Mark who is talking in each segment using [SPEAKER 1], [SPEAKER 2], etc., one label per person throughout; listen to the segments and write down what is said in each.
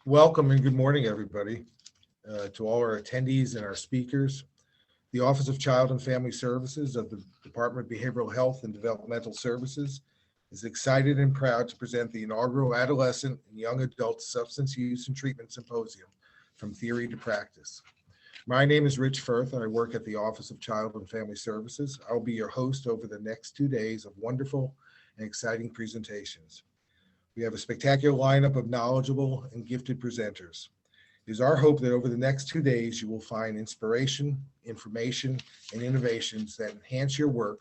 [SPEAKER 1] Welcome and good morning, everybody, to all our attendees and our speakers. The Office of Child and Family Services of the Department of Behavioral Health and Developmental Services is excited and proud to present the inaugural Adolescent and Young Adult Substance Use and Treatment Symposium, From Theory to Practice. My name is Rich Firth, and I work at the Office of Child and Family Services. I'll be your host over the next 2 days of wonderful and exciting presentations. We have a spectacular lineup of knowledgeable and gifted presenters. It is our hope that over the next 2 days, you will find inspiration, information, and innovations that enhance your work,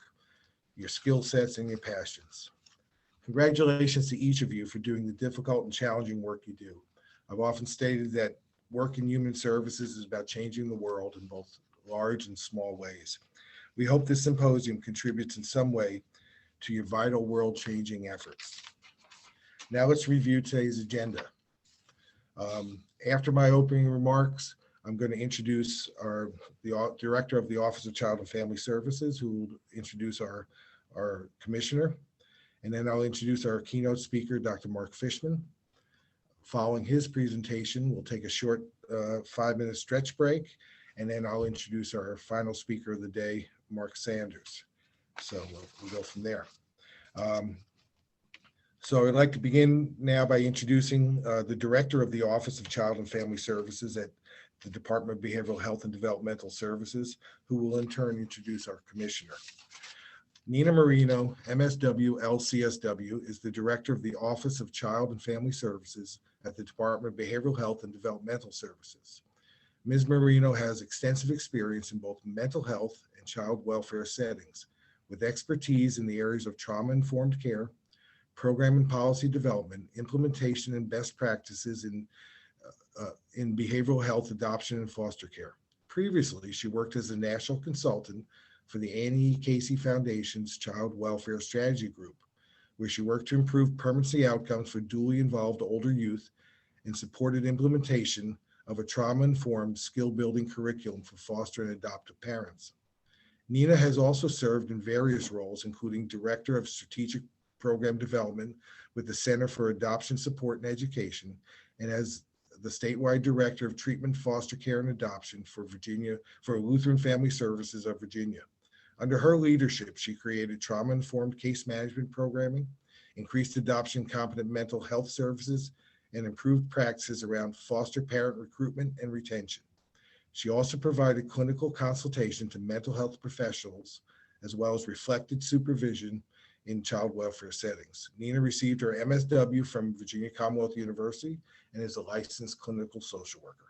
[SPEAKER 1] your skill sets, and your passions. Congratulations to each of you for doing the difficult and challenging work you do. I've often stated that work in human services is about changing the world in both large and small ways. We hope this symposium contributes in some way to your vital world-changing efforts. Now let's review today's agenda. After my opening remarks, I'm going to introduce the Director of the Office of Child and Family Services, who will introduce our Commissioner. And then I'll introduce our keynote speaker, Dr. Marc Fishman. Following his presentation, we'll take a short 5-minute stretch break, and then I'll introduce our final speaker of the day, Mark Sanders. So we'll go from there. So I'd like to begin now by introducing the Director of the Office of Child and Family Services at the Department of Behavioral Health and Developmental Services, who will in turn introduce our Commissioner. Nina Marino, MSW LCSW, is the Director of the Office of Child and Family Services at the Department of Behavioral Health and Developmental Services. Ms. Marino has extensive experience in both mental health and child welfare settings, with expertise in the areas of trauma-informed care, program and policy development, implementation, and best practices in behavioral health adoption and foster care. Previously, she worked as a national consultant for the Annie E. Casey Foundation's Child Welfare Strategy Group, where she worked to improve permanency outcomes for dually involved older youth and supported implementation of a trauma-informed skill-building curriculum for foster and adoptive parents. Nina has also served in various roles, including Director of Strategic Program Development with the Center for Adoption Support and Education, and as the statewide Director of Treatment, Foster Care, and Adoption for Lutheran Family Services of Virginia. Under her leadership, she created trauma-informed case management programming, increased adoption competent mental health services, and improved practices around foster parent recruitment and retention. She also provided clinical consultation to mental health professionals, as well as reflected supervision in child welfare settings. Nina received her MSW from Virginia Commonwealth University and is a licensed clinical social worker.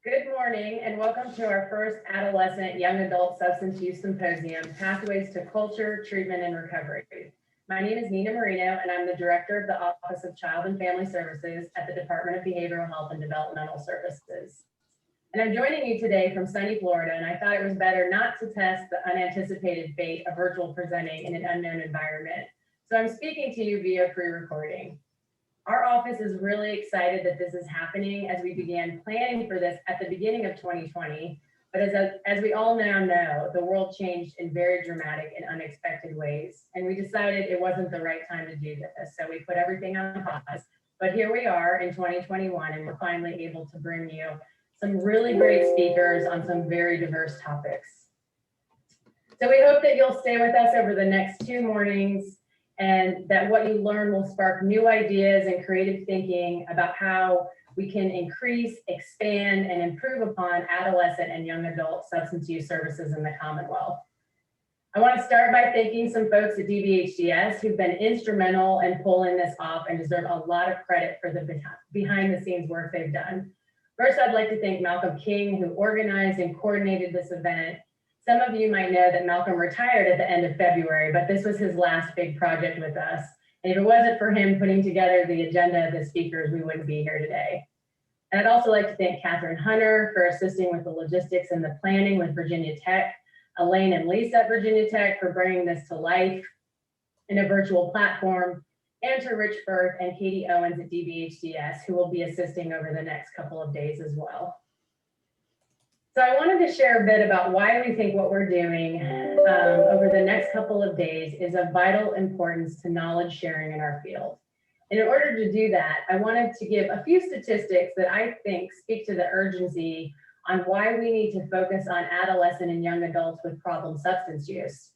[SPEAKER 2] Good morning and welcome to our first Adolescent Young Adult Substance Use Symposium, Pathways to Culture, Treatment, and Recovery. My name is Nina Marino, and I'm the Director of the Office of Child and Family Services at the Department of Behavioral Health and Developmental Services. And I'm joining you today from sunny Florida, and I thought it was better not to test the unanticipated fate of virtual presenting in an unknown environment. So I'm speaking to you via pre-recording. Our office is really excited that this is happening as we began planning for this at the beginning of 2020. But as we all now know, the world changed in very dramatic and unexpected ways. And we decided it wasn't the right time to do this. So we put everything on pause. But here we are in 2021, and we're finally able to bring you some really great speakers on some very diverse topics. So we hope that you'll stay with us over the next 2 mornings, and that what you learn will spark new ideas and creative thinking about how we can increase, expand, and improve upon adolescent and young adult substance use services in the Commonwealth. I want to start by thanking some folks at DBHDS who've been instrumental in pulling this off and deserve a lot of credit for the behind the scenes work they've done. First, I'd like to thank Malcolm King, who organized and coordinated this event. Some of you might know that Malcolm retired at the end of February, but this was his last big project with us. And if it wasn't for him putting together the agenda of the speakers, we wouldn't be here today. And I'd also like to thank Catherine Hunter for assisting with the logistics and the planning with Virginia Tech, Elaine and Lisa at Virginia Tech for bringing this to life in a virtual platform, and to Rich Firth and Katie Owens at DBHDS, who will be assisting over the next couple of days as well. So I wanted to share a bit about why we think what we're doing over the next couple of days is of vital importance to knowledge sharing in our field. And in order to do that, I wanted to give a few statistics that I think speak to the urgency on why we need to focus on adolescent and young adults with problem substance use.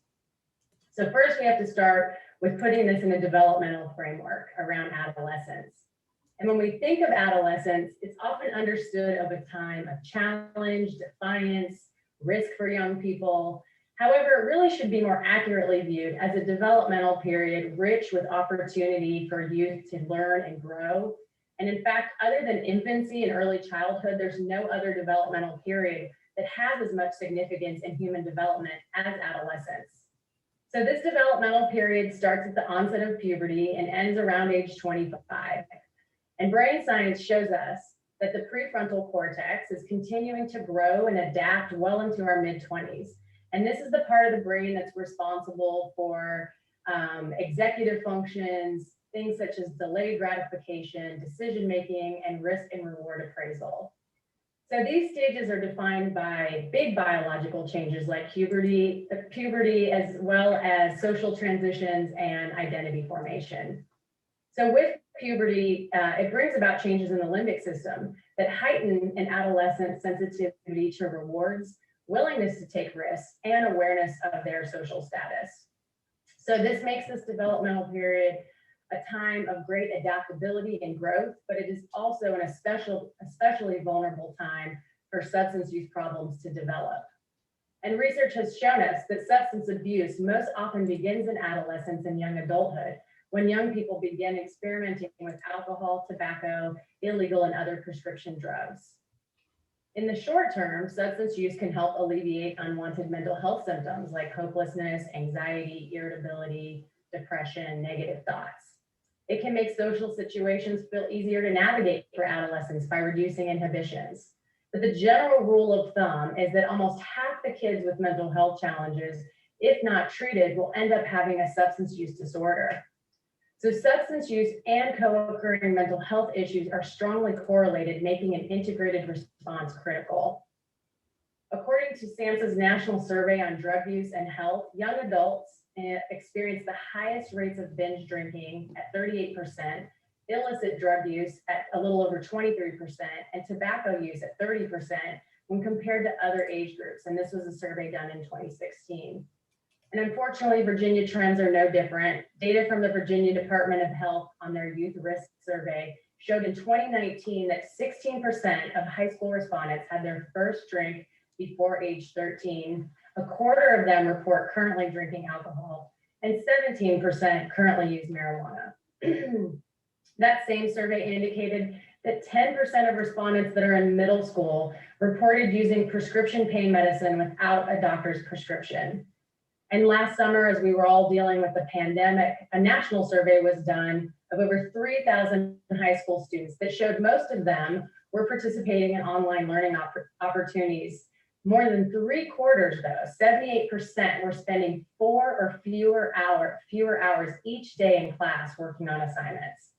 [SPEAKER 2] So first, we have to start with putting this in a developmental framework around adolescence. And when we think of adolescence, it's often understood of a time of challenge, defiance, risk for young people. However, it really should be more accurately viewed as a developmental period rich with opportunity for youth to learn and grow. And in fact, other than infancy and early childhood, there's no other developmental period that has as much significance in human development as adolescence. So this developmental period starts at the onset of puberty and ends around age 25. And brain science shows us that the prefrontal cortex is continuing to grow and adapt well into our mid-20s. And this is the part of the brain that's responsible for executive functions, things such as delayed gratification, decision-making, and risk and reward appraisal. So these stages are defined by big biological changes like puberty, as well as social transitions and identity formation. So with puberty, it brings about changes in the limbic system that heighten an adolescent's sensitivity to rewards, willingness to take risks, and awareness of their social status. So this makes this developmental period a time of great adaptability and growth, but it is also an especially vulnerable time for substance use problems to develop. And research has shown us that substance abuse most often begins in adolescence and young adulthood, when young people begin experimenting with alcohol, tobacco, illegal and other prescription drugs. In the short term, substance use can help alleviate unwanted mental health symptoms like hopelessness, anxiety, irritability, depression, negative thoughts. It can make social situations feel easier to navigate for adolescents by reducing inhibitions. But the general rule of thumb is that almost half the kids with mental health challenges, if not treated, will end up having a substance use disorder. So substance use and co-occurring mental health issues are strongly correlated, making an integrated response critical. According to SAMHSA's National Survey on Drug Use and Health, young adults experience the highest rates of binge drinking at 38%, illicit drug use at a little over 23%, and tobacco use at 30% when compared to other age groups. And this was a survey done in 2016. And unfortunately, Virginia trends are no different. Data from the Virginia Department of Health on their youth risk survey showed in 2019 that 16% of high school respondents had their first drink before age 13. A quarter of them report currently drinking alcohol, and 17% currently use marijuana. That same survey indicated that 10% of respondents that are in middle school reported using prescription pain medicine without a doctor's prescription. And last summer, as we were all dealing with the pandemic, a national survey was done of over 3,000 high school students that showed most of them were participating in online learning opportunities. More than 3/4 though, 78% were spending 4 or fewer hours each day in class working on assignments.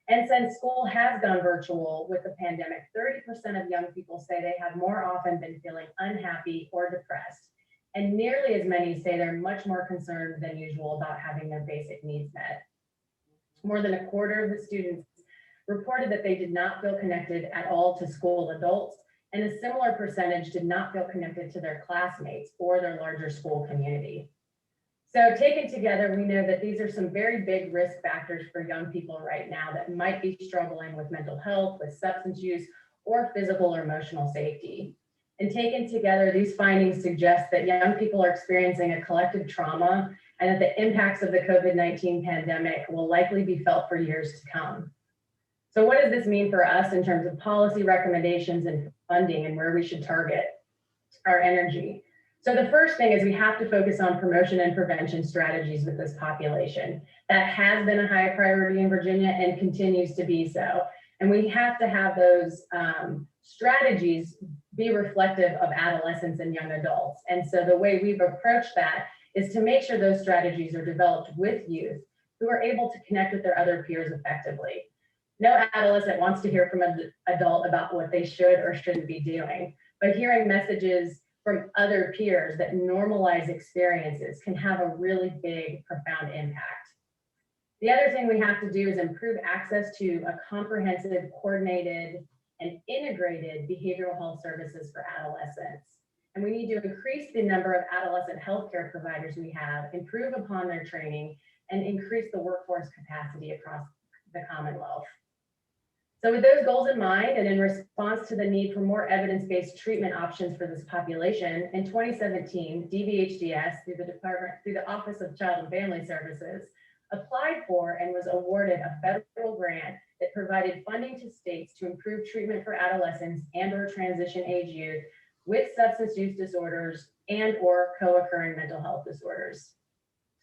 [SPEAKER 2] And since school has gone virtual with the pandemic, 30% of young people say they have more often been feeling unhappy or depressed. And nearly as many say they're much more concerned than usual about having their basic needs met. More than a quarter of the students reported that they did not feel connected at all to school adults, and a similar percentage did not feel connected to their classmates or their larger school community. So taken together, we know that these are some very big risk factors for young people right now that might be struggling with mental health, with substance use, or physical or emotional safety. And taken together, these findings suggest that young people are experiencing a collective trauma and that the impacts of the COVID-19 pandemic will likely be felt for years to come. So what does this mean for us in terms of policy recommendations and funding and where we should target our energy? So the first thing is we have to focus on promotion and prevention strategies with this population. That has been a high priority in Virginia and continues to be so. And we have to have those strategies be reflective of adolescents and young adults. And so the way we've approached that is to make sure those strategies are developed with youth who are able to connect with their other peers effectively. No adolescent wants to hear from an adult about what they should or shouldn't be doing. but hearing messages from other peers that normalize experiences can have a really big, profound impact. The other thing we have to do is improve access to a comprehensive, coordinated, and integrated behavioral health services for adolescents. And we need to increase the number of adolescent healthcare providers we have, improve upon their training, and increase the workforce capacity across the Commonwealth. So with those goals in mind, and in response to the need for more evidence-based treatment options for this population, in 2017, DVHDS, through the Office of Child and Family Services, applied for and was awarded a federal grant that provided funding to states to improve treatment for adolescents and/or transition-age youth with substance use disorders and/or co-occurring mental health disorders.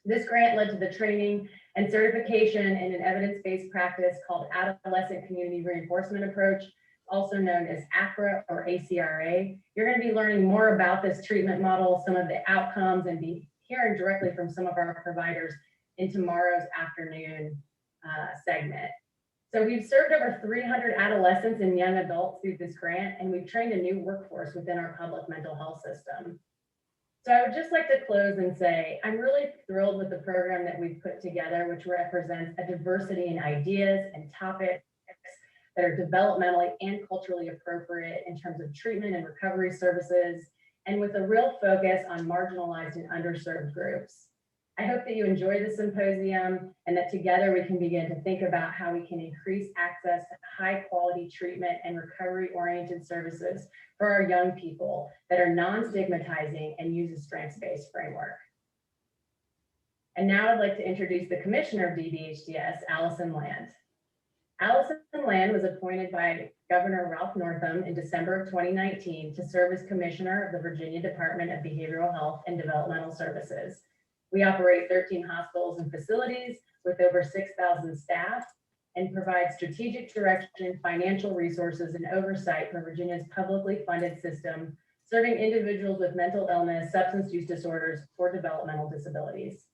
[SPEAKER 2] This grant led to the training and certification in an evidence-based practice called Adolescent Community Reinforcement Approach, also known as ACRA or ACRA. You're going to be learning more about this treatment model, some of the outcomes, and be hearing directly from some of our providers in tomorrow's afternoon segment. So we've served over 300 adolescents and young adults through this grant, and we've trained a new workforce within our public mental health system. So I would just like to close and say, I'm really thrilled with the program that we've put together, which represents a diversity in ideas and topics that are developmentally and culturally appropriate in terms of treatment and recovery services, and with a real focus on marginalized and underserved groups. I hope that you enjoy the symposium and that together we can begin to think about how we can increase access to high quality treatment and recovery oriented services for our young people that are non-stigmatizing and use a strengths-based framework. And now I'd like to introduce the Commissioner of DVHDS, Allison Land. Allison Land was appointed by Governor Ralph Northam in December of 2019 to serve as Commissioner of the Virginia Department of Behavioral Health and Developmental Services. We operate 13 hospitals and facilities with over 6,000 staff and provide strategic direction, financial resources, and oversight for Virginia's publicly funded system, serving individuals with mental illness, substance use disorders, or developmental disabilities.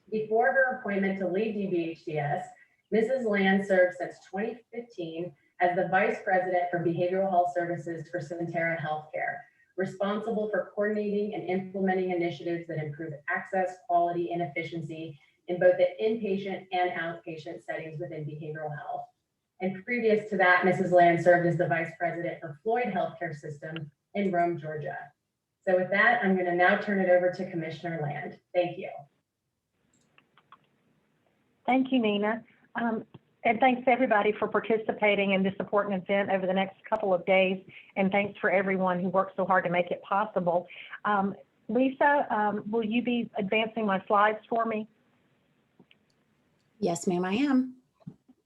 [SPEAKER 2] Before her appointment to lead DVHDS, Mrs. Land served since 2015 as the Vice President for Behavioral Health Services for Centera Healthcare, responsible for coordinating and implementing initiatives that improve access, quality, and efficiency in both the inpatient and outpatient settings within behavioral health. And previous to that, Mrs. Land served as the Vice President for Floyd Healthcare System in Rome, Georgia. So with that, I'm going to now turn it over to Commissioner Land. Thank you.
[SPEAKER 3] Thank you, Nina. And thanks to everybody for participating in this important event over the next couple of days. And thanks for everyone who worked so hard to make it possible. Lisa, will you be advancing my slides for me?
[SPEAKER 4] Yes, ma'am, I am.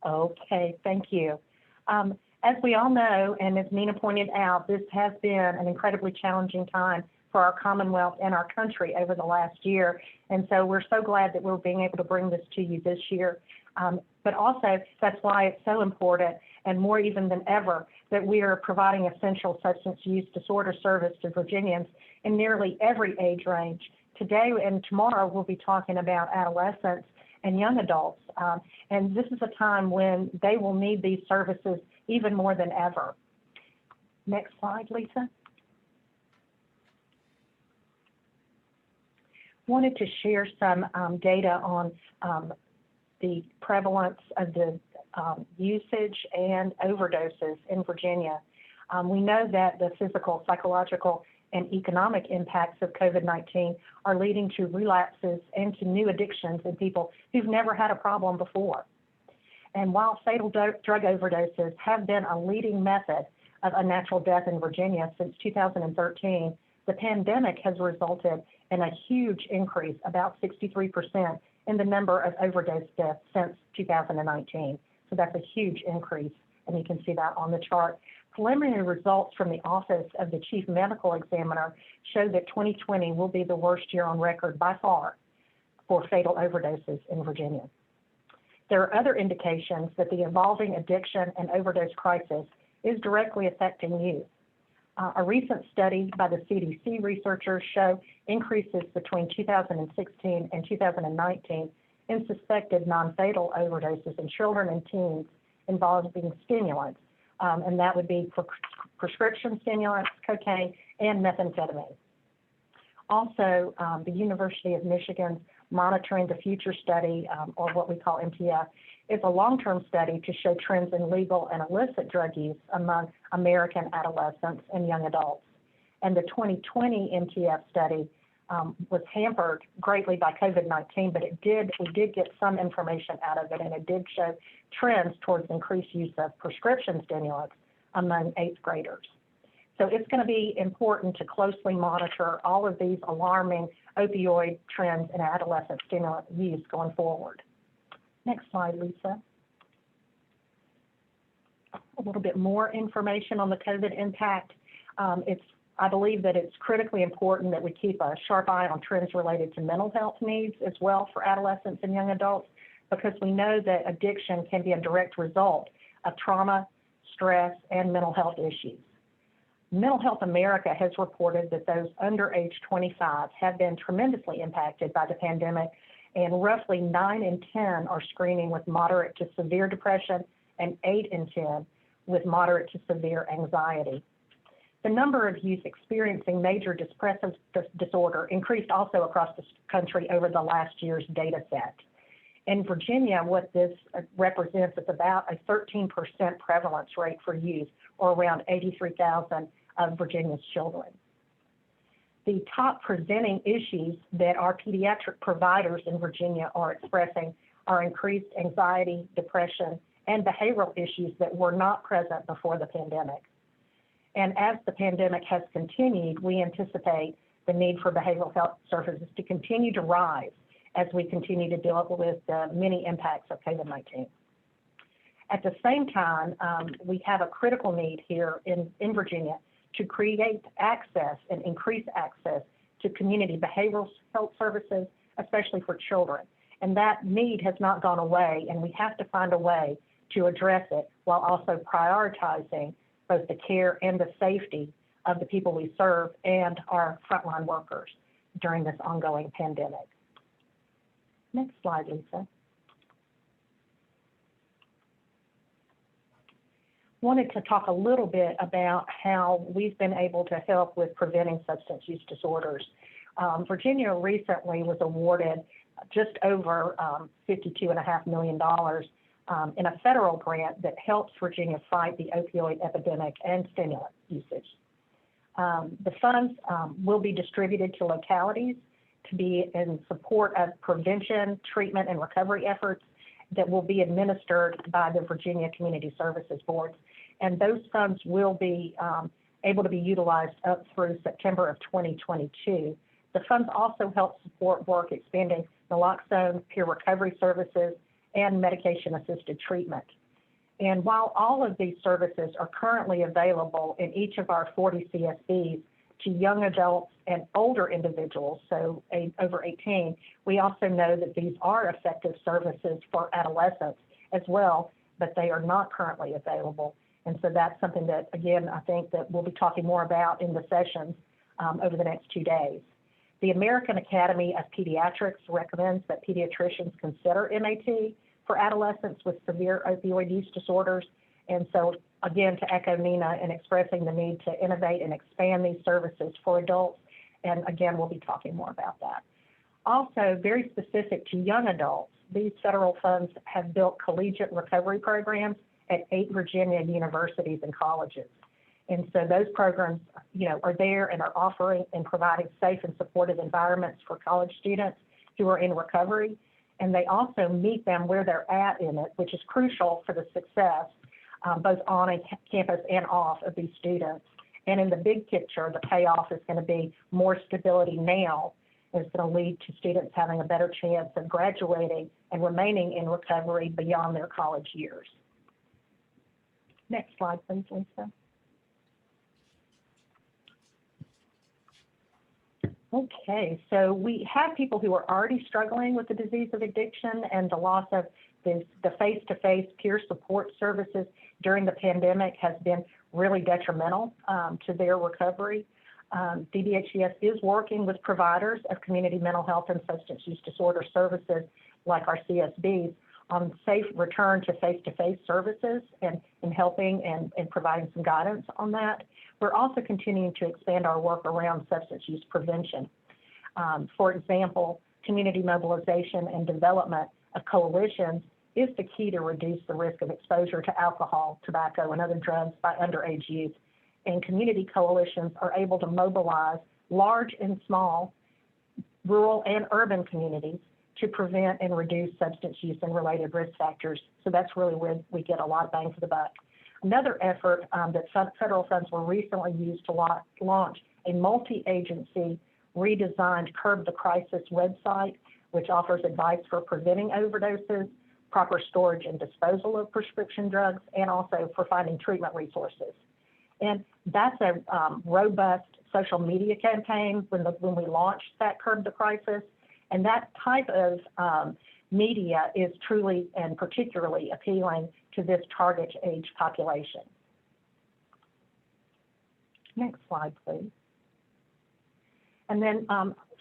[SPEAKER 3] Okay, thank you. As we all know, and as Nina pointed out, this has been an incredibly challenging time for our Commonwealth and our country over the last year. And so we're so glad that we're being able to bring this to you this year. But also, that's why it's so important, and more even than ever, that we are providing essential substance use disorder service to Virginians in nearly every age range. Today and tomorrow, we'll be talking about adolescents and young adults. And this is a time when they will need these services even more than ever. Next slide, Lisa. Wanted to share some data on the prevalence of the usage and overdoses in Virginia. We know that the physical, psychological, and economic impacts of COVID-19 are leading to relapses and to new addictions in people who've never had a problem before. And while fatal drug overdoses have been a leading method of unnatural death in Virginia since 2013, the pandemic has resulted in a huge increase, about 63%, in the number of overdose deaths since 2019. So that's a huge increase, and you can see that on the chart. Preliminary results from the Office of the Chief Medical Examiner show that 2020 will be the worst year on record by far for fatal overdoses in Virginia. There are other indications that the evolving addiction and overdose crisis is directly affecting youth. A recent study by the CDC researchers show increases between 2016 and 2019 in suspected non-fatal overdoses in children and teens involving stimulants, and that would be for prescription stimulants, cocaine, and methamphetamine. Also, the University of Michigan's Monitoring the Future study, or what we call MTF, is a long-term study to show trends in legal and illicit drug use among American adolescents and young adults. And the 2020 MTF study was hampered greatly by COVID-19, but we did get some information out of it, and it did show trends towards increased use of prescription stimulants among 8th graders. So it's going to be important to closely monitor all of these alarming opioid trends in adolescent stimulant use going forward. Next slide, Lisa. A little bit more information on the COVID impact. I believe that it's critically important that we keep a sharp eye on trends related to mental health needs as well for adolescents and young adults, because we know that addiction can be a direct result of trauma, stress, and mental health issues. Mental Health America has reported that those under age 25 have been tremendously impacted by the pandemic, and roughly 9 in 10 are screening with moderate to severe depression and 8 in 10 with moderate to severe anxiety. The number of youth experiencing major depressive disorder increased also across the country over the last year's data set. In Virginia, what this represents is about a 13% prevalence rate for youth, or around 83,000 of Virginia's children. The top presenting issues that our pediatric providers in Virginia are expressing are increased anxiety, depression, and behavioral issues that were not present before the pandemic. And as the pandemic has continued, we anticipate the need for behavioral health services to continue to rise as we continue to deal with the many impacts of COVID-19. At the same time, we have a critical need here in Virginia to create access and increase access to community behavioral health services, especially for children. And that need has not gone away, and we have to find a way to address it while also prioritizing both the care and the safety of the people we serve and our frontline workers during this ongoing pandemic. Next slide, Lisa. Wanted to talk a little bit about how we've been able to help with preventing substance use disorders. Virginia recently was awarded just over $52.5 million in a federal grant that helps Virginia fight the opioid epidemic and stimulant usage. The funds will be distributed to localities to be in support of prevention, treatment, and recovery efforts that will be administered by the Virginia Community Services Boards. And those funds will be able to be utilized up through September of 2022. The funds also help support work expanding naloxone, peer recovery services, and medication-assisted treatment. And while all of these services are currently available in each of our 40 CSBs to young adults and older individuals, so over 18, we also know that these are effective services for adolescents as well, but they are not currently available. And so that's something that, again, I think that we'll be talking more about in the sessions over the next 2 days. The American Academy of Pediatrics recommends that pediatricians consider MAT for adolescents with severe opioid use disorders. And so, again, to echo Nina in expressing the need to innovate and expand these services for adults. And again, we'll be talking more about that. Also, very specific to young adults, these federal funds have built collegiate recovery programs at 8 Virginia universities and colleges. And so those programs, are there and are offering and providing safe and supportive environments for college students who are in recovery. And they also meet them where they're at in it, which is crucial for the success, both on campus and off of these students. And in the big picture, the payoff is going to be more stability now. It's going to lead to students having a better chance of graduating and remaining in recovery beyond their college years. Next slide, please, Lisa. Okay, so we have people who are already struggling with the disease of addiction, and the loss of the face-to-face peer support services during the pandemic has been really detrimental to their recovery. DBHCS is working with providers of community mental health and substance use disorder services like our CSBs on safe return to face-to-face services and helping and providing some guidance on that. We're also continuing to expand our work around substance use prevention. For example, community mobilization and development of coalitions is the key to reduce the risk of exposure to alcohol, tobacco, and other drugs by underage youth. And community coalitions are able to mobilize large and small rural and urban communities to prevent and reduce substance use and related risk factors. So that's really where we get a lot of bang for the buck. Another effort that federal funds were recently used to launch a multi-agency redesigned Curb the Crisis website, which offers advice for preventing overdoses, proper storage and disposal of prescription drugs, and also for finding treatment resources. And that's a robust social media campaign when we launched that Curb the Crisis. And that type of media is truly and particularly appealing to this target age population. Next slide, please. And then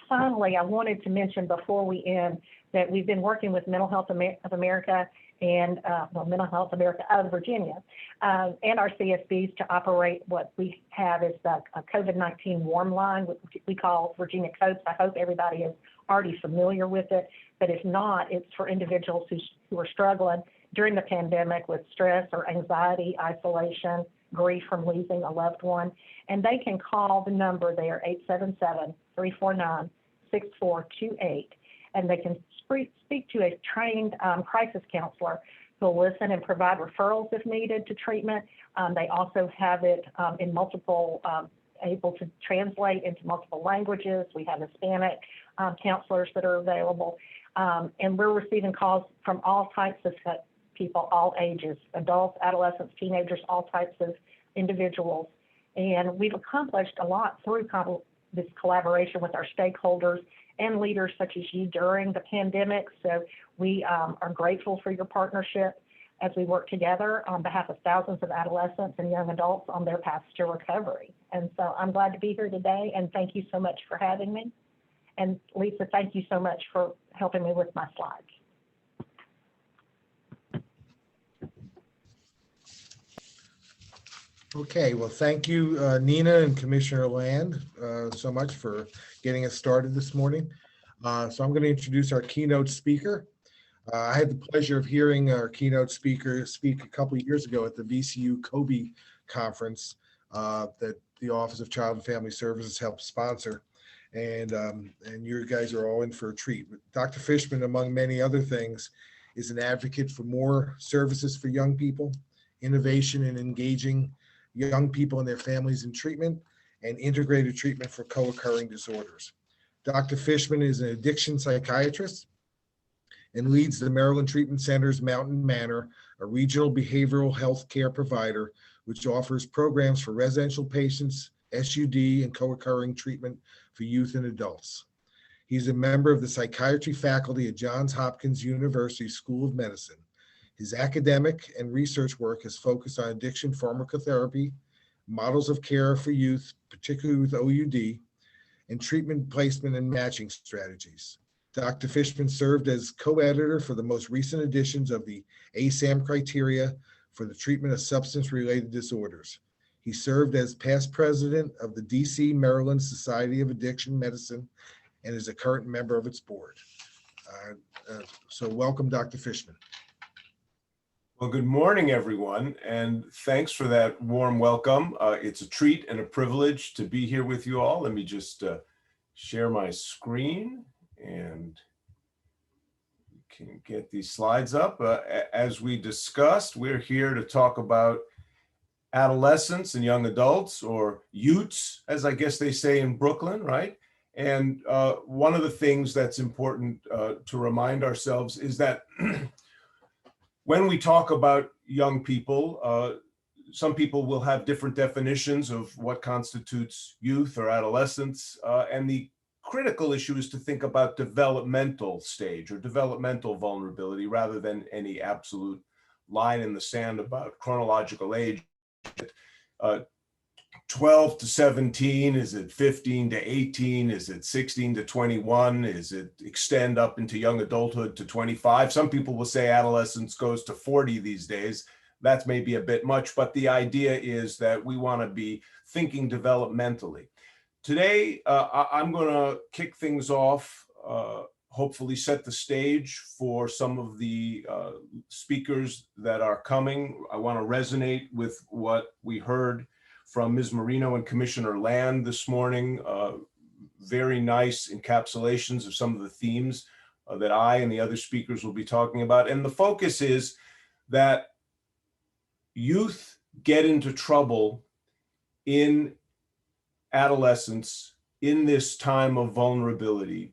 [SPEAKER 3] finally, I wanted to mention before we end that we've been working with Mental Health of America and Mental Health America of Virginia and our CSBs to operate what we have is the COVID-19 warm line, which we call Virginia Copes. I hope everybody is already familiar with it, but if not, it's for individuals who are struggling during the pandemic with stress or anxiety, isolation, grief from losing a loved one, and they can call the number there, 877-349-6428, and they can speak to a trained crisis counselor who will listen and provide referrals if needed to treatment. They also have it in multiple, able to translate into multiple languages. We have Hispanic counselors that are available, and we're receiving calls from all types of people, all ages, adults, adolescents, teenagers, all types of individuals. And we've accomplished a lot through this collaboration with our stakeholders and leaders such as you during the pandemic. So we are grateful for your partnership as we work together on behalf of thousands of adolescents and young adults on their paths to recovery. And so I'm glad to be here today, and thank you so much for having me. And Lisa, thank you so much for helping me with my slides.
[SPEAKER 1] Okay, well, thank you, Nina and Commissioner Land, so much for getting us started this morning. So I'm going to introduce our keynote speaker. I had the pleasure of hearing our keynote speaker speak a couple of years ago at the VCU Kobe conference that the Office of Child and Family Services helped sponsor. And you guys are all in for a treat. Dr. Fishman, among many other things, is an advocate for more services for young people, innovation in engaging young people and their families in treatment, and integrated treatment for co-occurring disorders. Dr. Fishman is an addiction psychiatrist and leads the Maryland Treatment Center's Mountain Manor, a regional behavioral health care provider, which offers programs for residential patients, SUD, and co-occurring treatment for youth and adults. He's a member of the psychiatry faculty at Johns Hopkins University School of Medicine. His academic and research work has focused on addiction pharmacotherapy, models of care for youth, particularly with OUD, and treatment placement and matching strategies. Dr. Fishman served as co-editor for the most recent editions of the ASAM criteria for the treatment of substance-related disorders. He served as past president of the DC, Maryland Society of Addiction Medicine and is a current member of its board. So welcome, Dr. Fishman.
[SPEAKER 4] Well, good morning, everyone, and thanks for that warm welcome. It's a treat and a privilege to be here with you all. Let me just share my screen and we can get these slides up. As we discussed, we're here to talk about adolescents and young adults, or youths, as I guess they say in Brooklyn, right? And one of the things that's important to remind ourselves is that when we talk about young people, some people will have different definitions of what constitutes youth or adolescence. And the critical issue is to think about developmental stage or developmental vulnerability rather than any absolute line in the sand about chronological age. 12 to 17? Is it 15 to 18? Is it 16 to 21? Is it extend up into young adulthood to 25? Some people will say adolescence goes to 40 these days. That's maybe a bit much, but the idea is that we want to be thinking developmentally. Today, I'm going to kick things off, hopefully set the stage for some of the speakers that are coming. I want to resonate with what we heard from Ms. Marino and Commissioner Land this morning. Very nice encapsulations of some of the themes that I and the other speakers will be talking about. And the focus is that youth get into trouble in adolescence in this time of vulnerability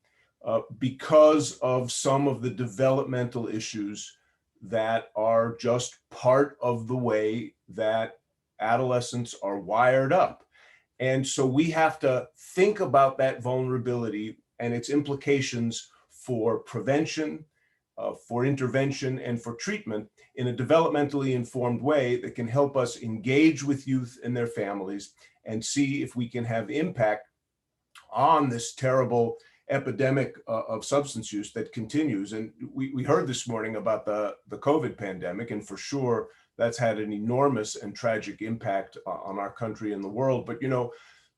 [SPEAKER 4] because of some of the developmental issues that are just part of the way that adolescents are wired up. And so we have to think about that vulnerability and its implications for prevention, for intervention, and for treatment in a developmentally informed way that can help us engage with youth and their families and see if we can have impact on this terrible epidemic of substance use that continues. And we heard this morning about the COVID pandemic, and for sure, that's had an enormous and tragic impact on our country and the world. But, you know,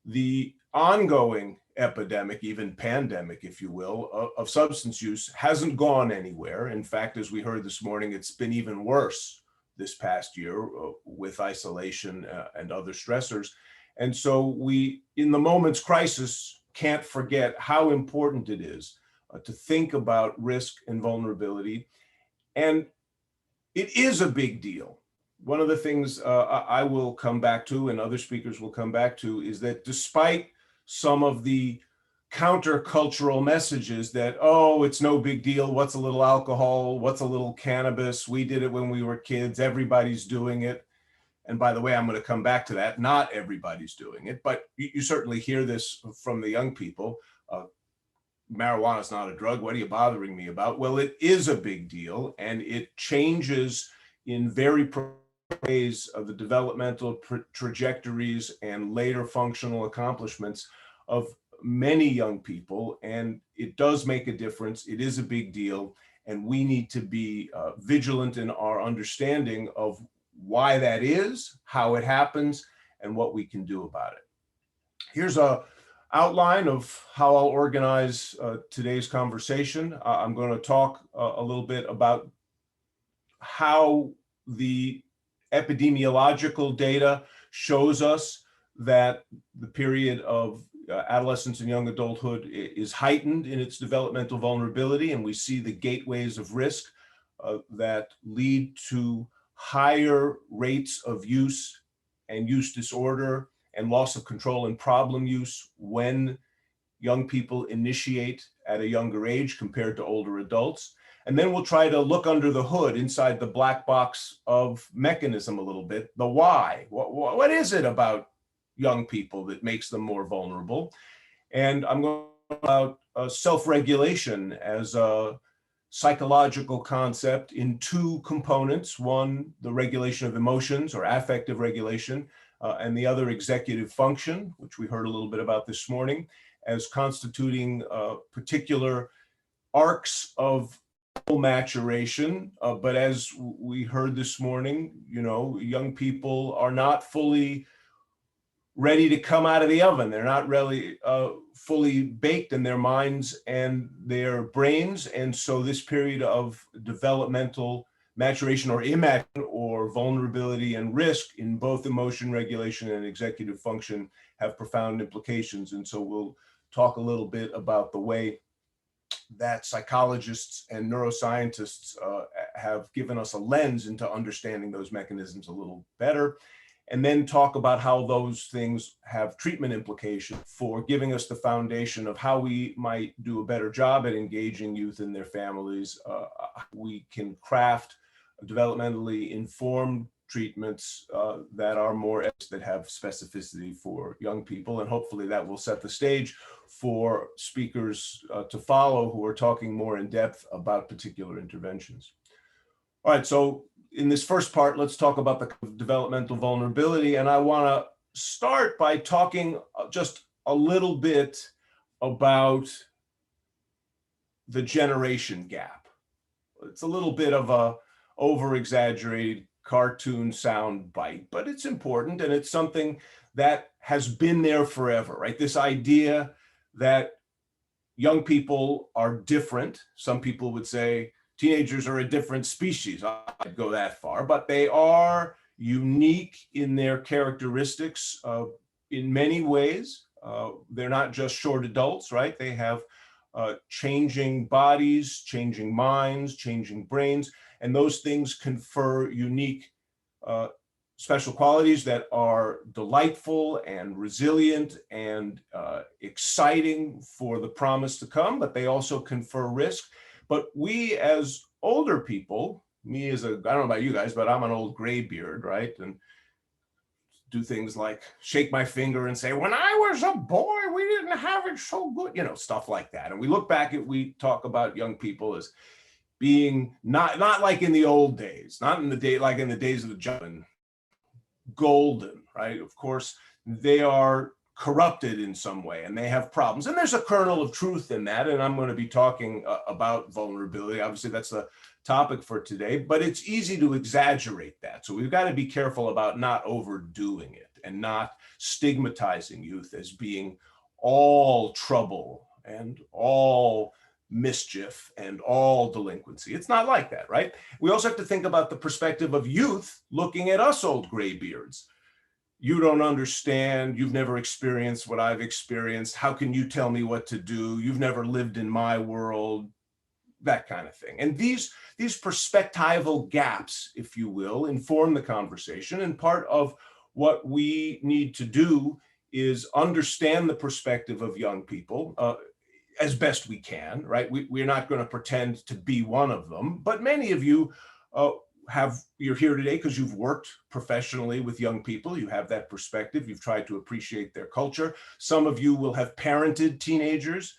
[SPEAKER 4] the ongoing epidemic, even pandemic, if you will, of substance use hasn't gone anywhere. In fact, as we heard this morning, it's been even worse this past year with isolation and other stressors. And so we, in the moment's crisis, can't forget how important it is to think about risk and vulnerability. And it is a big deal. One of the things I will come back to, and other speakers will come back to, is that despite some of the countercultural messages that, oh, it's no big deal, what's a little alcohol, what's a little cannabis, we did it when we were kids, everybody's doing it. And by the way, I'm going to come back to that. Not everybody's doing it, but you certainly hear this from the young people. Marijuana is not a drug. What are you bothering me about? Well, it is a big deal, and it changes in very ways of the developmental trajectories and later functional accomplishments of many young people. And it does make a difference. It is a big deal. And we need to be vigilant in our understanding of why that is, how it happens, and what we can do about it. Here's a outline of how I'll organize today's conversation. I'm going to talk a little bit about how the epidemiological data shows us that the period of adolescence and young adulthood is heightened in its developmental vulnerability, and we see the gateways of risk that lead to higher rates of use and use disorder and loss of control and problem use when young people initiate at a younger age compared to older adults. And then we'll try to look under the hood, inside the black box of mechanism a little bit, the why. What is it about young people that makes them more vulnerable? And I'm going to talk about self-regulation as a psychological concept in two components. One, the regulation of emotions or affective regulation, and the other, executive function, which we heard a little bit about this morning, as constituting particular arcs of maturation. But as we heard this morning, you know, young people are not fully ready to come out of the oven. They're not really fully baked in their minds and their brains. And so this period of developmental maturation or immaturity or vulnerability and risk in both emotion regulation and executive function have profound implications. And so we'll talk a little bit about the way that psychologists and neuroscientists have given us a lens into understanding those mechanisms a little better, and then talk about how those things have treatment implications for giving us the foundation of how we might do a better job at engaging youth and their families. We can craft developmentally informed treatments that are more, that have specificity for young people. And hopefully that will set the stage for speakers to follow who are talking more in depth about particular interventions. All right, so in this first part, let's talk about the developmental vulnerability. And I want to start by talking just a little bit about the generation gap. It's a little bit of a over-exaggerated cartoon sound bite, but it's important, and it's something that has been there forever, right? This idea that young people are different. Some people would say teenagers are a different species. I'd go that far, but they are unique in their characteristics in many ways. They're not just short adults, right? They have changing bodies, changing minds, changing brains, and those things confer unique special qualities that are delightful and resilient and exciting for the promise to come, but they also confer risk. But we as older people, me as I don't know about you guys, but I'm an old graybeard, right? And do things like shake my finger and say, when I was a boy, we didn't have it so good, you know, stuff like that. And we look back at, we talk about young people as being not like in the old days, not in the day, like in the days of the John, golden, right? Of course, they are corrupted in some way and they have problems. And there's a kernel of truth in that. And I'm going to be talking about vulnerability. Obviously, that's the topic for today, but it's easy to exaggerate that. So we've got to be careful about not overdoing it and not stigmatizing youth as being all trouble and all mischief and all delinquency. It's not like that, right? We also have to think about the perspective of youth looking at us old graybeards. You don't understand. You've never experienced what I've experienced. How can you tell me what to do? You've never lived in my world, that kind of thing. And these perspectival gaps, if you will, inform the conversation. And part of what we need to do is understand the perspective of young people as best we can, right? We're not going to pretend to be one of them, but many of you you're here today because you've worked professionally with young people. You have that perspective. You've tried to appreciate their culture. Some of you will have parented teenagers,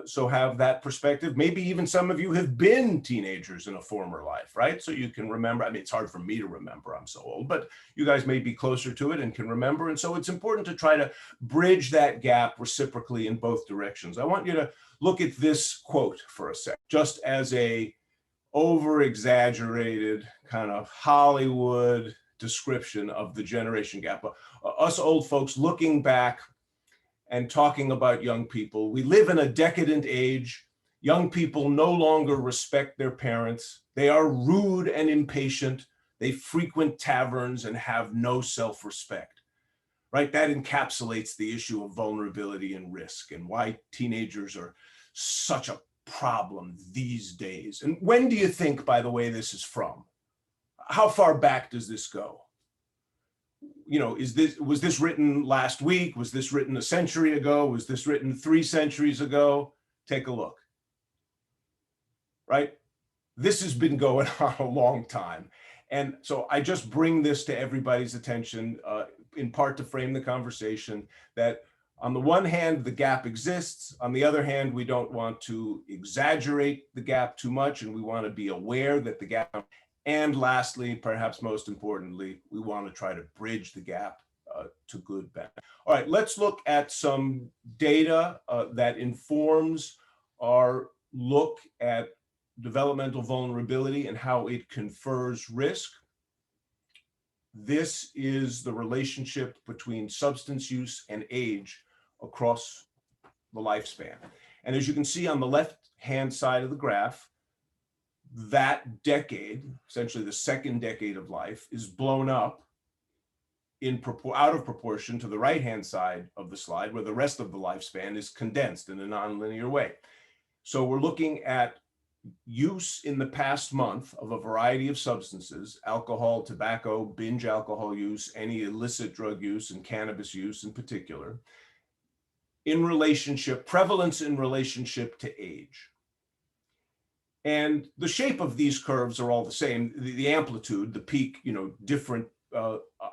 [SPEAKER 4] so have that perspective. Maybe even some of you have been teenagers in a former life, right? So you can remember. I mean, it's hard for me to remember. I'm so old, but you guys may be closer to it and can remember. And so it's important to try to bridge that gap reciprocally in both directions. I want you to look at this quote for a sec, just as a over-exaggerated kind of Hollywood description of the generation gap. Us old folks looking back and talking about young people. We live in a decadent age. Young people no longer respect their parents. They are rude and impatient. They frequent taverns and have no self-respect, right? That encapsulates the issue of vulnerability and risk and why teenagers are such a problem these days. And when do you think, by the way, this is from? How far back does this go? You know, was this written last week? Was this written a century ago? Was this written 3 centuries ago? Take a look, right? This has been going on a long time. And so I just bring this to everybody's attention, in part to frame the conversation that on the one hand, the gap exists. On the other hand, we don't want to exaggerate the gap too much, and we want to be aware that the gap. And lastly, perhaps most importantly, we want to try to bridge the gap to good benefit. All right, let's look at some data that informs our look at developmental vulnerability and how it confers risk. This is the relationship between substance use and age across the lifespan. And as you can see on the left-hand side of the graph, that decade, essentially the second decade of life, is blown up out of proportion to the right-hand side of the slide, where the rest of the lifespan is condensed in a nonlinear way. So we're looking at use in the past month of a variety of substances: alcohol, tobacco, binge alcohol use, any illicit drug use, and cannabis use in particular, in relationship, prevalence in relationship to age. And the shape of these curves are all the same. The amplitude, the peak, you know, different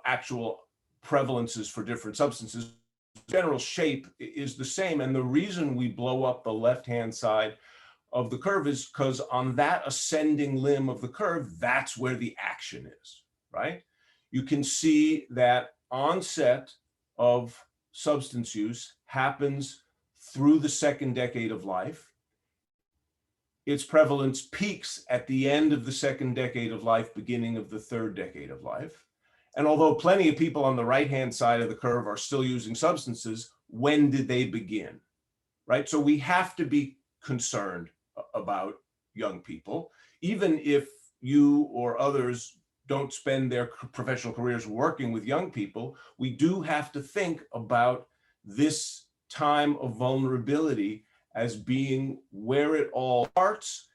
[SPEAKER 4] actual prevalences for different substances. General shape is the same. And the reason we blow up the left-hand side of the curve is because on that ascending limb of the curve, that's where the action is, right? You can see that onset of substance use happens through the second decade of life. Its prevalence peaks at the end of the second decade of life, beginning of the third decade of life. And although plenty of people on the right-hand side of the curve are still using substances, when did they begin, right? So we have to be concerned about young people, even if you or others don't spend their professional careers working with young people. We do have to think about this time of vulnerability as being where it all starts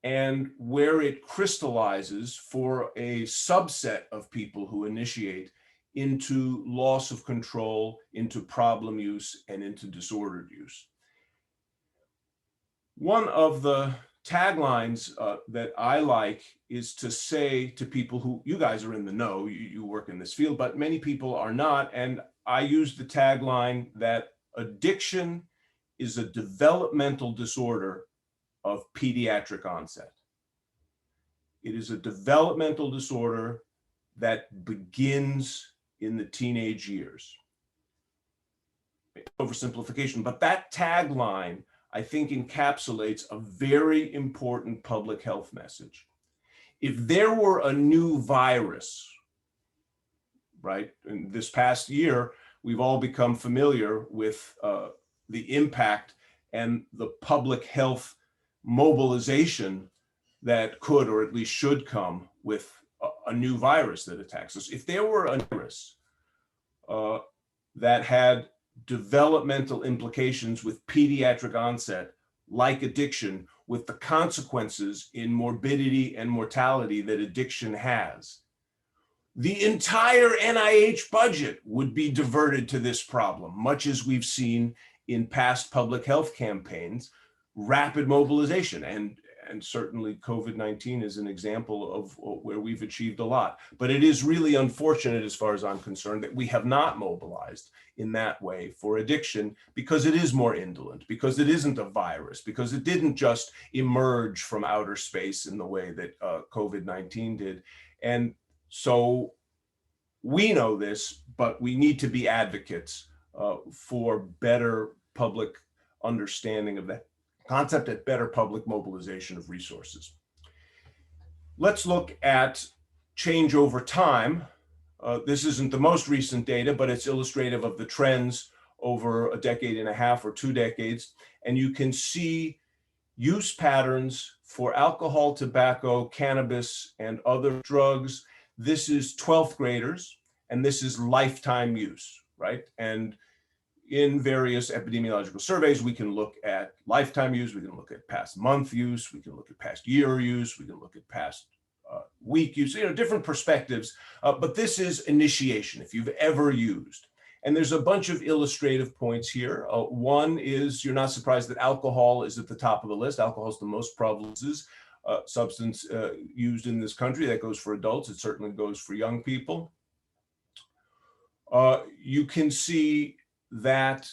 [SPEAKER 4] and where it crystallizes for a subset of people who initiate into loss of control, into problem use, and into disordered use. One of the taglines that I like is to say to people who, you guys are in the know, you work in this field, but many people are not. And I use the tagline that addiction is a developmental disorder of pediatric onset. It is a developmental disorder that begins in the teenage years. Oversimplification, but that tagline, I think, encapsulates a very important public health message. If there were a new virus, right, in this past year, we've all become familiar with the impact and the public health mobilization that could, or at least should, come with a new virus that attacks us. If there were a virus that had developmental implications with pediatric onset, like addiction, with the consequences in morbidity and mortality that addiction has, the entire NIH budget would be diverted to this problem, much as we've seen in past public health campaigns, rapid mobilization. And certainly COVID-19 is an example of where we've achieved a lot. But it is really unfortunate, as far as I'm concerned, that we have not mobilized in that way for addiction, because it is more indolent, because it isn't a virus, because it didn't just emerge from outer space in the way that COVID-19 did. And so we know this, but we need to be advocates for better public understanding of that concept, at better public mobilization of resources. Let's look at change over time. This isn't the most recent data, but it's illustrative of the trends over a decade and a half or 2 decades. And you can see use patterns for alcohol, tobacco, cannabis, and other drugs. This is 12th graders, and this is lifetime use, right? And in various epidemiological surveys, we can look at lifetime use, we can look at past month use, we can look at past year use, we can look at past week use, different perspectives. But this is initiation, if you've ever used. And there's a bunch of illustrative points here. One is, you're not surprised that alcohol is at the top of the list. Alcohol is the most prevalent substance used in this country. That goes for adults. It certainly goes for young people. You can see that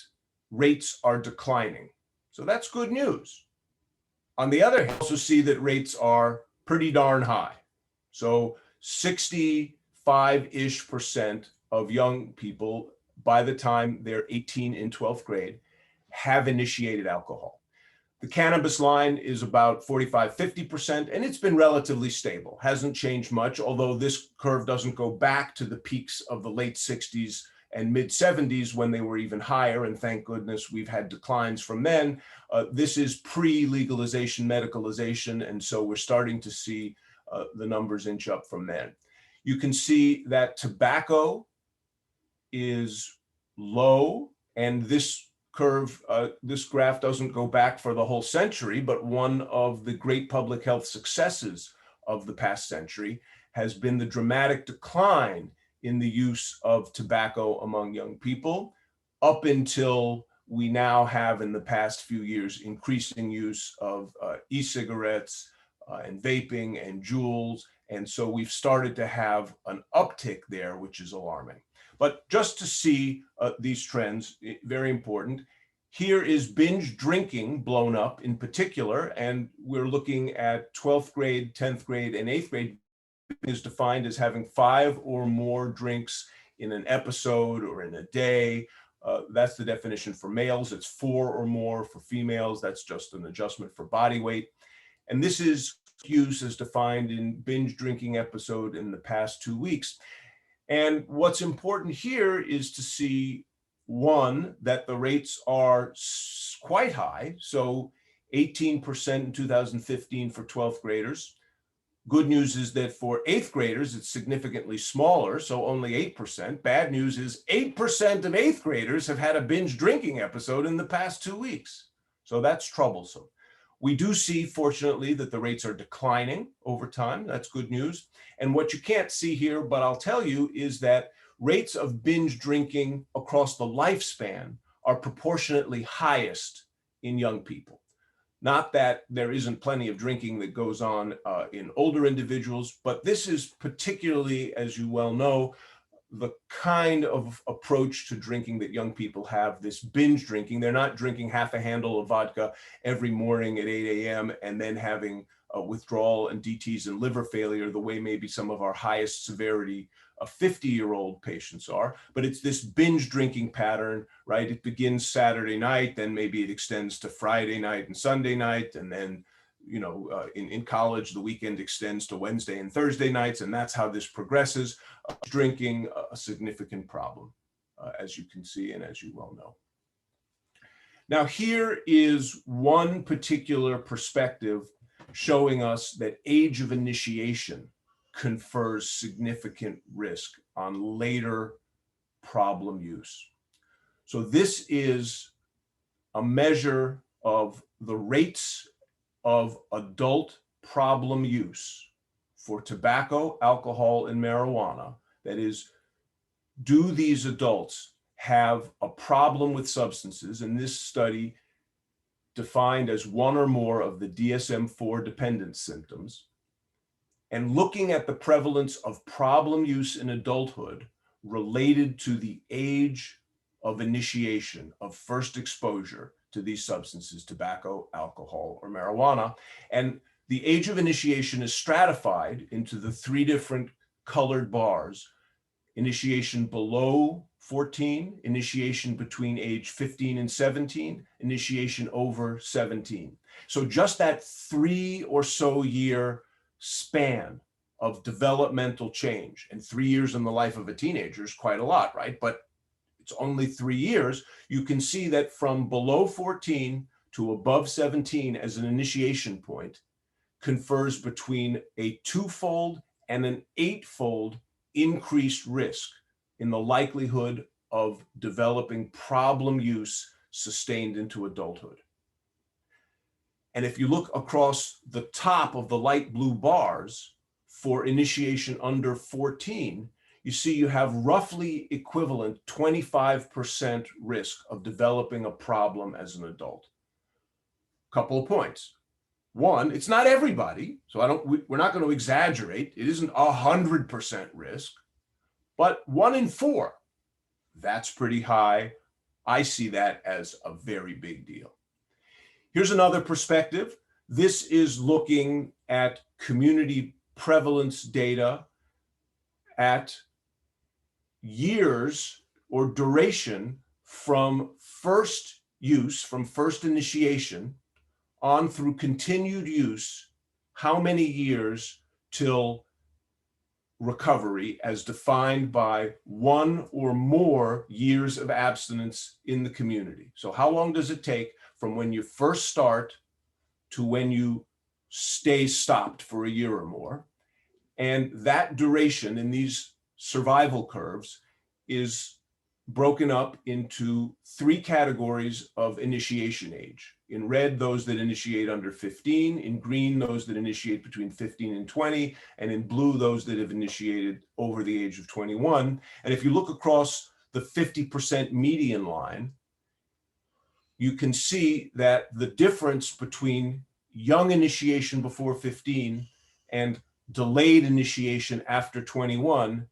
[SPEAKER 4] rates are declining. So that's good news. On the other hand, you also see that rates are pretty darn high. So 65-ish% of young people, by the time they're 18 in 12th grade, have initiated alcohol. The cannabis line is about 45-50%, and it's been relatively stable, hasn't changed much, although this curve doesn't go back to the peaks of the late 60s and mid 70s when they were even higher. And thank goodness we've had declines from then. This is pre-legalization, medicalization. And so we're starting to see the numbers inch up from then. You can see that tobacco is low, and this curve, this graph doesn't go back for the whole century, but one of the great public health successes of the past century has been the dramatic decline in the use of tobacco among young people, up until we now have, in the past few years, increasing use of e-cigarettes and vaping and Juuls. And so we've started to have an uptick there, which is alarming. But just to see these trends, very important. Here is binge drinking blown up in particular, and we're looking at 12th grade, 10th grade, and 8th grade. Is defined as having 5 or more drinks in an episode or in a day. That's the definition for males. It's 4 or more for females. That's just an adjustment for body weight. And this is use as defined in binge drinking episode in the past 2 weeks. And what's important here is to see, one, that the rates are quite high. So 18% in 2015 for 12th graders. Good news is that for 8th graders, it's significantly smaller, so only 8%. Bad news is 8% of 8th graders have had a binge drinking episode in the past 2 weeks. So that's troublesome. We do see, fortunately, that the rates are declining over time. That's good news. And what you can't see here, but I'll tell you, is that rates of binge drinking across the lifespan are proportionately highest in young people. Not that there isn't plenty of drinking that goes on in older individuals, but this is particularly, as you well know, the kind of approach to drinking that young people have, this binge drinking. They're not drinking half a handle of vodka every morning at 8 a.m. and then having withdrawal and DTs and liver failure the way maybe some of our highest severity 50-year-old patients are, but it's this binge drinking pattern, right? It begins Saturday night, then maybe it extends to Friday night and Sunday night, and then, you know, in college, the weekend extends to Wednesday and Thursday nights, and that's how this progresses. Drinking, a significant problem, as you can see and as you well know. Now, here is one particular perspective showing us that age of initiation confers significant risk on later problem use. So this is a measure of the rates of adult problem use for tobacco, alcohol, and marijuana. That is, do these adults have a problem with substances? And this study defined as one or more of the DSM-4 dependence symptoms, and looking at the prevalence of problem use in adulthood related to the age of initiation, of first exposure to these substances, tobacco, alcohol, or marijuana. And the age of initiation is stratified into the 3 different colored bars: initiation below 14, initiation between age 15 and 17, initiation over 17. So just that 3 or so year span of developmental change, and 3 years in the life of a teenager is quite a lot, right? But it's only 3 years. You can see that from below 14 to above 17 as an initiation point confers between a 2-fold and an 8-fold increased risk in the likelihood of developing problem use sustained into adulthood. And if you look across the top of the light blue bars for initiation under 14, you see you have roughly equivalent 25% risk of developing a problem as an adult. Couple of points. One, it's not everybody, so we're not going to exaggerate. It isn't 100% risk, but 1 in 4, that's pretty high. I see that as a very big deal. Here's another perspective. This is looking at community prevalence data at years or duration from first use, from first initiation on through continued use, how many years till recovery as defined by 1 or more years of abstinence in the community. So how long does it take from when you first start to when you stay stopped for a year or more? And that duration in these survival curves is broken up into 3 categories of initiation age. In red, those that initiate under 15, in green, those that initiate between 15 and 20, and in blue, those that have initiated over the age of 21. And if you look across the 50% median line, you can see that the difference between young initiation before 15 and delayed initiation after 21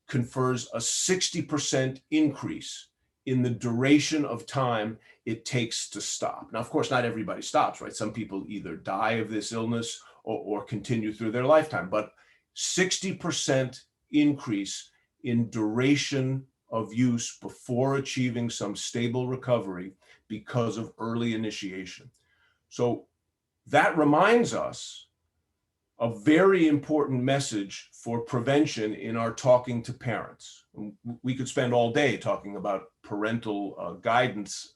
[SPEAKER 4] confers a 60% increase in the duration of time it takes to stop. Now, of course, not everybody stops, right? Some people either die of this illness or continue through their lifetime, but 60% increase in duration of use before achieving some stable recovery because of early initiation. So that reminds us a very important message for prevention in our talking to parents. We could spend all day talking about parental guidance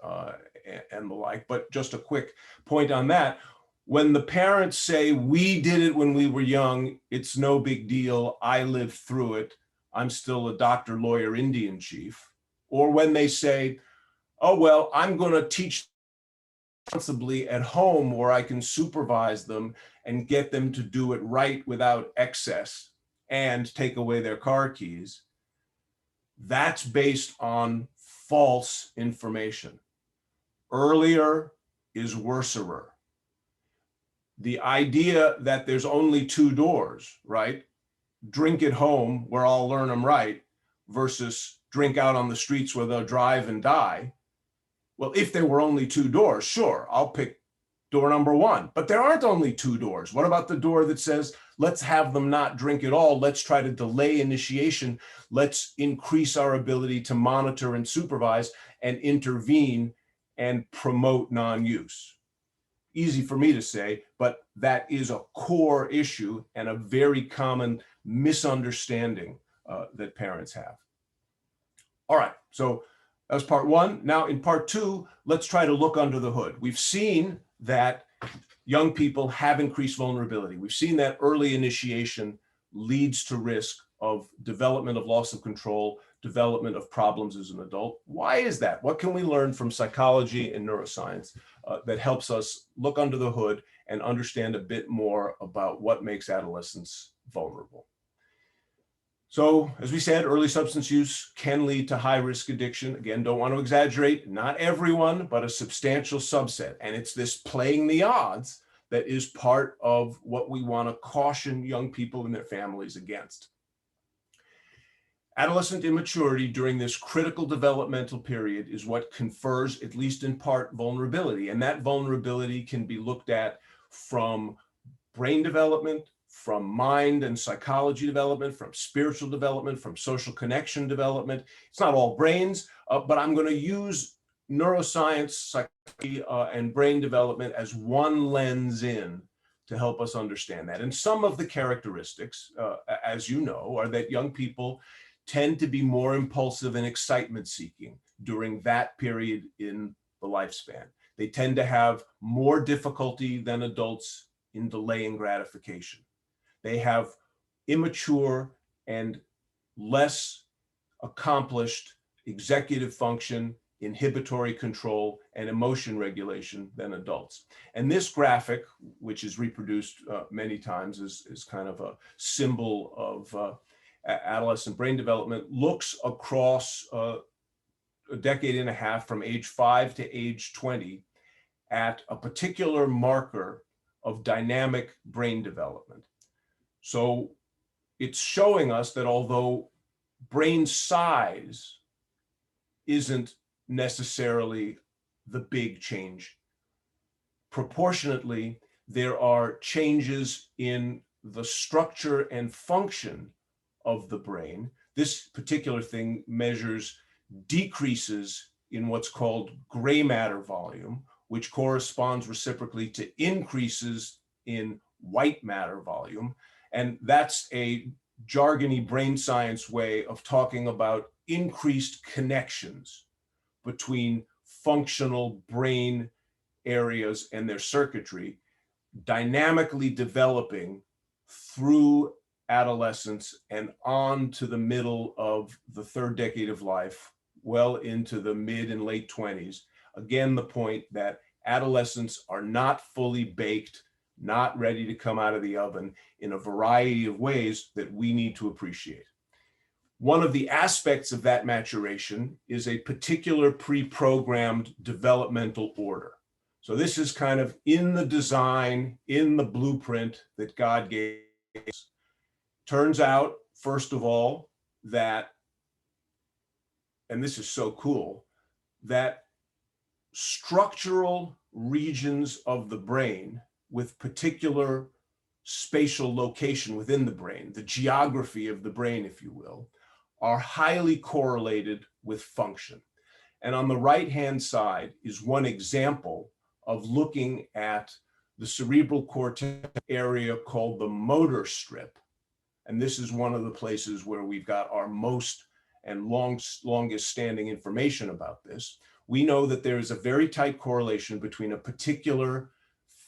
[SPEAKER 4] and the like, but just a quick point on that. When the parents say, we did it when we were young, it's no big deal, I lived through it, I'm still a doctor, lawyer, Indian chief. Or when they say, oh, well, I'm going to teach responsibly at home where I can supervise them and get them to do it right without excess and take away their car keys. That's based on false information. Earlier is worser. The idea that there's only two doors, right? Drink at home where I'll learn them right versus drink out on the streets where they'll drive and die. Well, if there were only two doors, sure, I'll pick door number one, but there aren't only two doors. What about the door that says, let's have them not drink at all. Let's try to delay initiation. Let's increase our ability to monitor and supervise and intervene and promote non-use. Easy for me to say, but that is a core issue and a very common misunderstanding that parents have. All right, so that was part one. Now in part two, let's try to look under the hood. We've seen that young people have increased vulnerability. We've seen that early initiation leads to risk of development of loss of control, development of problems as an adult. Why is that? What can we learn from psychology and neuroscience that helps us look under the hood and understand a bit more about what makes adolescents vulnerable? So, as we said, early substance use can lead to high-risk addiction. Again, don't want to exaggerate, not everyone, but a substantial subset. And it's this playing the odds that is part of what we want to caution young people and their families against. Adolescent immaturity during this critical developmental period is what confers, at least in part, vulnerability. And that vulnerability can be looked at from brain development, from mind and psychology development, from spiritual development, from social connection development. It's not all brains, but I'm going to use neuroscience, psychology, and brain development as one lens in to help us understand that. And some of the characteristics, as you know, are that young people tend to be more impulsive and excitement seeking during that period in the lifespan. They tend to have more difficulty than adults in delaying gratification. They have immature and less accomplished executive function, inhibitory control, and emotion regulation than adults. And this graphic, which is reproduced many times, is kind of a symbol of adolescent brain development, looks across a decade and a half from age 5 to age 20 at a particular marker of dynamic brain development. So it's showing us that although brain size isn't necessarily the big change, proportionately, there are changes in the structure and function of the brain. This particular thing measures decreases in what's called gray matter volume, which corresponds reciprocally to increases in white matter volume. And that's a jargony brain science way of talking about increased connections between functional brain areas and their circuitry, dynamically developing through adolescence and on to the middle of the third decade of life, well into the mid and late 20s. Again, the point that adolescents are not fully baked, not ready to come out of the oven in a variety of ways that we need to appreciate. One of the aspects of that maturation is a particular pre-programmed developmental order. So this is kind of in the design, in the blueprint that God gave us. Turns out, first of all, that, and this is so cool, that structural regions of the brain with particular spatial location within the brain, the geography of the brain, if you will, are highly correlated with function. And on the right-hand side is one example of looking at the cerebral cortex area called the motor strip. And this is one of the places where we've got our most and longest standing information about this. We know that there is a very tight correlation between a particular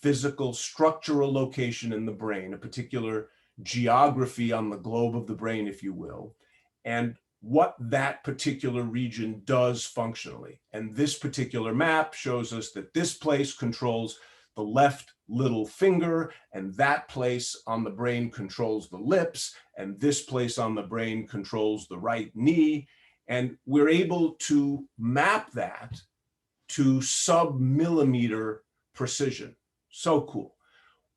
[SPEAKER 4] physical structural location in the brain, a particular geography on the globe of the brain, if you will, and what that particular region does functionally. And this particular map shows us that this place controls the left little finger, and that place on the brain controls the lips, and this place on the brain controls the right knee. And we're able to map that to sub-millimeter precision. So cool.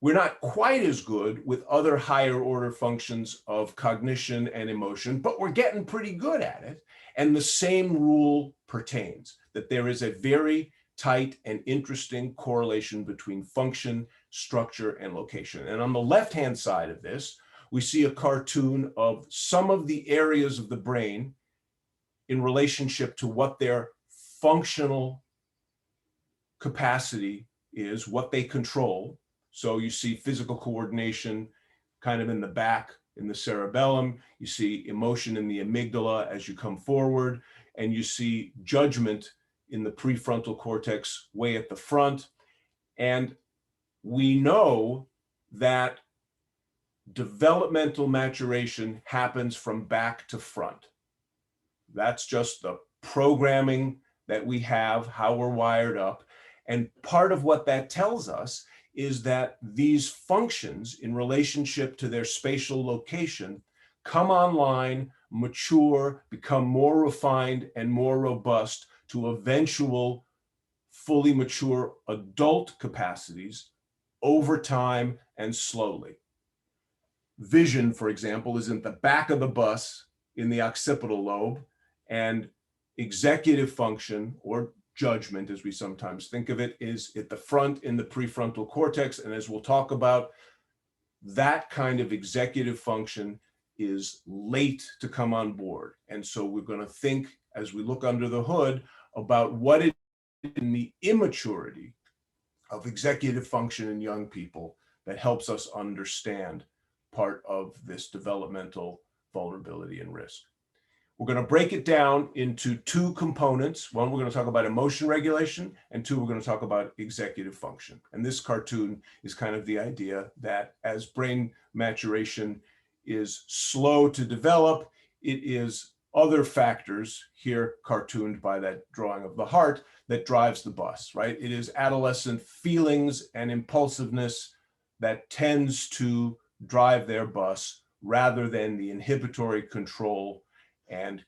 [SPEAKER 4] We're not quite as good with other higher order functions of cognition and emotion, but we're getting pretty good at it. And the same rule pertains, that there is a very tight and interesting correlation between function, structure, and location. And on the left-hand side of this, we see a cartoon of some of the areas of the brain in relationship to what their functional capacity is, what they control. So you see physical coordination kind of in the back, in the cerebellum. You see emotion in the amygdala as you come forward, and you see judgment in the prefrontal cortex way at the front. And we know that developmental maturation happens from back to front. That's just the programming that we have, how we're wired up. And part of what that tells us is that these functions in relationship to their spatial location come online, mature, become more refined and more robust to eventual fully mature adult capacities over time and slowly. Vision, for example, is in the back of the bus in the occipital lobe, and executive function, or judgment, as we sometimes think of it, is at the front in the prefrontal cortex. And as we'll talk about, that kind of executive function is late to come on board. And so we're going to think, as we look under the hood, about what it is in the immaturity of executive function in young people that helps us understand part of this developmental vulnerability and risk. We're going to break it down into two components. One, we're going to talk about emotion regulation, and two, we're going to talk about executive function. And this cartoon is kind of the idea that as brain maturation is slow to develop, it is other factors, here cartooned by that drawing of the heart, that drives the bus, right? It is adolescent feelings and impulsiveness that tends to drive their bus rather than the inhibitory control and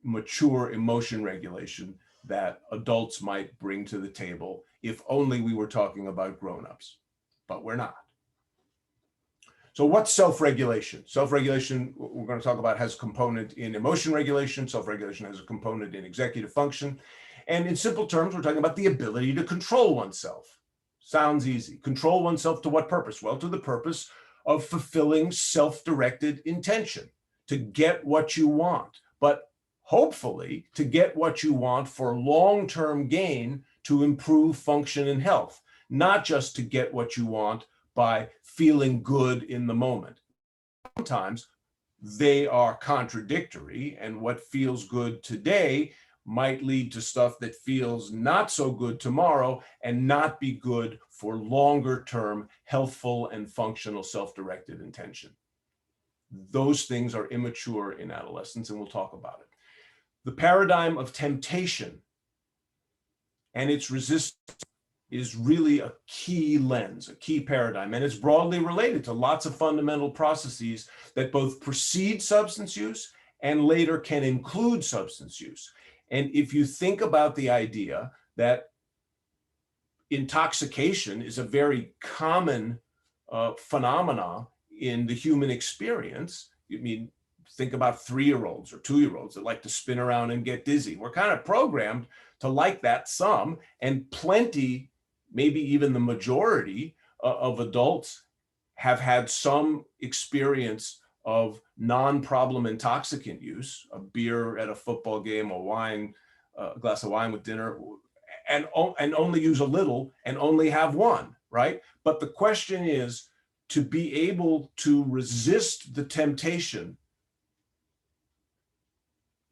[SPEAKER 4] mature emotion regulation that adults might bring to the table if only we were talking about grown-ups, but we're not. So what's self-regulation? Self-regulation, we're going to talk about, has a component in emotion regulation. Self-regulation has a component in executive function. And in simple terms, we're talking about the ability to control oneself. Sounds easy. Control oneself to what purpose? Well, to the purpose of fulfilling self-directed intention, to get what you want, but hopefully to get what you want for long-term gain to improve function and health, not just to get what you want by feeling good in the moment. Sometimes they are contradictory, and what feels good today might lead to stuff that feels not so good tomorrow and not be good for longer term healthful and functional self-directed intention. Those things are immature in adolescence, and we'll talk about it. The paradigm of temptation and its resistance is really a key lens, a key paradigm, and it's broadly related to lots of fundamental processes that both precede substance use and later can include substance use. And if you think about the idea that intoxication is a very common phenomena in the human experience, I mean, think about 3-year-olds or 2-year-olds that like to spin around and get dizzy. We're kind of programmed to like that some, and plenty, maybe even the majority of adults have had some experience of non-problem intoxicant use, a beer at a football game, a glass of wine with dinner, and only use a little and only have one, right? But the question is to be able to resist the temptation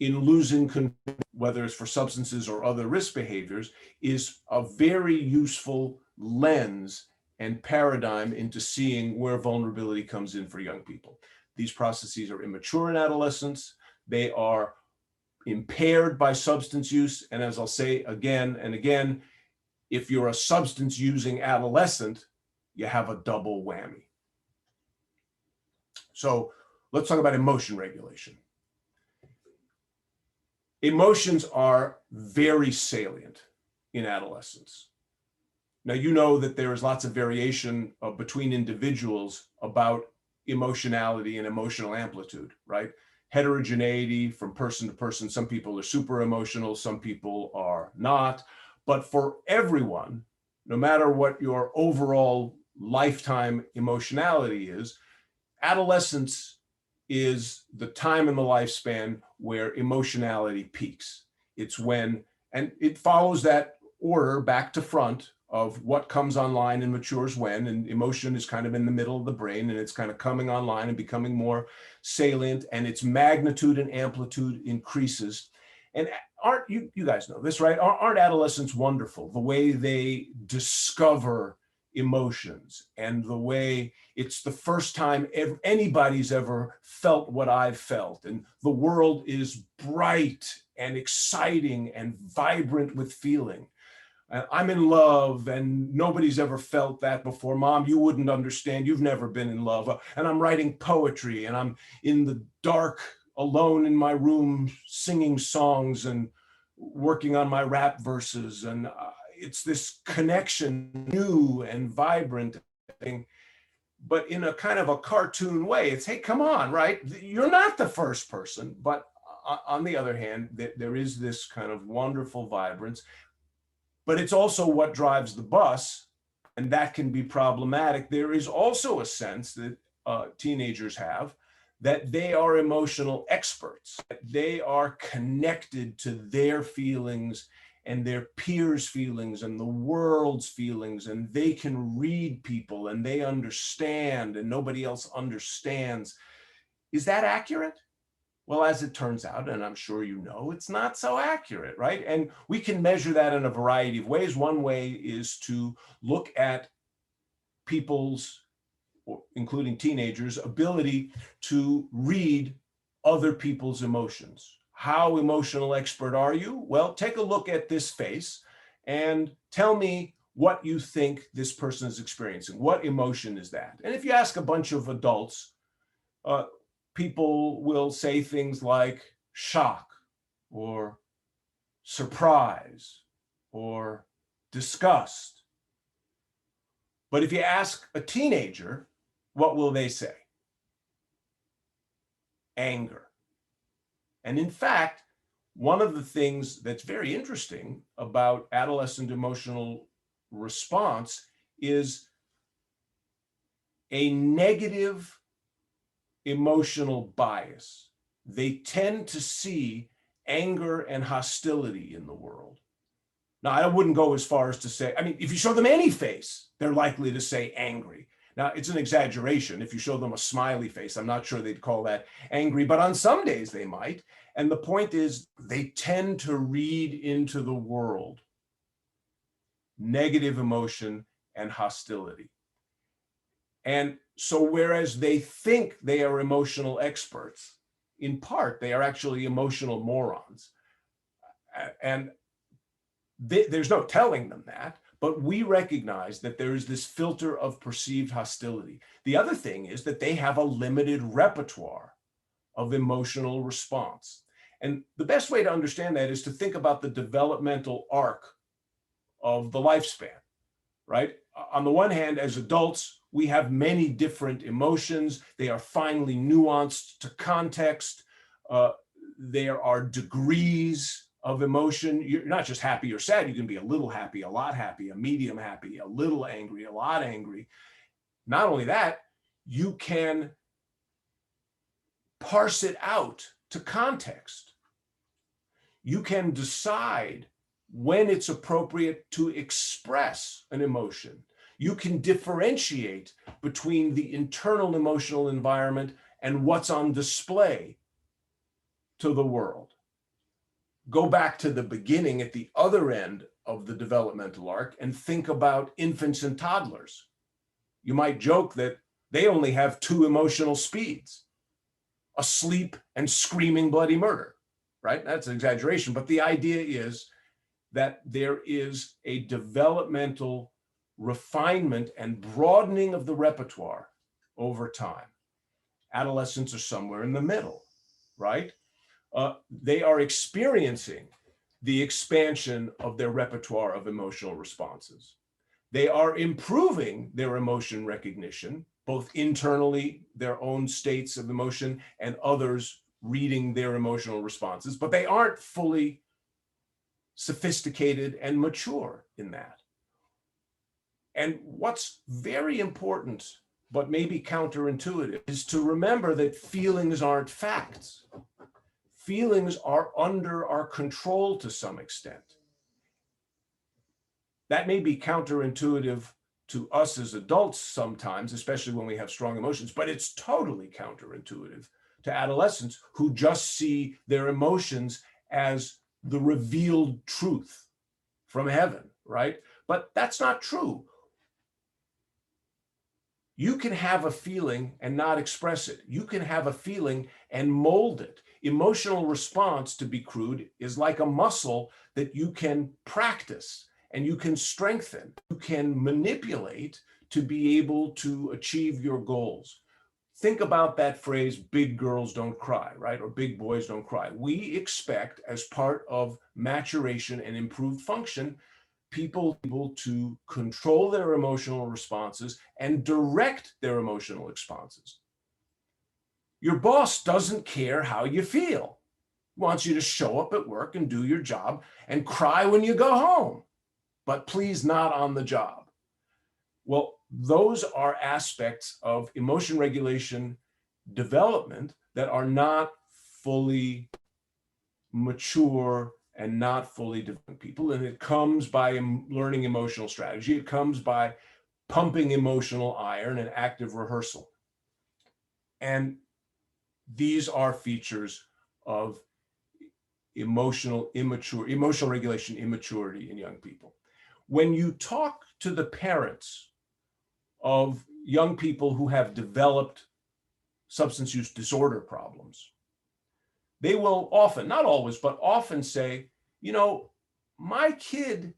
[SPEAKER 4] in losing control, whether it's for substances or other risk behaviors, is a very useful lens and paradigm into seeing where vulnerability comes in for young people. These processes are immature in adolescence. They are impaired by substance use. And as I'll say again and again, if you're a substance using adolescent, you have a double whammy. So let's talk about emotion regulation. Emotions are very salient in adolescence. Now, you know that there is lots of variation between individuals about emotionality and emotional amplitude, right? Heterogeneity from person to person. Some people are super emotional, some people are not. But for everyone, no matter what your overall lifetime emotionality is, adolescence is the time in the lifespan where emotionality peaks. It's when, and it follows that order back to front of what comes online and matures when, and emotion is kind of in the middle of the brain, and it's kind of coming online and becoming more salient, and its magnitude and amplitude increases. And aren't you guys know this, right? Aren't adolescents wonderful? The way they discover emotions, and the way it's the first time anybody's ever felt what I've felt, and the world is bright and exciting and vibrant with feeling. I'm in love, and nobody's ever felt that before. Mom, you wouldn't understand. You've never been in love. And I'm writing poetry, and I'm in the dark, alone in my room, singing songs and working on my rap verses. And it's this connection, new and vibrant thing, but in a kind of a cartoon way. It's, hey, come on, right? You're not the first person. But on the other hand, there is this kind of wonderful vibrance. But it's also what drives the bus, and that can be problematic. There is also a sense that teenagers have that they are emotional experts. They are connected to their feelings and their peers' feelings and the world's feelings, and they can read people and they understand and nobody else understands. Is that accurate? Well, as it turns out, and I'm sure you know, it's not so accurate, right? And we can measure that in a variety of ways. One way is to look at people's, including teenagers, ability to read other people's emotions. How emotional expert are you? Well, take a look at this face and tell me what you think this person is experiencing. What emotion is that? And if you ask a bunch of adults, people will say things like shock or surprise or disgust. But if you ask a teenager, what will they say? Anger. And in fact, one of the things that's very interesting about adolescent emotional response is a negative emotional bias. They tend to see anger and hostility in the world. Now, I wouldn't go as far as to say, I mean, if you show them any face, they're likely to say angry. Now, it's an exaggeration. If you show them a smiley face, I'm not sure they'd call that angry, but on some days they might. And the point is, they tend to read into the world negative emotion and hostility. And so whereas they think they are emotional experts, in part, they are actually emotional morons. And there's no telling them that, but we recognize that there is this filter of perceived hostility. The other thing is that they have a limited repertoire of emotional response. And the best way to understand that is to think about the developmental arc of the lifespan, right? On the one hand, as adults, we have many different emotions. They are finely nuanced to context. There are degrees of emotion. You're not just happy or sad. You can be a little happy, a lot happy, a medium happy, a little angry, a lot angry. Not only that, you can parse it out to context. You can decide when it's appropriate to express an emotion. You can differentiate between the internal emotional environment and what's on display to the world. Go back to the beginning at the other end of the developmental arc and think about infants and toddlers. You might joke that they only have two emotional speeds, asleep and screaming bloody murder, right? That's an exaggeration, but the idea is that there is a developmental refinement and broadening of the repertoire over time. Adolescents are somewhere in the middle, right? They are experiencing the expansion of their repertoire of emotional responses. They are improving their emotion recognition, both internally, their own states of emotion, and others reading their emotional responses, but they aren't fully sophisticated and mature in that. And what's very important, but maybe counterintuitive, is to remember that feelings aren't facts. Feelings are under our control to some extent. That may be counterintuitive to us as adults sometimes, especially when we have strong emotions, but it's totally counterintuitive to adolescents who just see their emotions as the revealed truth from heaven, right? But that's not true. You can have a feeling and not express it. You can have a feeling and mold it. Emotional response, to be crude, is like a muscle that you can practice and you can strengthen. You can manipulate to be able to achieve your goals. Think about that phrase, big girls don't cry, right? Or big boys don't cry. We expect, as part of maturation and improved function, people able to control their emotional responses and direct their emotional responses. Your boss doesn't care how you feel. He wants you to show up at work and do your job and cry when you go home, but please not on the job. Well, those are aspects of emotion regulation development that are not fully mature and not fully developed people. And it comes by learning emotional strategy. It comes by pumping emotional iron and active rehearsal. And these are features of emotional regulation immaturity in young people. When you talk to the parents of young people who have developed substance use disorder problems, they will often, not always, but often say, you know, my kid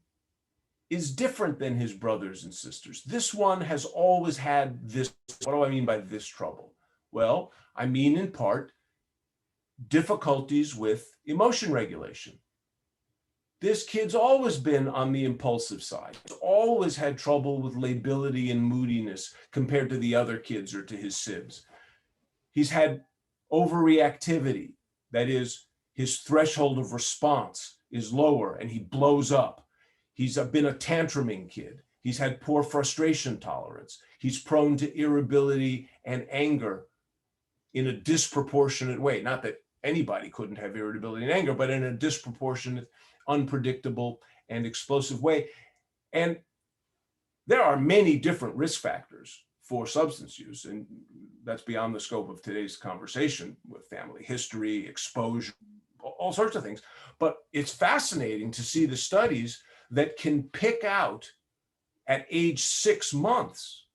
[SPEAKER 4] is different than his brothers and sisters. This one has always had this. What do I mean by this trouble? Well, I mean, in part, difficulties with emotion regulation. This kid's always been on the impulsive side. He's always had trouble with lability and moodiness compared to the other kids or to his sibs. He's had overreactivity. That is, his threshold of response is lower and he blows up. He's been a tantruming kid. He's had poor frustration tolerance. He's prone to irritability and anger in a disproportionate way. Not that anybody couldn't have irritability and anger, but in a disproportionate, unpredictable, and explosive way. And there are many different risk factors for substance use, and that's beyond the scope of today's conversation, with family history, exposure, all sorts of things. But it's fascinating to see the studies that can pick out at age 6 months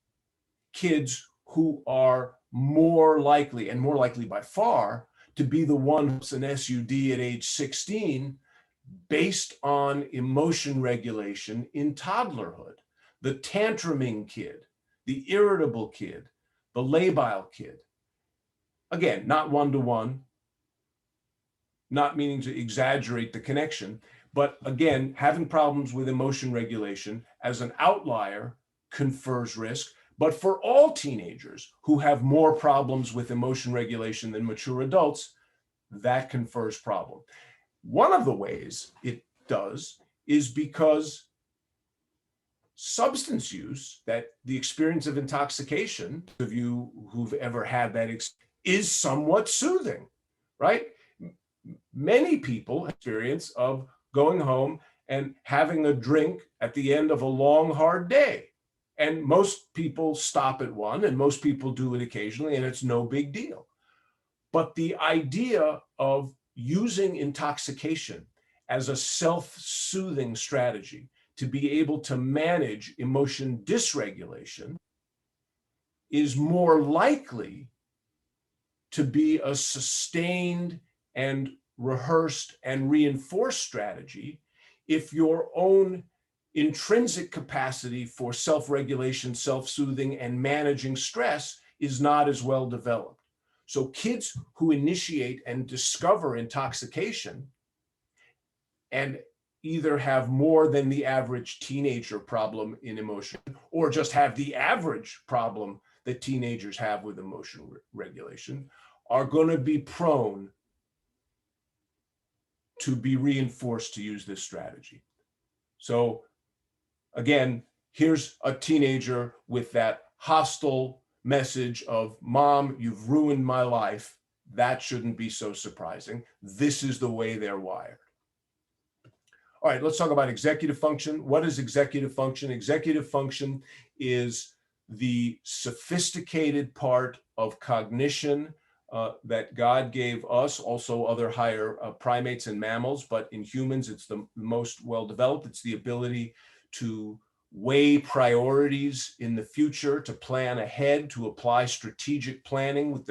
[SPEAKER 4] kids who are more likely, and more likely by far, to be the one who's an SUD at age 16 based on emotion regulation in toddlerhood. The tantruming kid, the irritable kid, the labile kid. Again, not one-to-one, not meaning to exaggerate the connection, but again, having problems with emotion regulation as an outlier confers risk. But for all teenagers who have more problems with emotion regulation than mature adults, that confers problem. One of the ways it does is because substance use, that the experience of intoxication, of you who've ever had that, is somewhat soothing, right? Many people experience of going home and having a drink at the end of a long, hard day. And most people stop at one, and most people do it occasionally, and it's no big deal. But the idea of using intoxication as a self-soothing strategy to be able to manage emotion dysregulation is more likely to be a sustained and rehearsed and reinforced strategy if your own intrinsic capacity for self-regulation, self-soothing, and managing stress is not as well developed. So kids who initiate and discover intoxication and either have more than the average teenager problem in emotion, or just have the average problem that teenagers have with emotional regulation, are going to be prone to be reinforced to use this strategy. So again, here's a teenager with that hostile message of, "Mom, you've ruined my life." That shouldn't be so surprising. This is the way they're wired. All right, let's talk about executive function. What is executive function? Executive function is the sophisticated part of cognition that God gave us, also other higher primates and mammals, but in humans, it's the most well-developed. It's the ability to weigh priorities in the future, to plan ahead, to apply strategic planning with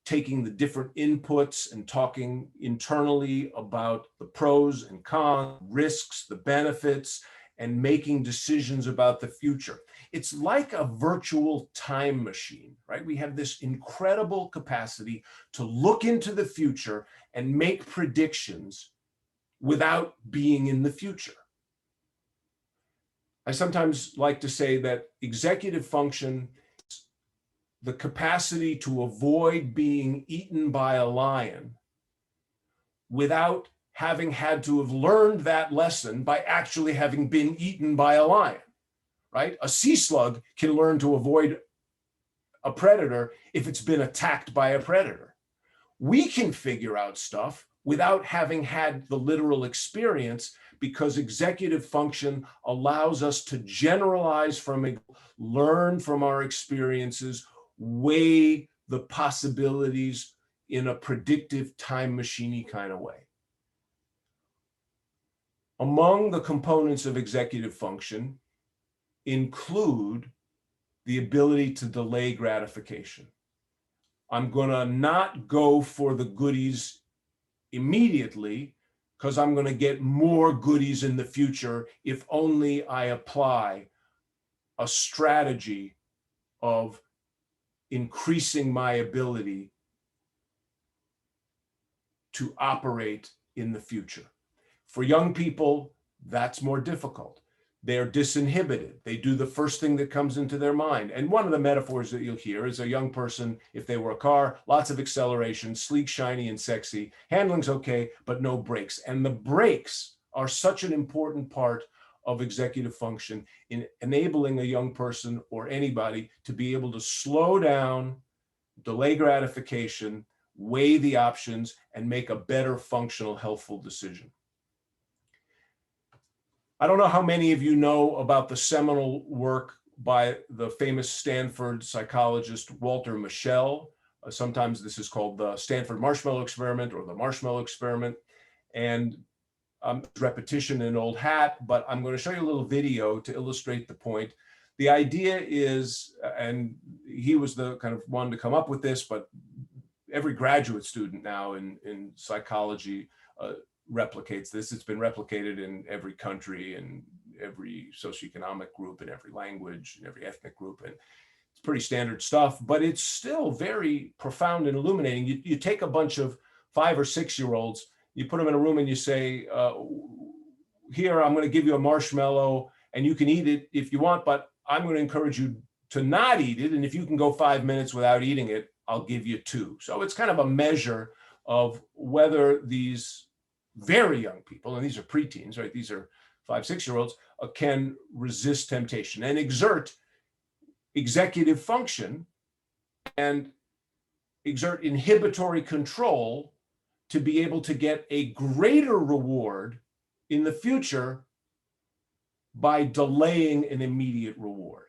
[SPEAKER 4] taking the different inputs and talking internally about the pros and cons, risks, the benefits, and making decisions about the future. It's like a virtual time machine, right? We have this incredible capacity to look into the future and make predictions without being in the future. I sometimes like to say that executive function is the capacity to avoid being eaten by a lion without having had to have learned that lesson by actually having been eaten by a lion, right? A sea slug can learn to avoid a predator if it's been attacked by a predator. We can figure out stuff without having had the literal experience, because executive function allows us to generalize from, learn from our experiences, weigh the possibilities in a predictive time machine-y kind of way. Among the components of executive function include the ability to delay gratification. I'm going to not go for the goodies immediately because I'm going to get more goodies in the future if only I apply a strategy of increasing my ability to operate in the future. For young people, that's more difficult. They're disinhibited. They do the first thing that comes into their mind. And one of the metaphors that you'll hear is a young person, if they were a car, lots of acceleration, sleek, shiny, and sexy. Handling's okay, but no brakes. And the brakes are such an important part of executive function in enabling a young person or anybody to be able to slow down, delay gratification, weigh the options, and make a better functional, healthful decision. I don't know how many of you know about the seminal work by the famous Stanford psychologist Walter Mischel. Sometimes this is called the Stanford Marshmallow Experiment or the Marshmallow Experiment. And repetition in old hat, but I'm going to show you a little video to illustrate the point. The idea is, and he was the kind of one to come up with this, but every graduate student now in psychology replicates this. It's been replicated in every country and every socioeconomic group and every language and every ethnic group. And it's pretty standard stuff, but it's still very profound and illuminating. You take a bunch of 5 or 6-year-olds, you put them in a room and you say, here, I'm going to give you a marshmallow and you can eat it if you want, but I'm going to encourage you to not eat it. And if you can go 5 minutes without eating it, I'll give you 2. So it's kind of a measure of whether these very young people, and these are preteens, right? These are 5, 6-year-olds, can resist temptation and exert executive function and exert inhibitory control to be able to get a greater reward in the future by delaying an immediate reward.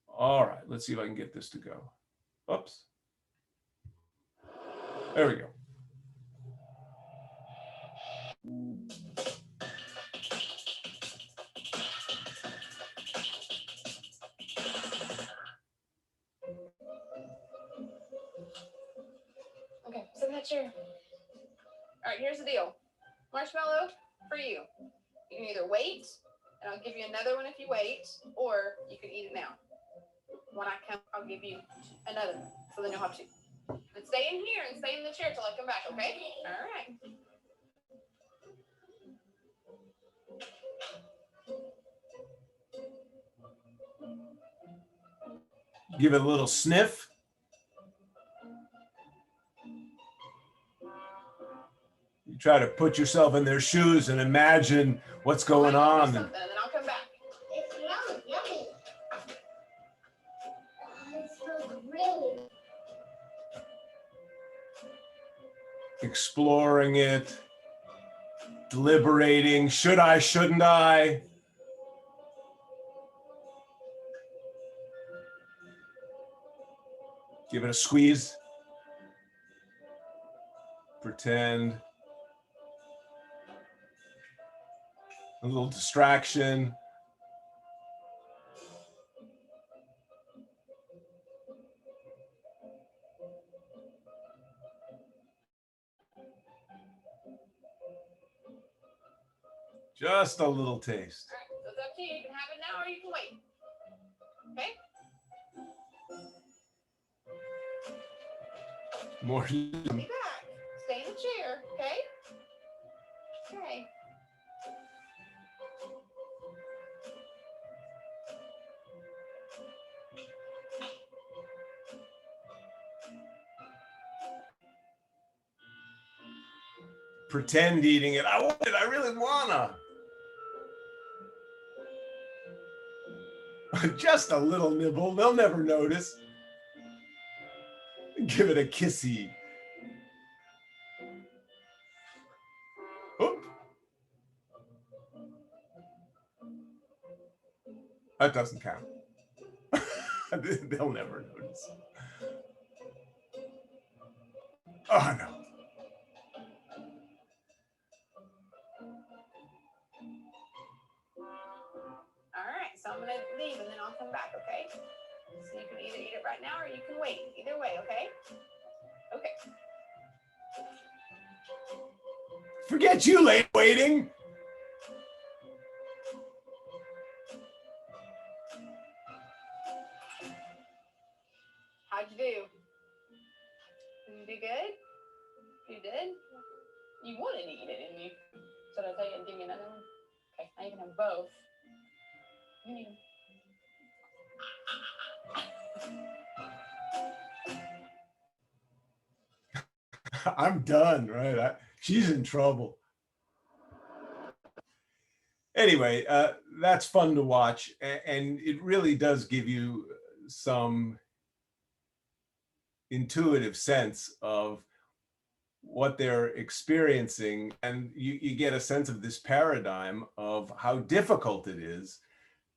[SPEAKER 4] All right, let's see if I can get this to go. Oops. There we go.
[SPEAKER 5] Okay, sit in that chair. All right, here's the deal. Marshmallow for you. You can either wait, and I'll give you another one if you wait, or you can eat it now. When I come, I'll give you another one, so then you'll have two. And stay in here and stay in the chair till I come back, okay? All right.
[SPEAKER 4] Give it a little sniff. You try to put yourself in their shoes and imagine what's going on.
[SPEAKER 5] And then I'll come back.
[SPEAKER 6] It smells yummy. It smells really.
[SPEAKER 4] Exploring it, deliberating, should I, shouldn't I? Give it a squeeze. Pretend. A little distraction. Just a little taste.
[SPEAKER 5] All right, so it's up to you. You can have it now or you can wait. Okay?
[SPEAKER 4] More.
[SPEAKER 5] Be back. Stay in the chair, okay? Okay.
[SPEAKER 4] Pretend eating it. I want it. I really wanna. Just a little nibble. They'll never notice. Give it a kissy. Oop. That doesn't count. They'll never notice. Oh no.
[SPEAKER 5] All right, so I'm gonna leave and then I'll come back, okay? So you can either eat it right now or you can wait. Either way, okay? Okay.
[SPEAKER 4] Forget you, late waiting.
[SPEAKER 5] How'd you do? Did you do good? You did? You wanted to eat it, didn't you? So did I tell you I'd give you another one? Okay, now you can have both. You need 'em.
[SPEAKER 4] I'm done, right? She's in trouble. Anyway, that's fun to watch. And it really does give you some intuitive sense of what they're experiencing. And you get a sense of this paradigm of how difficult it is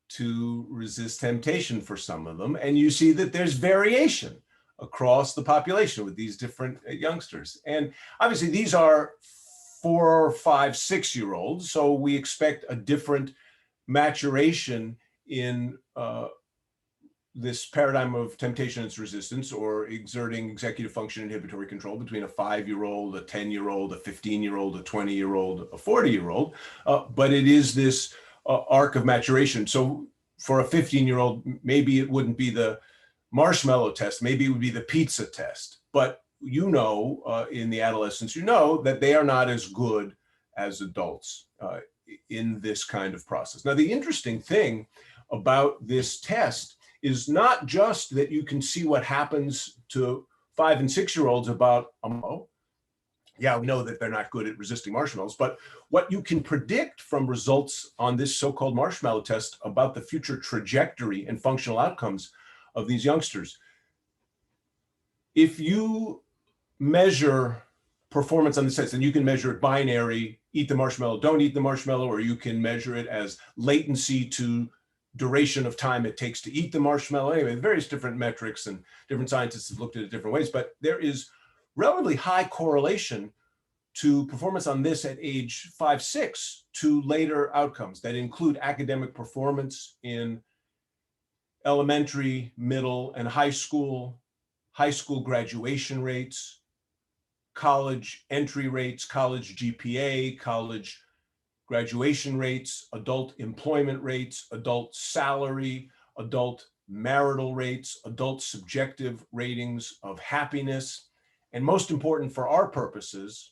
[SPEAKER 4] to resist temptation for some of them. And you see that there's variation across the population with these different youngsters. And obviously these are 4, 5, 6-year-olds. So we expect a different maturation in this paradigm of temptation and its resistance, or exerting executive function inhibitory control, between a 5-year-old, a 10-year-old, a 15-year-old, a 20-year-old, a 40-year-old. But it is this arc of maturation. So for a 15-year-old, maybe it wouldn't be the marshmallow test, maybe it would be the pizza test. But you know, in the adolescents, you know that they are not as good as adults in this kind of process. Now, the interesting thing about this test is not just that you can see what happens to 5- and 6-year-olds about, yeah, we know that they're not good at resisting marshmallows, but what you can predict from results on this so-called marshmallow test about the future trajectory and functional outcomes of these youngsters. if you measure performance on the test, and you can measure it binary, eat the marshmallow, don't eat the marshmallow, or you can measure it as latency to duration of time it takes to eat the marshmallow. Anyway, various different metrics, and different scientists have looked at it different ways, but there is relatively high correlation to performance on this at age 5, 6 to later outcomes that include academic performance in elementary, middle, and high school graduation rates, college entry rates, college GPA, college graduation rates, adult employment rates, adult salary, adult marital rates, adult subjective ratings of happiness, and most important for our purposes,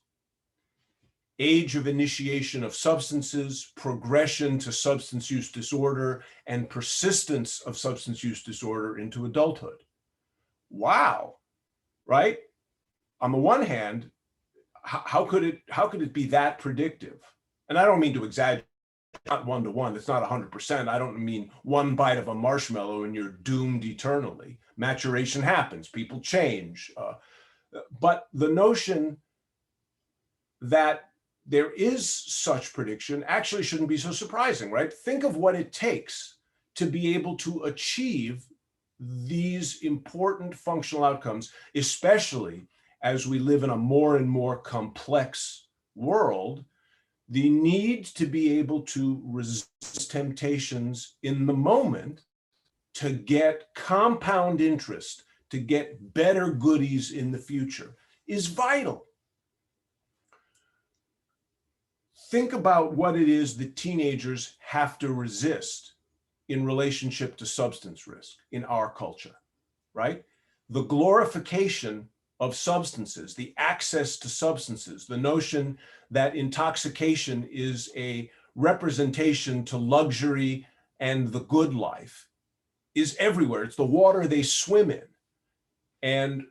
[SPEAKER 4] age of initiation of substances, progression to substance use disorder, and persistence of substance use disorder into adulthood. Wow, right? On the one hand, how could it be that predictive? And I don't mean to exaggerate, not 1-to-1, it's not 100%. I don't mean one bite of a marshmallow and you're doomed eternally. Maturation happens, people change. But the notion that there is such prediction actually shouldn't be so surprising, right? Think of what it takes to be able to achieve these important functional outcomes, especially as we live in a more and more complex world. The need to be able to resist temptations in the moment, to get compound interest, to get better goodies in the future is vital. Think about what it is that teenagers have to resist in relationship to substance risk in our culture, right? The glorification of substances, the access to substances, the notion that intoxication is a representation to luxury and the good life is everywhere. It's the water they swim in. And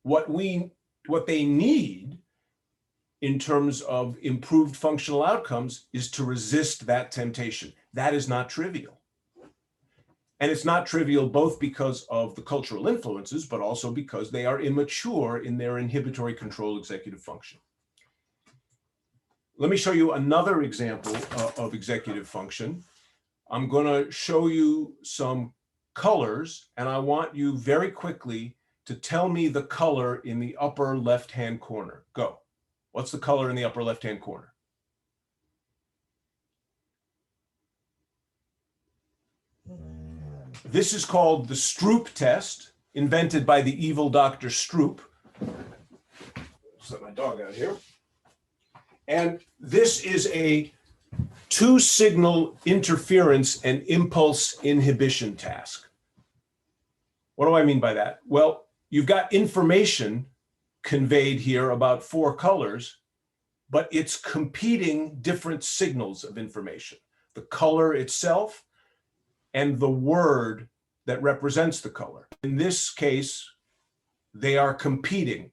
[SPEAKER 4] what they need in terms of improved functional outcomes is to resist that temptation. That is not trivial. And it's not trivial both because of the cultural influences, but also because they are immature in their inhibitory control executive function. Let me show you another example of executive function. I'm going to show you some colors, and I want you very quickly to tell me the color in the upper left-hand corner. Go. What's the color in the upper left-hand corner? This is called the Stroop test, invented by the evil Dr. Stroop. Just let my dog out here. And this is a two-signal interference and impulse inhibition task. What do I mean by that? Well, you've got information conveyed here about 4 colors, but it's competing different signals of information. The color itself and the word that represents the color. In this case, they are competing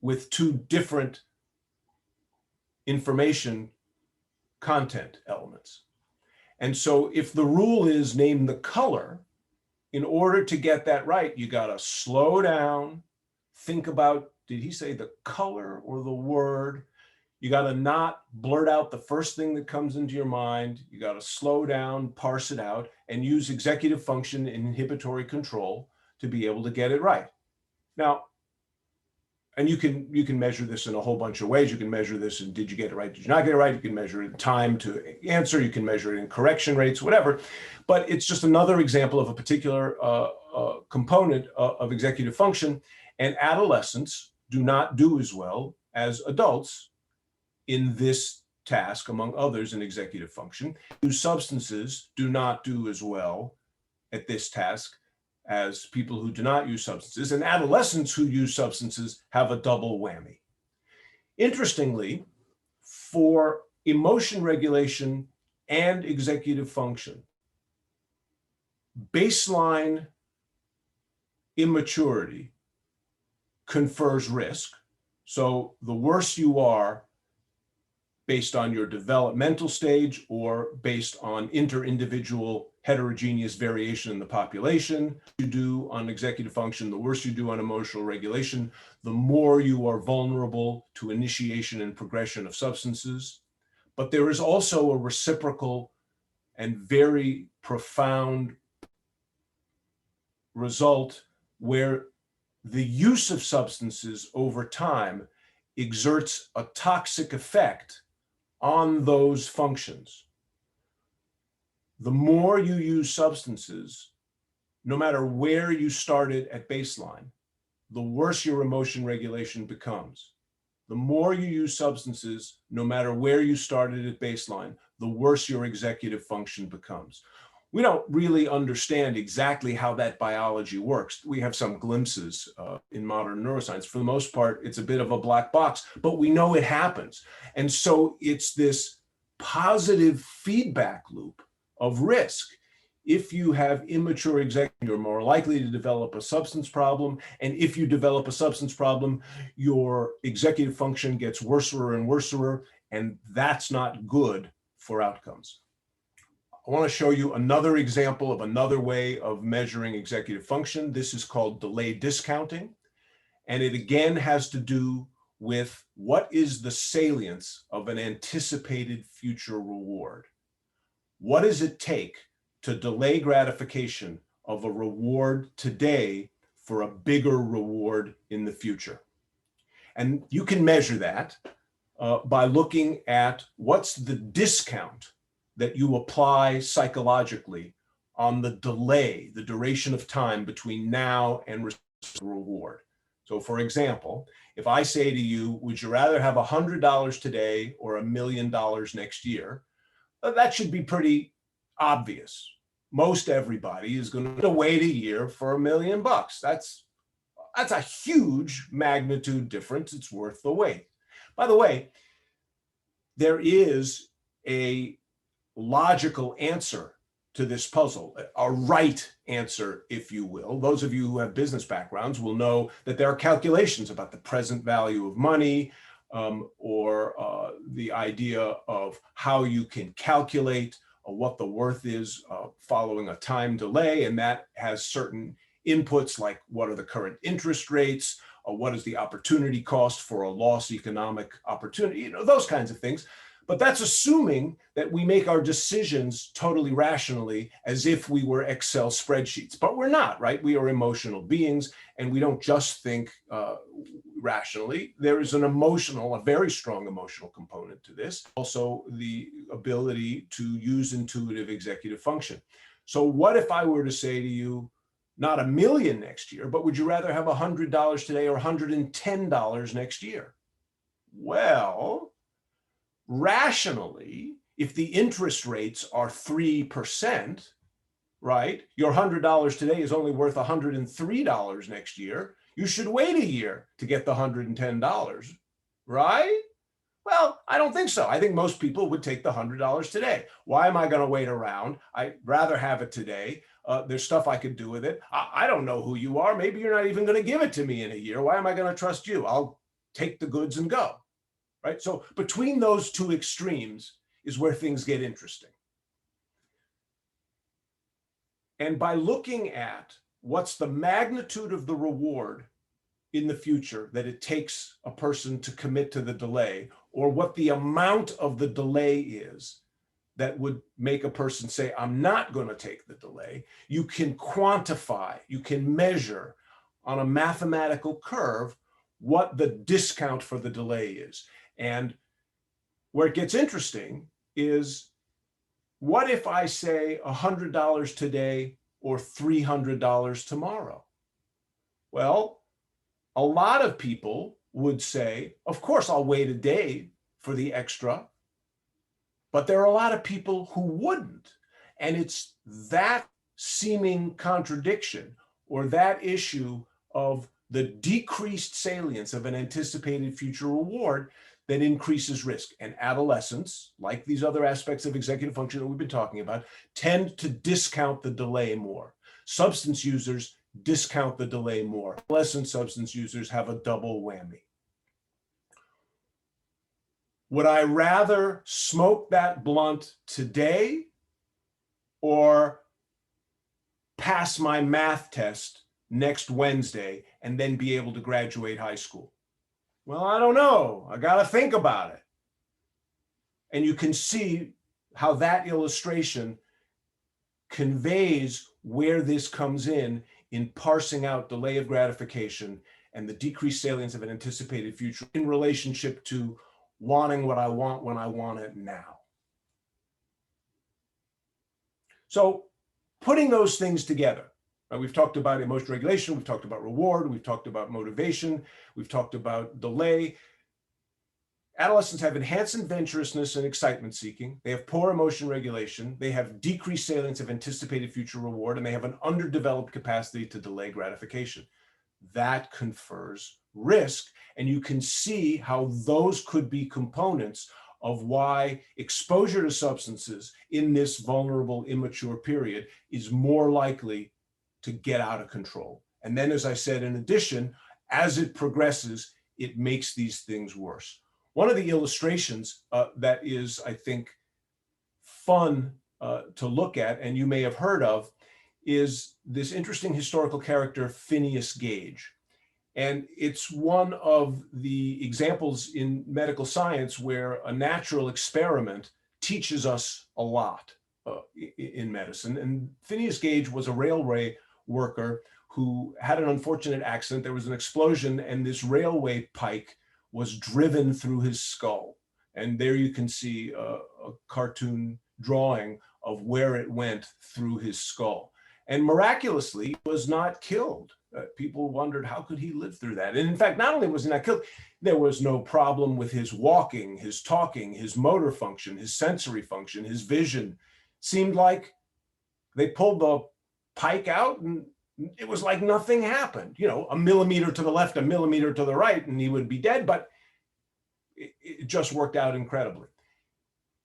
[SPEAKER 4] with 2 different information content elements. And so if the rule is name the color, in order to get that right, you got to slow down, think about, did he say the color or the word? You got to not blurt out the first thing that comes into your mind. You got to slow down, parse it out, and use executive function and inhibitory control to be able to get it right. Now, and you can measure this in a whole bunch of ways. You can measure this in did you get it right, did you not get it right? You can measure it in time to answer. You can measure it in correction rates, whatever. But it's just another example of a particular component of executive function. And adolescents do not do as well as adults in this task, among others in executive function. Substances do not do as well at this task as people who do not use substances, and adolescents who use substances have a double whammy. Interestingly, for emotion regulation and executive function, baseline immaturity confers risk. So the worse you are based on your developmental stage or based on inter-individual heterogeneous variation in the population you do on executive function, the worse you do on emotional regulation, the more you are vulnerable to initiation and progression of substances. But there is also a reciprocal and very profound result where the use of substances over time exerts a toxic effect on those functions. The more you use substances, no matter where you started at baseline, the worse your emotion regulation becomes. The more you use substances, no matter where you started at baseline, the worse your executive function becomes. We don't really understand exactly how that biology works. We have some glimpses in modern neuroscience. For the most part, it's a bit of a black box, but we know it happens. And so it's this positive feedback loop of risk. If you have immature executive, you're more likely to develop a substance problem. And if you develop a substance problem, your executive function gets worser and worser, and that's not good for outcomes. I want to show you another example of another way of measuring executive function. This is called delay discounting. And it again has to do with what is the salience of an anticipated future reward. What does it take to delay gratification of a reward today for a bigger reward in the future? And you can measure that by looking at what's the discount that you apply psychologically on the delay, the duration of time between now and reward. So for example, if I say to you, would you rather have $100 today or $1 million next year? That should be pretty obvious. Most everybody is going to wait a year for $1 million. That's a huge magnitude difference. It's worth the wait. By the way, there is a logical answer to this puzzle, a right answer, if you will. Those of you who have business backgrounds will know that there are calculations about the present value of money, or the idea of how you can calculate what the worth is following a time delay. And that has certain inputs like what are the current interest rates, what is the opportunity cost for a lost economic opportunity, those kinds of things. But that's assuming that we make our decisions totally rationally as if we were Excel spreadsheets. But we're not, right? We are emotional beings, and we don't just think rationally. There is a very strong emotional component to this. Also, the ability to use intuitive executive function. So what if I were to say to you, not $1 million next year, but would you rather have $100 today or $110 next year? Well, rationally, if the interest rates are 3%, right, your $100 today is only worth $103 next year. You should wait a year to get the $110, right? Well, I don't think so. I think most people would take the $100 today. Why am I going to wait around? I'd rather have it today. There's stuff I could do with it. I don't know who you are. Maybe you're not even going to give it to me in a year. Why am I going to trust you? I'll take the goods and go. Right? So between those two extremes is where things get interesting. And by looking at what's the magnitude of the reward in the future that it takes a person to commit to the delay, or what the amount of the delay is that would make a person say, I'm not going to take the delay, you can quantify, you can measure on a mathematical curve what the discount for the delay is. And where it gets interesting is, what if I say $100 today or $300 tomorrow? Well, a lot of people would say, of course, I'll wait a day for the extra. But there are a lot of people who wouldn't. And it's that seeming contradiction, or that issue of the decreased salience of an anticipated future reward, that increases risk. And adolescents, like these other aspects of executive function that we've been talking about, tend to discount the delay more. Substance users discount the delay more. Adolescent substance users have a double whammy. Would I rather smoke that blunt today or pass my math test next Wednesday and then be able to graduate high school? Well, I don't know. I got to think about it. And you can see how that illustration conveys where this comes in parsing out delay of gratification and the decreased salience of an anticipated future in relationship to wanting what I want when I want it now. So putting those things together, we've talked about emotional regulation, we've talked about reward, we've talked about motivation, we've talked about delay. Adolescents have enhanced adventurousness and excitement seeking. They have poor emotion regulation. They have decreased salience of anticipated future reward, and they have an underdeveloped capacity to delay gratification. That confers risk, and you can see how those could be components of why exposure to substances in this vulnerable, immature period is more likely to get out of control. And then, as I said, in addition, as it progresses, it makes these things worse. One of the illustrations that is, I think, fun to look at, and you may have heard of, is this interesting historical character, Phineas Gage. And it's one of the examples in medical science where a natural experiment teaches us a lot in medicine. And Phineas Gage was a railway worker who had an unfortunate accident. There was an explosion, and this railway pike was driven through his skull. And there you can see a cartoon drawing of where it went through his skull. And miraculously was not killed. People wondered, how could he live through that? And in fact, not only was he not killed, there was no problem with his walking, his talking, his motor function, his sensory function, his vision. Seemed like they pulled the pike out and it was like nothing happened. You know, a millimeter to the left, a millimeter to the right, and he would be dead, but it just worked out incredibly.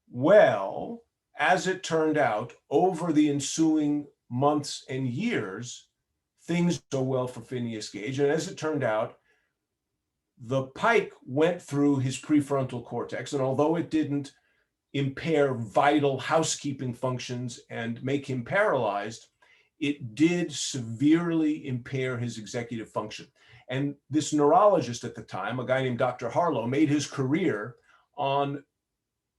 [SPEAKER 4] Well, as it turned out, over the ensuing months and years, things go well for Phineas Gage. And as it turned out, the pike went through his prefrontal cortex. And although it didn't impair vital housekeeping functions and make him paralyzed, it did severely impair his executive function. And this neurologist at the time, a guy named Dr. Harlow, made his career on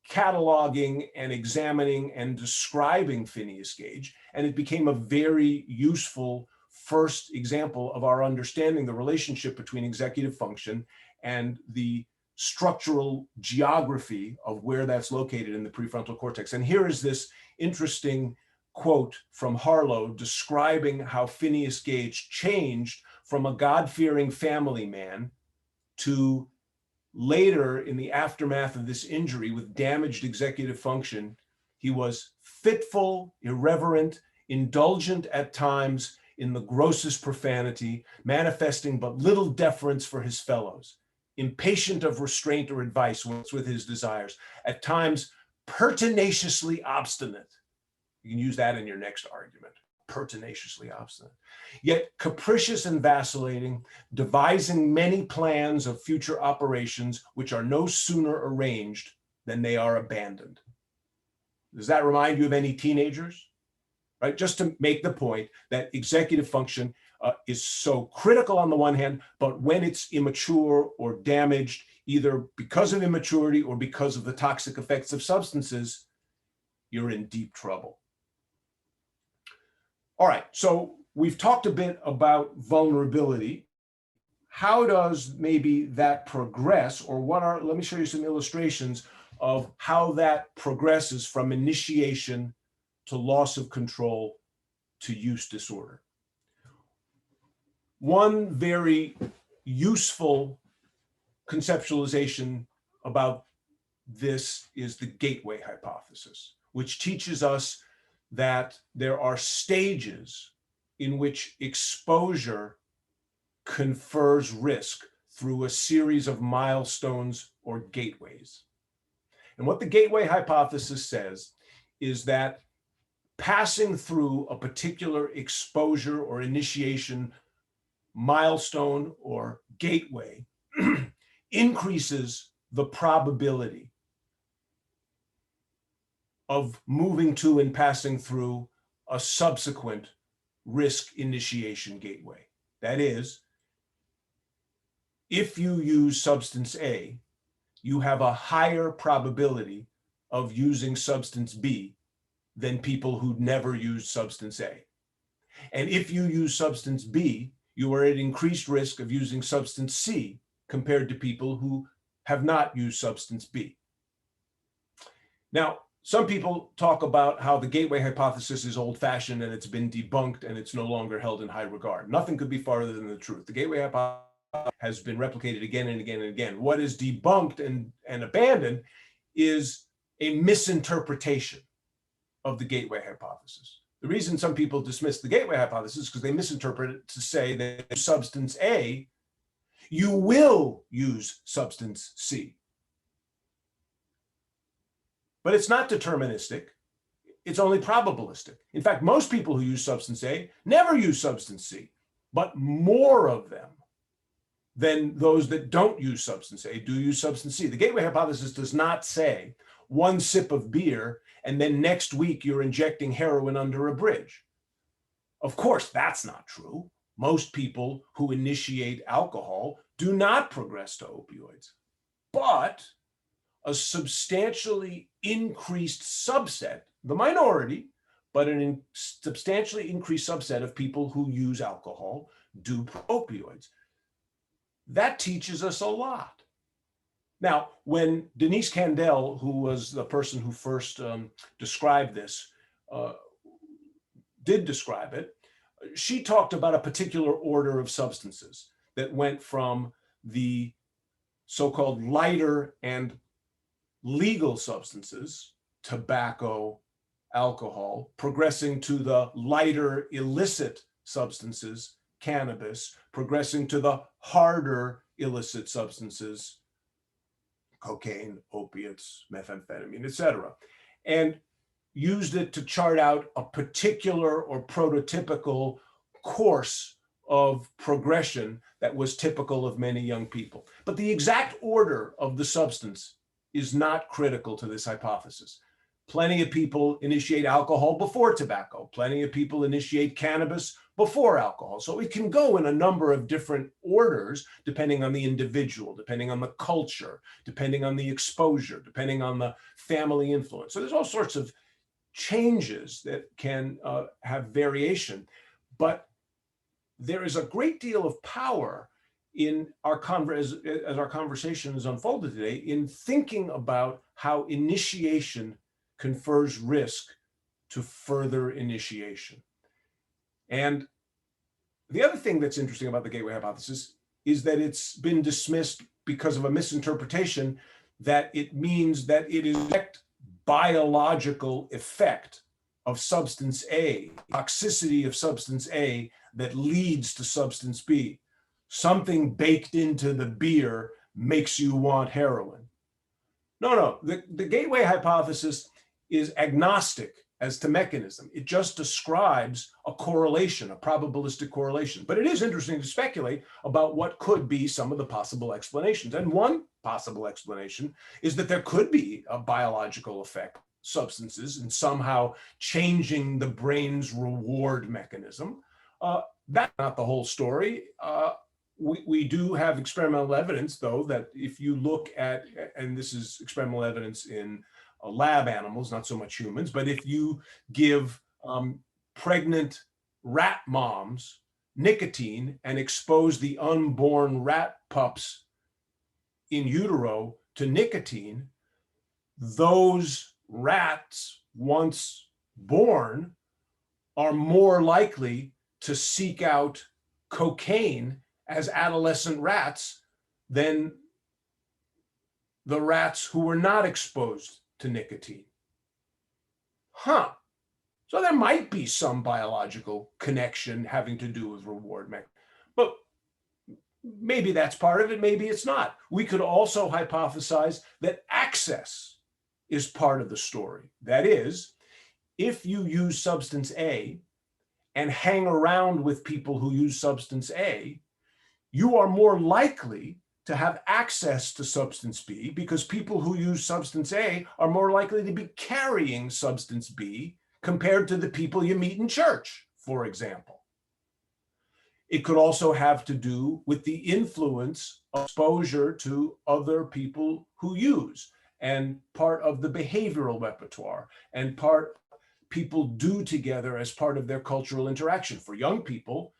[SPEAKER 4] cataloging and examining and describing Phineas Gage. And it became a very useful first example of our understanding the relationship between executive function and the structural geography of where that's located in the prefrontal cortex. And here is this interesting quote from Harlow describing how Phineas Gage changed from a God-fearing family man to later, in the aftermath of this injury with damaged executive function, he was fitful, irreverent, indulgent at times in the grossest profanity, manifesting but little deference for his fellows, impatient of restraint or advice with his desires, at times pertinaciously obstinate. You can use that in your next argument, pertinaciously obstinate, yet capricious and vacillating, devising many plans of future operations which are no sooner arranged than they are abandoned. Does that remind you of any teenagers? Right, just to make the point that executive function is so critical on the one hand, but when it's immature or damaged, either because of immaturity or because of the toxic effects of substances, you're in deep trouble. All right, so we've talked a bit about vulnerability. How does maybe that progress, or let me show you some illustrations of how that progresses from initiation to loss of control to use disorder. One very useful conceptualization about this is the gateway hypothesis, which teaches us that there are stages in which exposure confers risk through a series of milestones or gateways. And what the gateway hypothesis says is that passing through a particular exposure or initiation milestone or gateway increases the probability of moving to and passing through a subsequent risk initiation gateway. That is, if you use substance A, you have a higher probability of using substance B than people who never used substance A. And if you use substance B, you are at increased risk of using substance C compared to people who have not used substance B. Now, some people talk about how the gateway hypothesis is old-fashioned and it's been debunked and it's no longer held in high regard. Nothing could be farther than the truth. The gateway hypothesis has been replicated again and again and again. What is debunked and abandoned is a misinterpretation of the gateway hypothesis. The reason some people dismiss the gateway hypothesis is because they misinterpret it to say that substance A, you will use substance C. But it's not deterministic. It's only probabilistic. In fact, most people who use substance A never use substance C, but more of them than those that don't use substance A do use substance C. The gateway hypothesis does not say one sip of beer and then next week you're injecting heroin under a bridge. Of course, that's not true. Most people who initiate alcohol do not progress to opioids, but a substantially increased subset, the minority, but a substantially increased subset of people who use alcohol do opioids. That teaches us a lot. Now, when Denise Kandel, who was the person who first described this, did describe it, she talked about a particular order of substances that went from the so-called lighter and legal substances, tobacco, alcohol, progressing to the lighter illicit substances, cannabis, progressing to the harder illicit substances, cocaine, opiates, methamphetamine, etc., and used it to chart out a particular or prototypical course of progression that was typical of many young people. But the exact order of the substance is not critical to this hypothesis. Plenty of people initiate alcohol before tobacco. Plenty of people initiate cannabis before alcohol. So it can go in a number of different orders depending on the individual, depending on the culture, depending on the exposure, depending on the family influence. So there's all sorts of changes that can have variation. But there is a great deal of power in our as our conversation has unfolded today in thinking about how initiation confers risk to further initiation. And the other thing that's interesting about the gateway hypothesis is that it's been dismissed because of a misinterpretation that it means that it is a direct biological effect of substance A, toxicity of substance A that leads to substance B. Something baked into the beer makes you want heroin. No, the gateway hypothesis is agnostic as to mechanism. It just describes a correlation, a probabilistic correlation. But it is interesting to speculate about what could be some of the possible explanations. And one possible explanation is that there could be a biological effect, substances, and somehow changing the brain's reward mechanism. That's not the whole story. We do have experimental evidence, though, that if you look at, and this is experimental evidence in lab animals, not so much humans, but if you give pregnant rat moms nicotine and expose the unborn rat pups in utero to nicotine, those rats, once born, are more likely to seek out cocaine as adolescent rats than the rats who were not exposed to nicotine. So there might be some biological connection having to do with reward mechanism, but maybe that's part of it, maybe it's not. We could also hypothesize that access is part of the story. That is, if you use substance A and hang around with people who use substance A, you are more likely to have access to substance B because people who use substance A are more likely to be carrying substance B compared to the people you meet in church, for example. It could also have to do with the influence of exposure to other people who use, and part of the behavioral repertoire, and part people do together as part of their cultural interaction. For young people,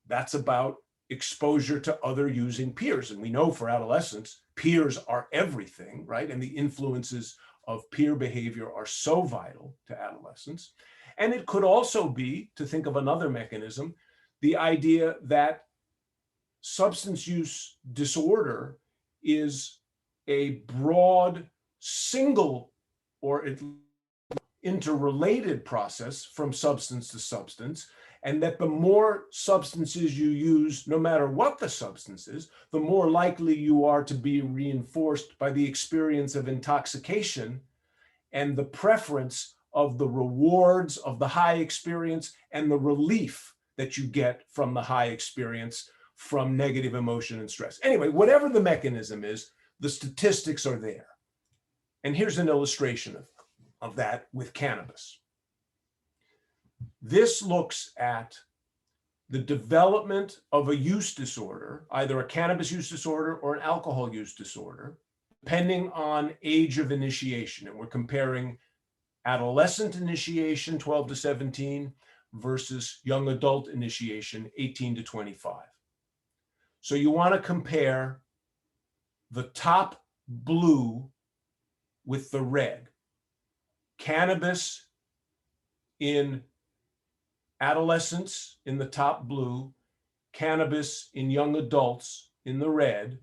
[SPEAKER 4] that's about exposure to other using peers. And we know for adolescents, peers are everything, right? And the influences of peer behavior are so vital to adolescence. And it could also be, to think of another mechanism, the idea that substance use disorder is a broad, single, or interrelated process from substance to substance, and that the more substances you use, no matter what the substance is, the more likely you are to be reinforced by the experience of intoxication and the preference of the rewards of the high experience and the relief that you get from the high experience from negative emotion and stress. Anyway, whatever the mechanism is, the statistics are there. And here's an illustration of that with cannabis. This looks at the development of a use disorder, either a cannabis use disorder or an alcohol use disorder, depending on age of initiation. And we're comparing adolescent initiation, 12 to 17, versus young adult initiation, 18 to 25. So you want to compare the top blue with the red. Cannabis in adolescents in the top blue, cannabis in young adults in the red,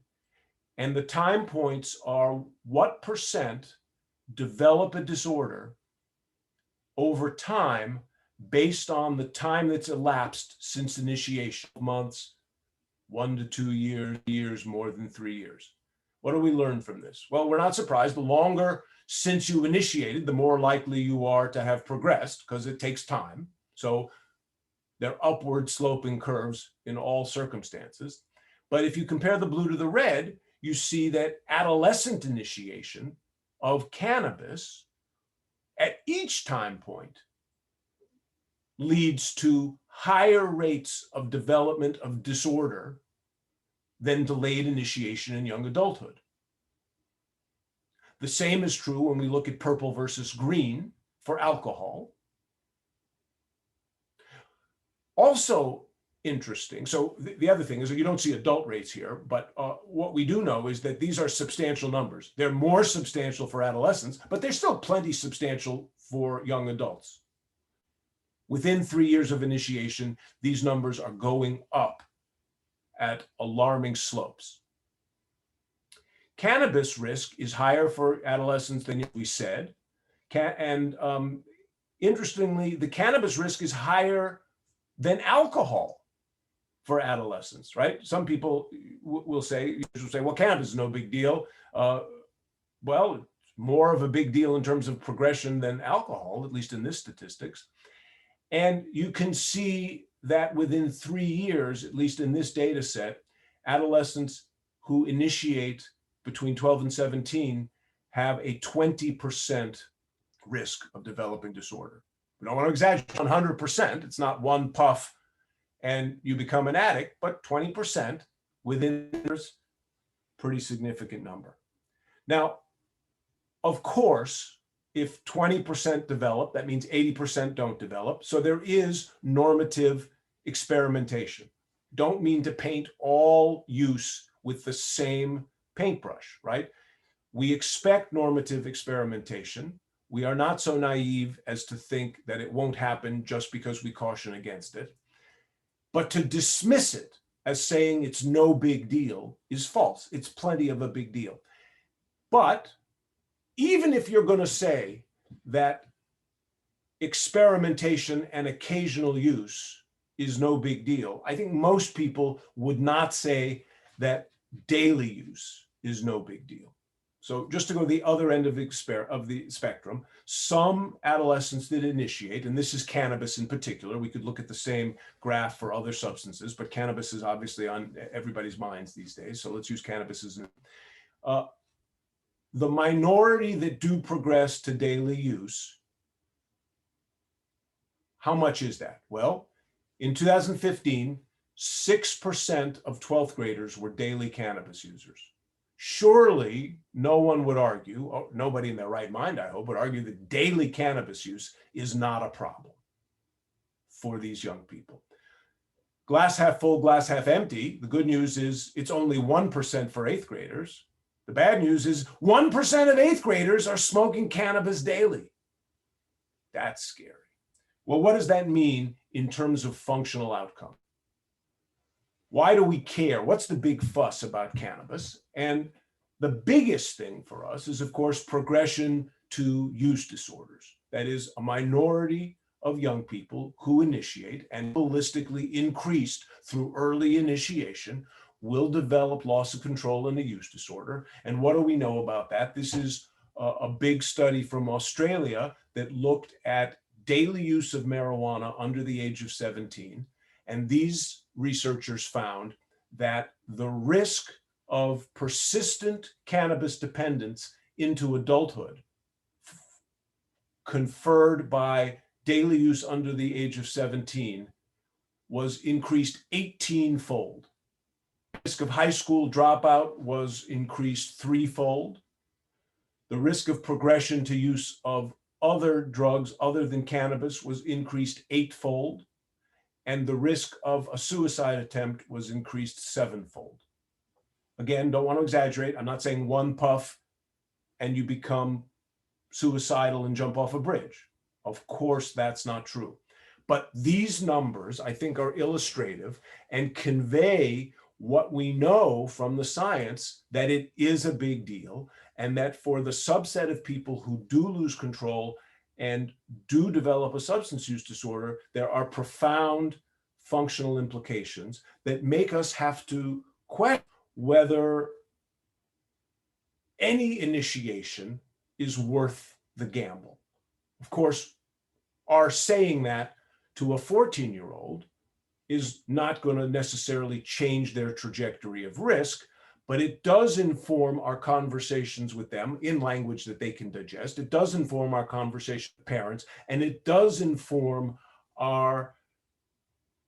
[SPEAKER 4] and the time points are what percent develop a disorder over time based on the time that's elapsed since initiation, months, 1 to 2 years, more than 3 years. What do we learn from this? Well, we're not surprised. The longer since you initiated, the more likely you are to have progressed, because it takes time. So they're upward sloping curves in all circumstances. But if you compare the blue to the red, you see that adolescent initiation of cannabis at each time point leads to higher rates of development of disorder than delayed initiation in young adulthood. The same is true when we look at purple versus green for alcohol. Also interesting, so the other thing is that you don't see adult rates here, but what we do know is that these are substantial numbers. They're more substantial for adolescents, but they're still plenty substantial for young adults. Within 3 years of initiation, these numbers are going up at alarming slopes. Cannabis risk is higher for adolescents than we said. Interestingly, the cannabis risk is higher than alcohol for adolescents, right? Some people will say, well, cannabis is no big deal. Well, it's more of a big deal in terms of progression than alcohol, at least in this statistics. And you can see that within 3 years, at least in this data set, adolescents who initiate between 12 and 17 have a 20% risk of developing disorder. We don't want to exaggerate 100%. It's not one puff and you become an addict, but 20% within years, pretty significant number. Now, of course, if 20% develop, that means 80% don't develop. So there is normative experimentation. Don't mean to paint all use with the same paintbrush, right? We expect normative experimentation. We are not so naive as to think that it won't happen just because we caution against it. But to dismiss it as saying it's no big deal is false. It's plenty of a big deal. But even if you're going to say that experimentation and occasional use is no big deal, I think most people would not say that daily use is no big deal. So just to go to the other end of the spectrum, some adolescents that initiate, and this is cannabis in particular, we could look at the same graph for other substances, but cannabis is obviously on everybody's minds these days. So let's use cannabis as the minority that do progress to daily use. How much is that? Well, in 2015, 6% of 12th graders were daily cannabis users. Surely no one would argue, or nobody in their right mind, I hope, would argue that daily cannabis use is not a problem for these young people. Glass half full, glass half empty. The good news is it's only 1% for 8th graders. The bad news is 1% of 8th graders are smoking cannabis daily. That's scary. Well, what does that mean in terms of functional outcome? Why do we care? What's the big fuss about cannabis? And the biggest thing for us is, of course, progression to use disorders. That is, a minority of young people who initiate and holistically increased through early initiation will develop loss of control and a use disorder. And what do we know about that? This is a big study from Australia that looked at daily use of marijuana under the age of 17. And these researchers found that the risk of persistent cannabis dependence into adulthood conferred by daily use under the age of 17 was increased 18-fold. The risk of high school dropout was increased 3-fold. The risk of progression to use of other drugs other than cannabis was increased 8-fold. And the risk of a suicide attempt was increased 7-fold. Again, don't want to exaggerate. I'm not saying one puff and you become suicidal and jump off a bridge. Of course, that's not true. But these numbers, I think, are illustrative and convey what we know from the science, that it is a big deal, and that for the subset of people who do lose control and do develop a substance use disorder, there are profound functional implications that make us have to question whether any initiation is worth the gamble. Of course, our saying that to a 14-year-old is not going to necessarily change their trajectory of risk, but it does inform our conversations with them in language that they can digest. It does inform our conversation with parents, and it does inform our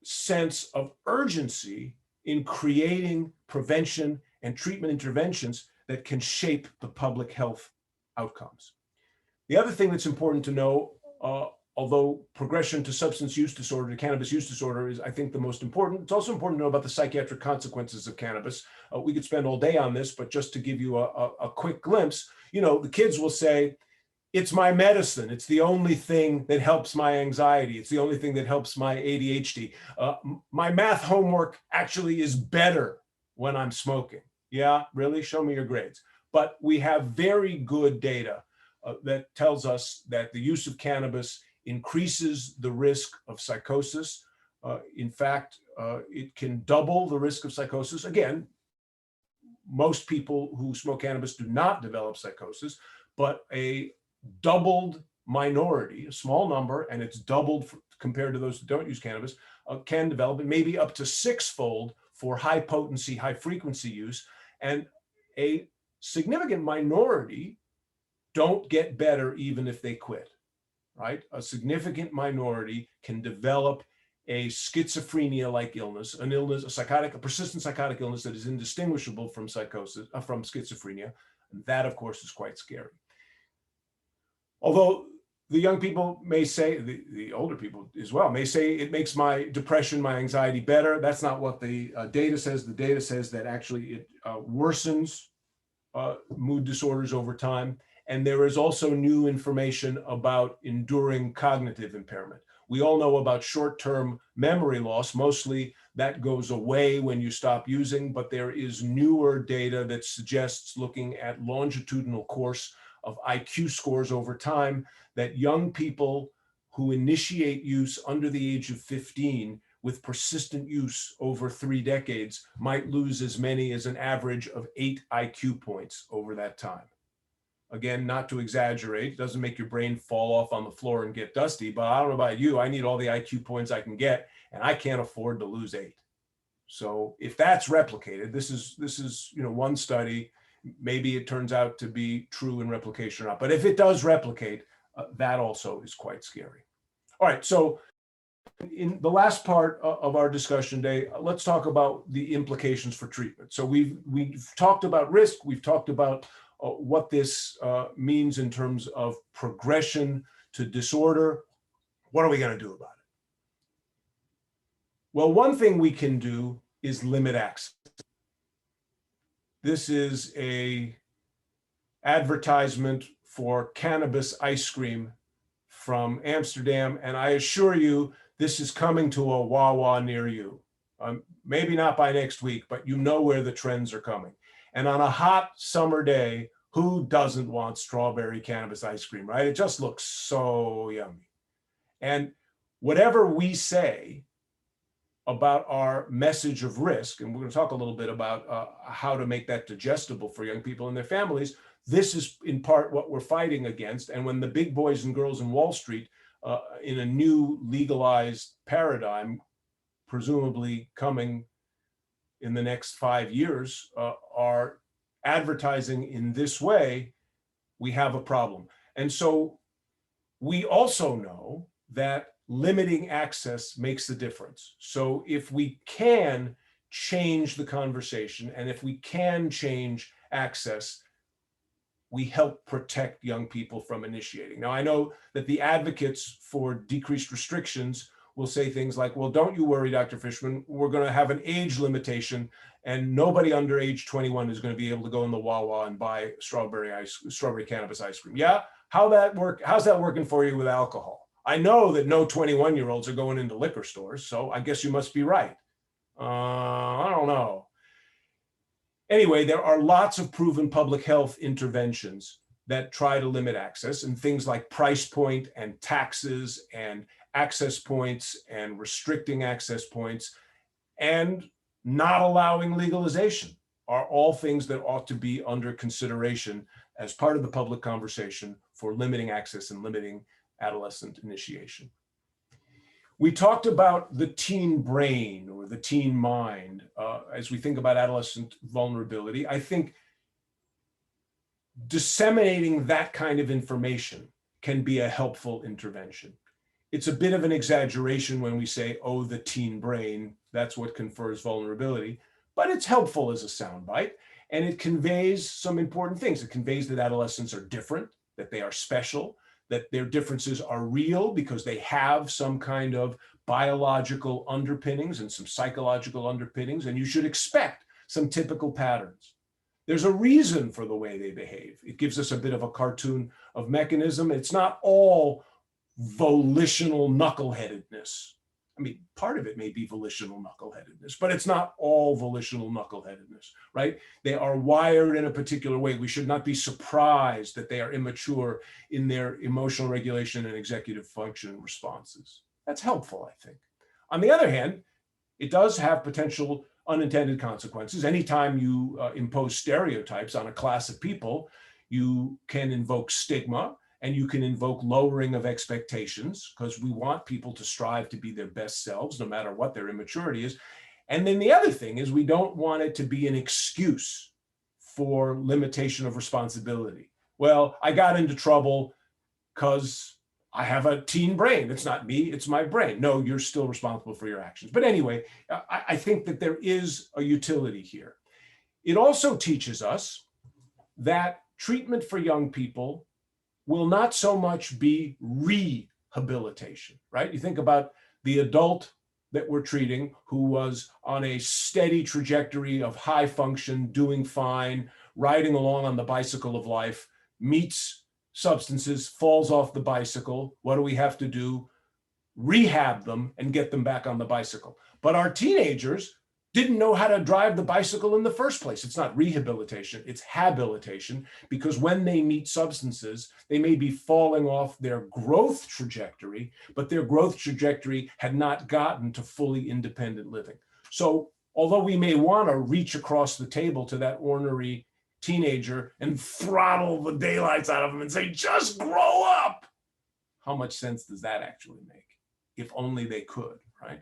[SPEAKER 4] sense of urgency in creating prevention and treatment interventions that can shape the public health outcomes. The other thing that's important to know, although progression to substance use disorder, to cannabis use disorder is, I think, the most important, it's also important to know about the psychiatric consequences of cannabis. We could spend all day on this, but just to give you a quick glimpse, the kids will say, it's my medicine. It's the only thing that helps my anxiety. It's the only thing that helps my ADHD. My math homework actually is better when I'm smoking. Yeah, really? Show me your grades. But we have very good data that tells us that the use of cannabis increases the risk of psychosis. In fact, it can double the risk of psychosis. Again, most people who smoke cannabis do not develop psychosis, but a doubled minority, a small number, and it's doubled compared to those who don't use cannabis, can develop it, maybe up to 6-fold for high potency, high frequency use. And a significant minority don't get better even if they quit, right? A significant minority can develop a schizophrenia-like illness, a persistent psychotic illness that is indistinguishable from psychosis, from schizophrenia. And that, of course, is quite scary. Although the young people may say, the older people as well, may say it makes my depression, my anxiety better. That's not what the data says. The data says that actually it worsens mood disorders over time. And there is also new information about enduring cognitive impairment. We all know about short-term memory loss. Mostly that goes away when you stop using, but there is newer data that suggests, looking at longitudinal course of IQ scores over time, that young people who initiate use under the age of 15 with persistent use over 3 decades might lose as many as an average of 8 IQ points over that time. Again, not to exaggerate, it doesn't make your brain fall off on the floor and get dusty, but I don't know about you, I need all the IQ points I can get, and I can't afford to lose 8. So if that's replicated, this is one study, maybe it turns out to be true in replication or not, but if it does replicate, that also is quite scary. All right, so in the last part of our discussion today, let's talk about the implications for treatment. So we've talked about risk. We've talked about what this means in terms of progression to disorder. What are we going to do about it? Well, one thing we can do is limit access. This is a advertisement for cannabis ice cream from Amsterdam, and I assure you, this is coming to a Wawa near you. Maybe not by next week, but you know where the trends are coming. And on a hot summer day, who doesn't want strawberry cannabis ice cream, right? It just looks so yummy. And whatever we say about our message of risk, and we're going to talk a little bit about how to make that digestible for young people and their families, this is in part what we're fighting against. And when the big boys and girls in Wall Street, in a new legalized paradigm, presumably coming in the next 5 years, are advertising in this way, we have a problem. And so we also know that limiting access makes the difference. So if we can change the conversation, and if we can change access, we help protect young people from initiating. Now, I know that the advocates for decreased restrictions will say things like, well, don't you worry, Dr. Fishman, we're going to have an age limitation and nobody under age 21 is going to be able to go in the Wawa and buy strawberry cannabis ice cream. Yeah, how's that working for you with alcohol? I know that no 21-year-olds are going into liquor stores, so I guess you must be right. I don't know. Anyway, there are lots of proven public health interventions that try to limit access, and things like price point and taxes and access points and restricting access points and not allowing legalization are all things that ought to be under consideration as part of the public conversation for limiting access and limiting adolescent initiation. We talked about the teen brain or the teen mind as we think about adolescent vulnerability. I think disseminating that kind of information can be a helpful intervention. It's a bit of an exaggeration when we say, oh, the teen brain, that's what confers vulnerability, but it's helpful as a soundbite, and it conveys some important things. It conveys that adolescents are different, that they are special, that their differences are real because they have some kind of biological underpinnings and some psychological underpinnings, and you should expect some typical patterns. There's a reason for the way they behave. It gives us a bit of a cartoon of mechanism. It's not all volitional knuckleheadedness. I mean, part of it may be volitional knuckleheadedness, but it's not all volitional knuckleheadedness, right? They are wired in a particular way. We should not be surprised that they are immature in their emotional regulation and executive function responses. That's helpful, I think. On the other hand, it does have potential unintended consequences. Anytime you impose stereotypes on a class of people, you can invoke stigma, and you can invoke lowering of expectations, because we want people to strive to be their best selves, no matter what their immaturity is. And then the other thing is we don't want it to be an excuse for limitation of responsibility. Well, I got into trouble because I have a teen brain. It's not me, it's my brain. No, you're still responsible for your actions. But anyway, I think that there is a utility here. It also teaches us that treatment for young people will not so much be rehabilitation, right? You think about the adult that we're treating who was on a steady trajectory of high function, doing fine, riding along on the bicycle of life, meets substances, falls off the bicycle. What do we have to do? Rehab them and get them back on the bicycle. But our teenagers didn't know how to drive the bicycle in the first place. It's not rehabilitation, it's habilitation, because when they meet substances, they may be falling off their growth trajectory, but their growth trajectory had not gotten to fully independent living. So although we may want to reach across the table to that ornery teenager and throttle the daylights out of them and say, just grow up, how much sense does that actually make? If only they could, right?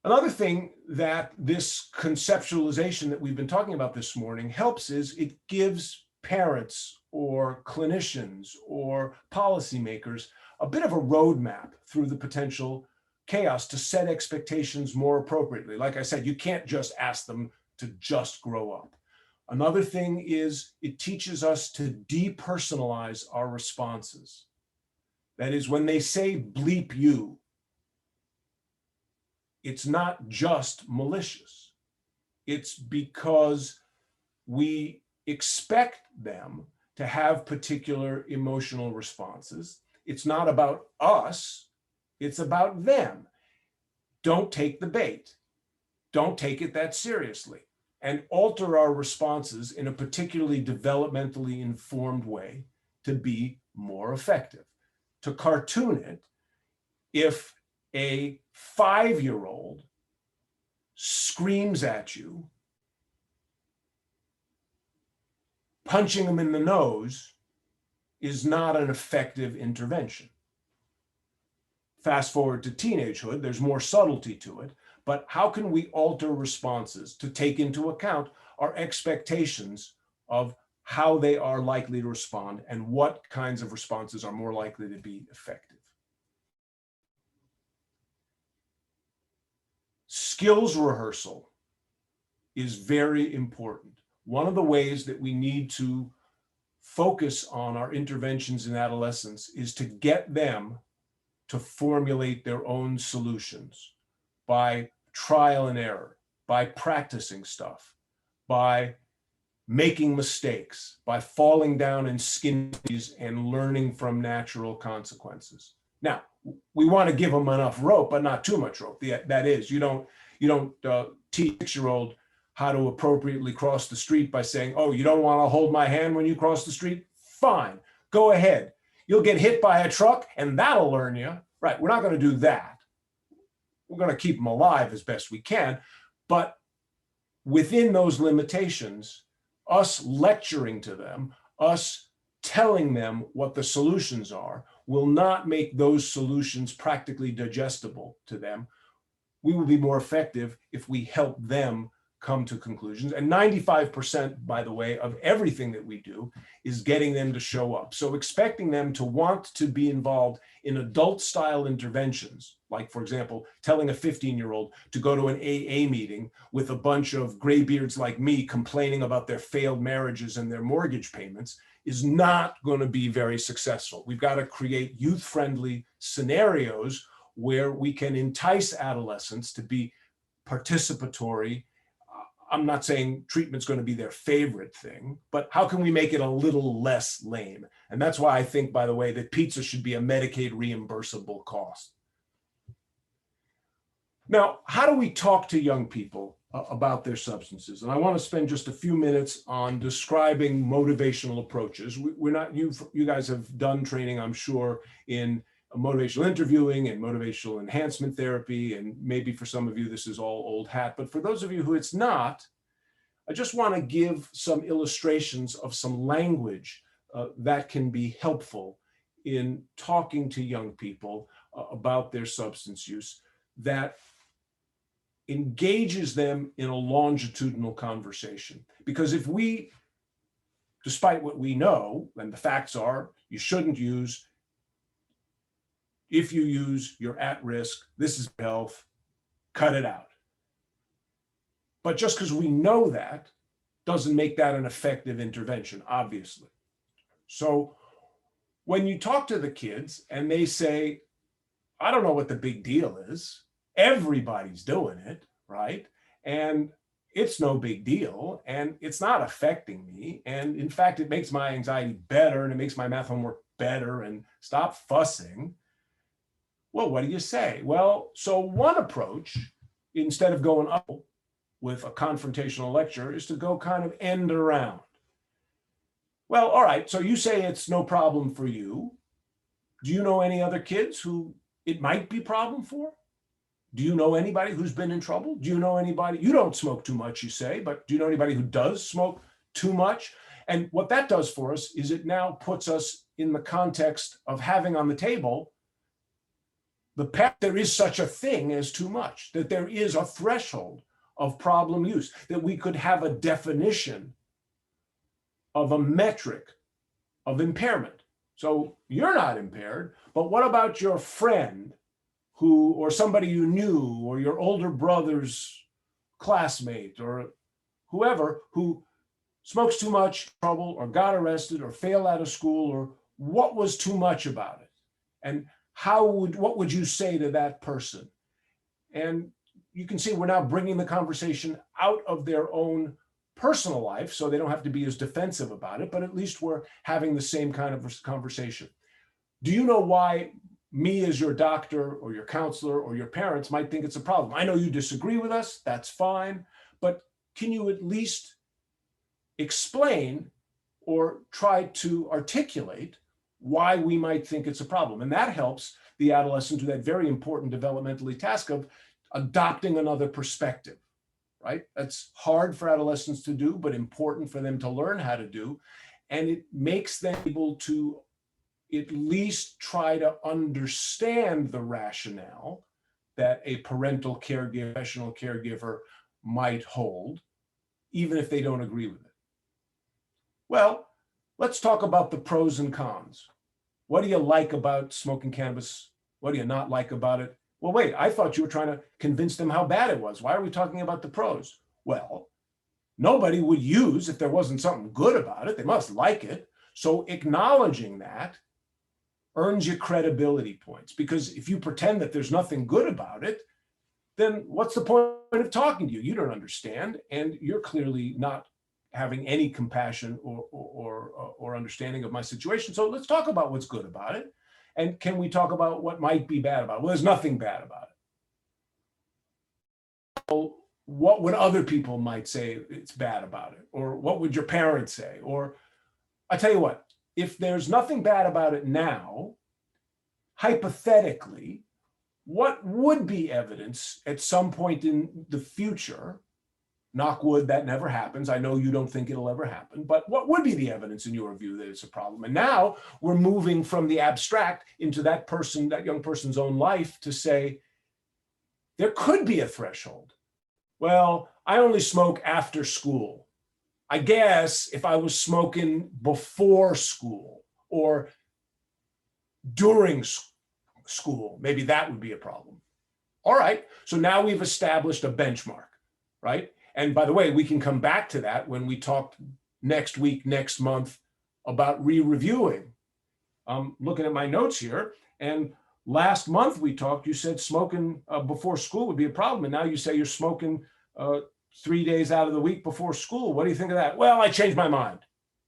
[SPEAKER 4] Another thing that this conceptualization that we've been talking about this morning helps is it gives parents or clinicians or policymakers a bit of a roadmap through the potential chaos to set expectations more appropriately. Like I said, you can't just ask them to just grow up. Another thing is it teaches us to depersonalize our responses. That is, when they say bleep you, it's not just malicious. It's because we expect them to have particular emotional responses. It's not about us, it's about them. Don't take the bait. Don't take it that seriously, and alter our responses in a particularly developmentally informed way to be more effective. To cartoon it, if a 5-year-old screams at you, punching them in the nose is not an effective intervention. Fast forward to teenagehood, there's more subtlety to it, but how can we alter responses to take into account our expectations of how they are likely to respond and what kinds of responses are more likely to be effective? Skills rehearsal is very important. One of the ways that we need to focus on our interventions in adolescence is to get them to formulate their own solutions by trial and error, by practicing stuff, by making mistakes, by falling down in skin knees and learning from natural consequences. Now, we want to give them enough rope, but not too much rope. That is, you don't teach a 6-year-old how to appropriately cross the street by saying, oh, you don't want to hold my hand when you cross the street? Fine, go ahead. You'll get hit by a truck and that'll learn you. Right, we're not going to do that. We're going to keep them alive as best we can. But within those limitations, us lecturing to them, us telling them what the solutions are, will not make those solutions practically digestible to them. We will be more effective if we help them come to conclusions. And 95%, by the way, of everything that we do is getting them to show up. So expecting them to want to be involved in adult style interventions, like, for example, telling a 15-year-old to go to an AA meeting with a bunch of graybeards like me complaining about their failed marriages and their mortgage payments, is not going to be very successful. We've got to create youth-friendly scenarios where we can entice adolescents to be participatory. I'm not saying treatment's going to be their favorite thing, but how can we make it a little less lame? And that's why I think, by the way, that pizza should be a Medicaid reimbursable cost. Now, how do we talk to young people about their substances? And I want to spend just a few minutes on describing motivational approaches. We're not, you guys have done training, I'm sure, in motivational interviewing and motivational enhancement therapy, and maybe for some of you this is all old hat, but for those of you who it's not, I just want to give some illustrations of some language that can be helpful in talking to young people about their substance use, that engages them in a longitudinal conversation. Because if we, despite what we know, and the facts are, you shouldn't use, if you use, you're at risk, this is health, cut it out. But just because we know that doesn't make that an effective intervention, obviously. So when you talk to the kids and they say, I don't know what the big deal is, everybody's doing it, right? And it's no big deal, and it's not affecting me. And in fact, it makes my anxiety better, and it makes my math homework better, and stop fussing. Well, what do you say? Well, so one approach, instead of going up with a confrontational lecture, is to go kind of end around. Well, all right, so you say it's no problem for you. Do you know any other kids who it might be a problem for? Do you know anybody who's been in trouble? Do you know anybody? You don't smoke too much, you say, but do you know anybody who does smoke too much? And what that does for us is it now puts us in the context of having on the table the fact there is such a thing as too much, that there is a threshold of problem use, that we could have a definition of a metric of impairment. So you're not impaired, but what about your friend who, or somebody you knew, or your older brother's classmate, or whoever who smokes too much, trouble, or got arrested, or failed out of school, or what was too much about it? And what would you say to that person? And you can see we're now bringing the conversation out of their own personal life, so they don't have to be as defensive about it, but at least we're having the same kind of conversation. Do you know why me as your doctor or your counselor or your parents might think it's a problem? I know you disagree with us, that's fine, but can you at least explain or try to articulate why we might think it's a problem? And that helps the adolescent do that very important developmentally task of adopting another perspective, right? That's hard for adolescents to do, but important for them to learn how to do. And it makes them able to at least try to understand the rationale that a parental caregiver, professional caregiver might hold, even if they don't agree with it. Well, let's talk about the pros and cons. What do you like about smoking cannabis? What do you not like about it? Well, wait, I thought you were trying to convince them how bad it was. Why are we talking about the pros? Well, nobody would use if there wasn't something good about it. They must like it. So acknowledging that earns you credibility points, because if you pretend that there's nothing good about it, then what's the point of talking to you? You don't understand, and you're clearly not having any compassion or understanding of my situation. So let's talk about what's good about it. And can we talk about what might be bad about it? Well, there's nothing bad about it. Well, what would other people might say it's bad about it? Or what would your parents say? Or I tell you what, if there's nothing bad about it now, hypothetically, what would be evidence at some point in the future? Knock wood, that never happens. I know you don't think it'll ever happen, but what would be the evidence in your view that it's a problem? And now we're moving from the abstract into that person, that young person's own life, to say, there could be a threshold. Well, I only smoke after school. I guess if I was smoking before school or during school, maybe that would be a problem. All right, so now we've established a benchmark, right? And by the way, we can come back to that when we talk next week, next month about re-reviewing. I'm looking at my notes here, and last month we talked, you said smoking before school would be a problem, and now you say you're smoking 3 days out of the week before school. What do you think of that? Well, I changed my mind.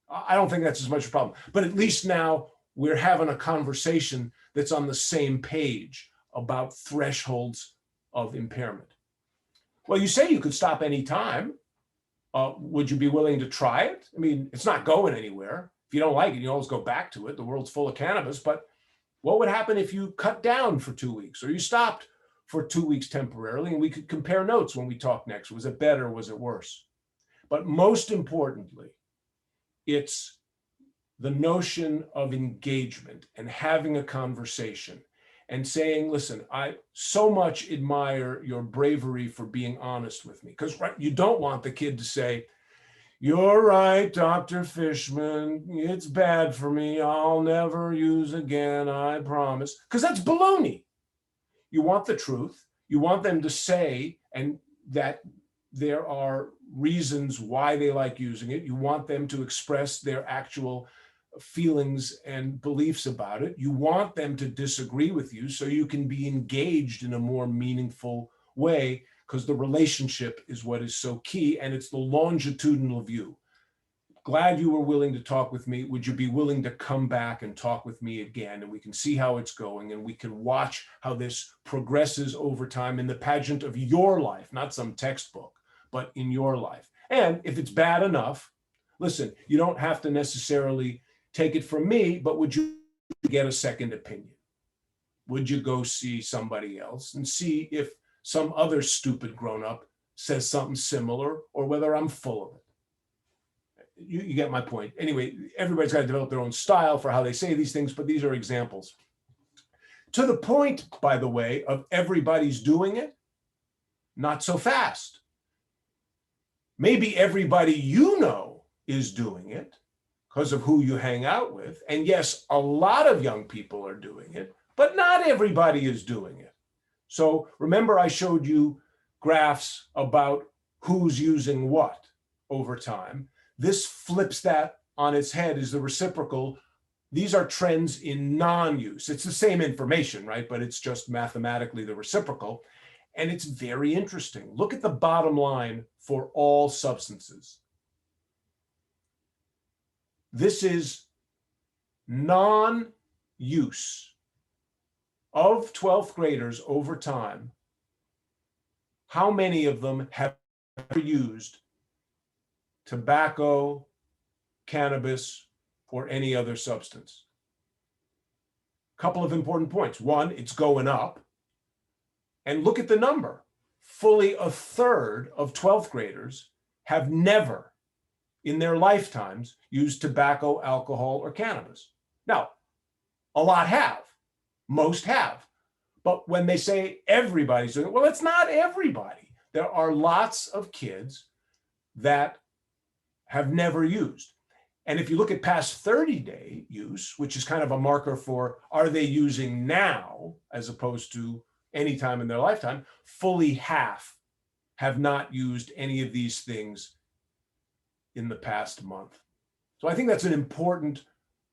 [SPEAKER 4] I don't think that's as much a problem, but at least now we're having a conversation that's on the same page about thresholds of impairment. Well, you say you could stop any time. Would you be willing to try it? I mean, it's not going anywhere. If you don't like it, you always go back to it. The world's full of cannabis, but what would happen if you cut down for 2 weeks or you stopped for 2 weeks temporarily, and we could compare notes when we talk next? Was it better? Was it worse? But most importantly, it's the notion of engagement and having a conversation and saying, listen, I so much admire your bravery for being honest with me. Because right, you don't want the kid to say, you're right, Dr. Fishman, it's bad for me. I'll never use again, I promise. Because that's baloney. You want the truth. You want them to say and that there are reasons why they like using it. You want them to express their actual feelings and beliefs about it. You want them to disagree with you so you can be engaged in a more meaningful way, because the relationship is what is so key, and it's the longitudinal view. Glad you were willing to talk with me. Would you be willing to come back and talk with me again? And we can see how it's going, and we can watch how this progresses over time in the pageant of your life, not some textbook, but in your life. And if it's bad enough, listen, you don't have to necessarily take it from me, but would you get a second opinion? Would you go see somebody else and see if some other stupid grown-up says something similar, or whether I'm full of it? You get my point. Anyway, everybody's got to develop their own style for how they say these things, but these are examples. To the point, by the way, of everybody's doing it, not so fast. Maybe everybody you know is doing it, because of who you hang out with. And yes, a lot of young people are doing it, but not everybody is doing it. So remember, I showed you graphs about who's using what over time. This flips that on its head, is the reciprocal. These are trends in non-use. It's the same information, right? But it's just mathematically the reciprocal. And it's very interesting. Look at the bottom line for all substances. This is non-use of 12th graders over time. How many of them have ever used tobacco, cannabis, or any other substance? Couple of important points. One, it's going up. And look at the number. Fully a third of 12th graders have never in their lifetimes used tobacco, alcohol, or cannabis. Now, a lot have, most have. But when they say everybody's doing it, well, it's not everybody. There are lots of kids that have never used. And if you look at past 30-day use, which is kind of a marker for are they using now as opposed to any time in their lifetime, fully half have not used any of these things in the past month. So I think that's an important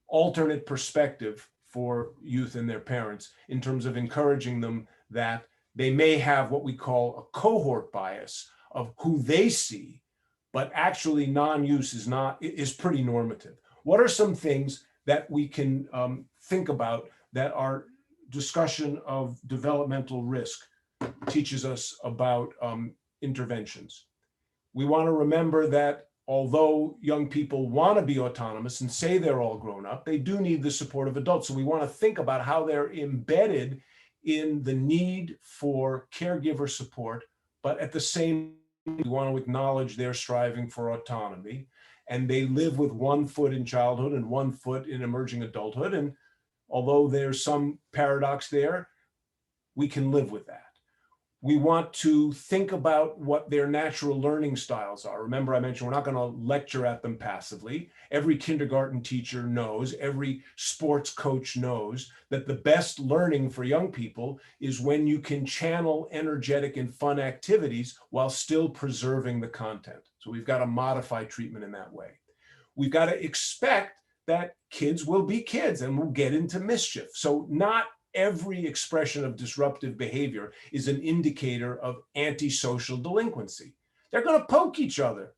[SPEAKER 4] alternate perspective for youth and their parents in terms of encouraging them that they may have what we call a cohort bias of who they see, but actually non-use is pretty normative. What are some things that we can think about that our discussion of developmental risk teaches us about interventions? We want to remember that although young people want to be autonomous and say they're all grown up, they do need the support of adults. So we want to think about how they're embedded in the need for caregiver support, but at the same time, we want to acknowledge they're striving for autonomy, and they live with one foot in childhood and one foot in emerging adulthood. And although there's some paradox there, we can live with that. We want to think about what their natural learning styles are. Remember, I mentioned we're not going to lecture at them passively. Every kindergarten teacher knows, every sports coach knows that the best learning for young people is when you can channel energetic and fun activities while still preserving the content. So we've got to modify treatment in that way. We've got to expect that kids will be kids and will get into mischief. So not every expression of disruptive behavior is an indicator of antisocial delinquency. They're going to poke each other.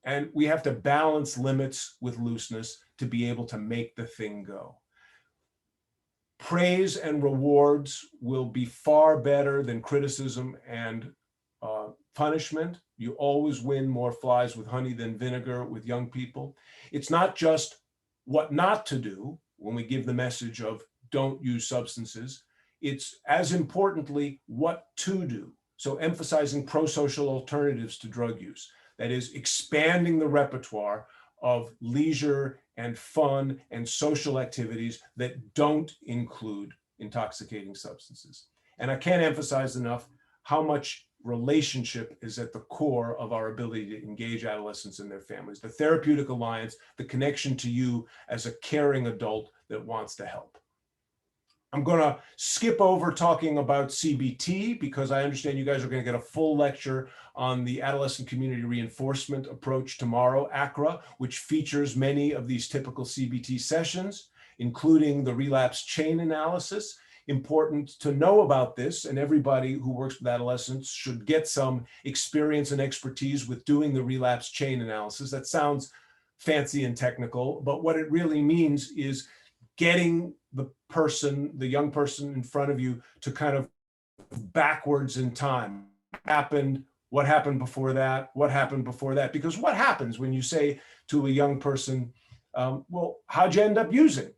[SPEAKER 4] And we have to balance limits with looseness to be able to make the thing go. Praise and rewards will be far better than criticism and punishment. You always win more flies with honey than vinegar with young people. It's not just what not to do when we give the message of don't use substances. It's as importantly what to do. So emphasizing pro-social alternatives to drug use. That is expanding the repertoire of leisure and fun and social activities that don't include intoxicating substances. And I can't emphasize enough how much relationship is at the core of our ability to engage adolescents and their families. The therapeutic alliance, the connection to you as a caring adult that wants to help. I'm going to skip over talking about CBT because I understand you guys are going to get a full lecture on the adolescent community reinforcement approach tomorrow, ACRA, which features many of these typical CBT sessions, including the relapse chain analysis. Important to know about this, and everybody who works with adolescents should get some experience and expertise with doing the relapse chain analysis. That sounds fancy and technical, but what it really means is getting the person, the young person in front of you to kind of backwards in time. What happened before that? What happened before that? Because what happens when you say to a young person, well, how'd you end up using?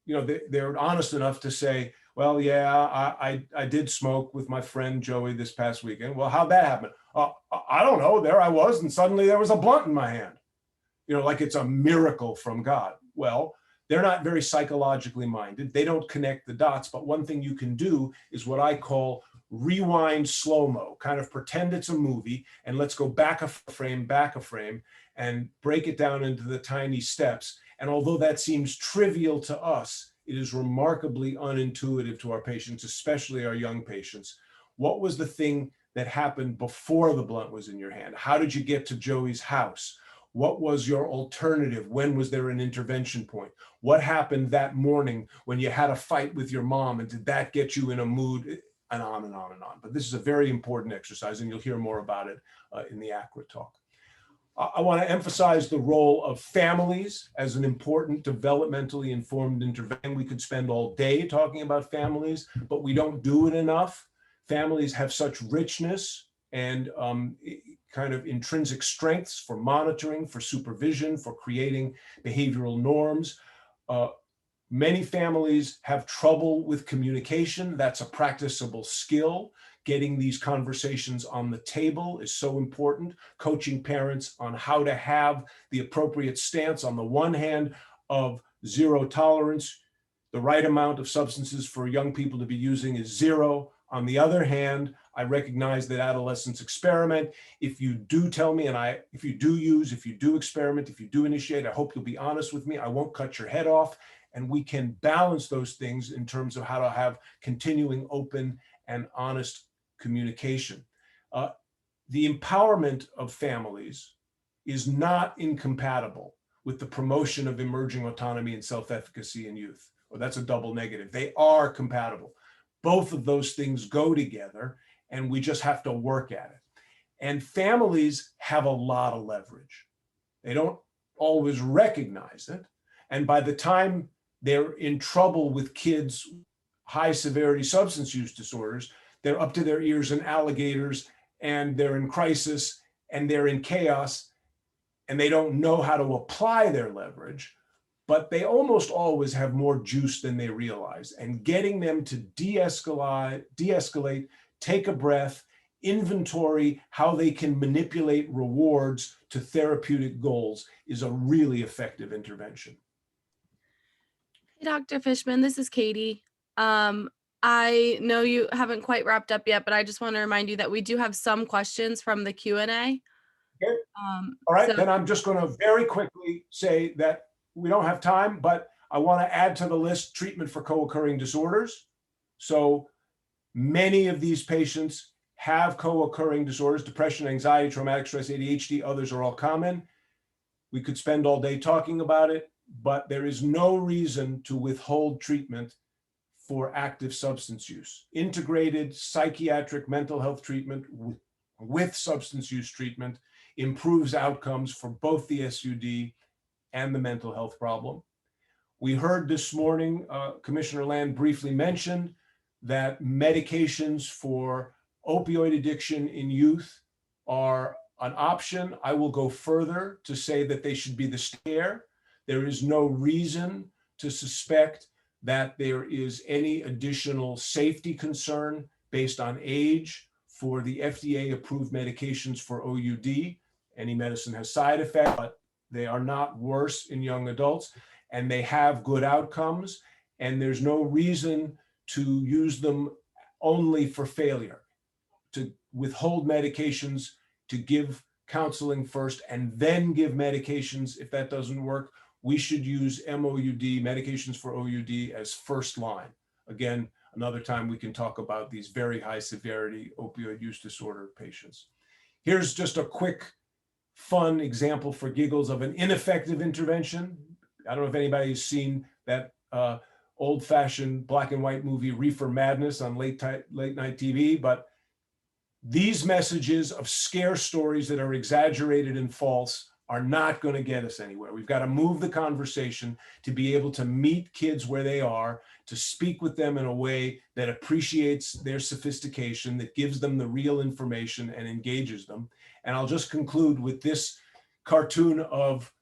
[SPEAKER 4] You know, they're honest enough to say, well, yeah, I did smoke with my friend Joey this past weekend. Well, how'd that happen? I don't know. There I was, and suddenly there was a blunt in my hand. You know, like it's a miracle from God. Well, they're not very psychologically minded. They don't connect the dots. But one thing you can do is what I call rewind slow-mo, kind of pretend it's a movie, and let's go back a frame, and break it down into the tiny steps. And although that seems trivial to us, it is remarkably unintuitive to our patients, especially our young patients. What was the thing that happened before the blunt was in your hand? How did you get to Joey's house? What was your alternative? When was there an intervention point? What happened that morning when you had a fight with your mom, and did that get you in a mood? And on and on and on. But this is a very important exercise, and you'll hear more about it in the ACRA talk. I want to emphasize the role of families as an important developmentally informed intervention. We could spend all day talking about families, but we don't do it enough. Families have such richness and kind of intrinsic strengths for monitoring, for supervision, for creating behavioral norms. Many families have trouble with communication. That's a practicable skill. Getting these conversations on the table is so important. Coaching parents on how to have the appropriate stance, on the one hand, of zero tolerance. The right amount of substances for young people to be using is 0. On the other hand, I recognize that adolescents experiment. If you do tell me, and if you do use, if you do experiment, if you do initiate, I hope you'll be honest with me. I won't cut your head off. And we can balance those things in terms of how to have continuing open and honest communication. The empowerment of families is not incompatible with the promotion of emerging autonomy and self-efficacy in youth. Well, that's a double negative. They are compatible. Both of those things go together, and we just have to work at it. And families have a lot of leverage. They don't always recognize it. And by the time they're in trouble with kids' high severity substance use disorders, they're up to their ears in alligators, and they're in crisis, and they're in chaos, and they don't know how to apply their leverage, but they almost always have more juice than they realize. And getting them to de-escalate, take a breath, inventory how they can manipulate rewards to therapeutic goals is a really effective intervention.
[SPEAKER 7] Hey, Dr. Fishman, this is Katie. I know you haven't quite wrapped up yet, but I just want to remind you that we do have some questions from the Q&A.
[SPEAKER 4] Okay. All right,
[SPEAKER 7] so-
[SPEAKER 4] then I'm just going to very quickly say that we don't have time, but I want to add to the list treatment for co-occurring disorders. So many of these patients have co-occurring disorders: depression, anxiety, traumatic stress, ADHD, others are all common. We could spend all day talking about it, but there is no reason to withhold treatment for active substance use. Integrated psychiatric mental health treatment with substance use treatment improves outcomes for both the SUD and the mental health problem. We heard this morning, Commissioner Land briefly mentioned that medications for opioid addiction in youth are an option. I will go further to say that they should be the standard. There is no reason to suspect that there is any additional safety concern based on age for the FDA-approved medications for OUD. Any medicine has side effects, but they are not worse in young adults, and they have good outcomes, and there's no reason to use them only for failure, to withhold medications, to give counseling first, and then give medications if that doesn't work. We should use MOUD, medications for OUD, as first line. Again, another time we can talk about these very high severity opioid use disorder patients. Here's just a quick, fun example for giggles of an ineffective intervention. I don't know if anybody's seen that old-fashioned black and white movie Reefer Madness on late night TV, but these messages of scare stories that are exaggerated and false are not going to get us anywhere. We've got to move the conversation to be able to meet kids where they are, to speak with them in a way that appreciates their sophistication, that gives them the real information and engages them. And I'll just conclude with this cartoon of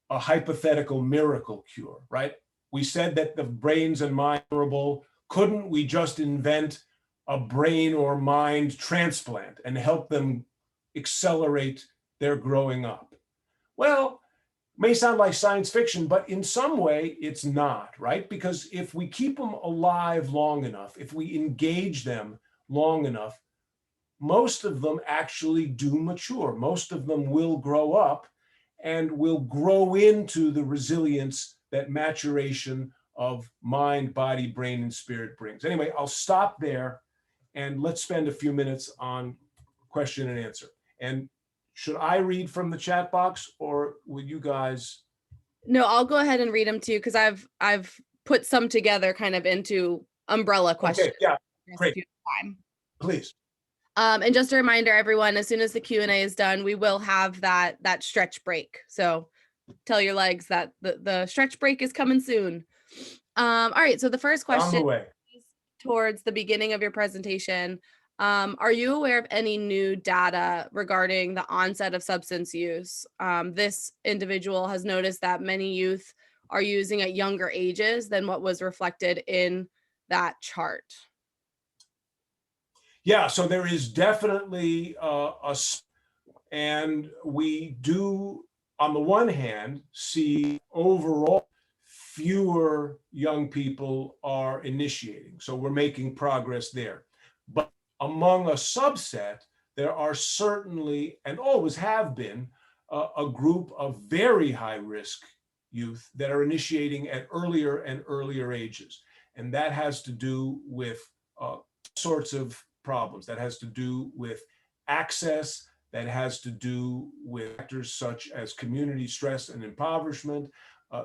[SPEAKER 4] a hypothetical miracle cure, right? We said that the brains and mind are vulnerable. Couldn't we just invent a brain or mind transplant and help them accelerate their growing up? Well, may sound like science fiction, but in some way it's not, right? Because if we keep them alive long enough, if we engage them long enough, most of them actually do mature. Most of them will grow up, and will grow into the resilience that maturation of mind, body, brain, and spirit brings. Anyway, I'll stop there and let's spend a few minutes on question and answer. And should I read from the chat box or would you guys?
[SPEAKER 7] No, I'll go ahead and read them too, because I've put some together kind of into umbrella questions.
[SPEAKER 4] Okay, yeah,
[SPEAKER 7] if
[SPEAKER 4] great.
[SPEAKER 7] you have time.
[SPEAKER 4] Please.
[SPEAKER 7] And just a reminder, everyone, as soon as the Q&A is done, we will have that stretch break. So tell your legs that the stretch break is coming soon. All right, so the first
[SPEAKER 4] On the
[SPEAKER 7] question
[SPEAKER 4] way.
[SPEAKER 7] is towards the beginning of your presentation. Are you aware of any new data regarding the onset of substance use? This individual has noticed that many youth are using at younger ages than what was reflected in that chart.
[SPEAKER 4] Yeah, so there is definitely and we do, on the one hand, see overall fewer young people are initiating. So we're making progress there. But among a subset, there are certainly, and always have been, a group of very high risk youth that are initiating at earlier and earlier ages. And that has to do with sorts of problems. That has to do with access, that has to do with factors such as community stress and impoverishment,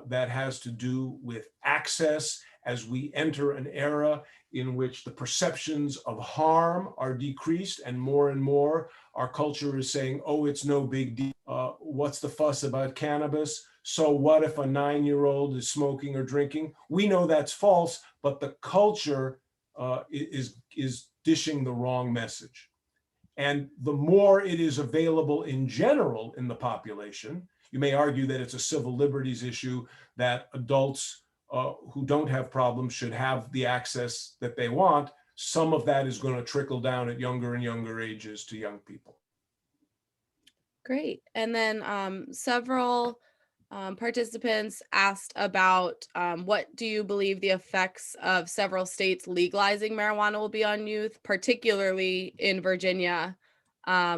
[SPEAKER 4] that has to do with access as we enter an era in which the perceptions of harm are decreased and more our culture is saying, oh, it's no big deal. What's the fuss about cannabis? So what if a 9-year-old is smoking or drinking? We know that's false, but the culture is dishing the wrong message. And the more it is available in general in the population, you may argue that it's a civil liberties issue, that adults who don't have problems should have the access that they want. Some of that is going to trickle down at younger and younger ages to young people.
[SPEAKER 7] Great. And then several participants asked about what do you believe the effects of several states legalizing marijuana will be on youth, particularly in Virginia,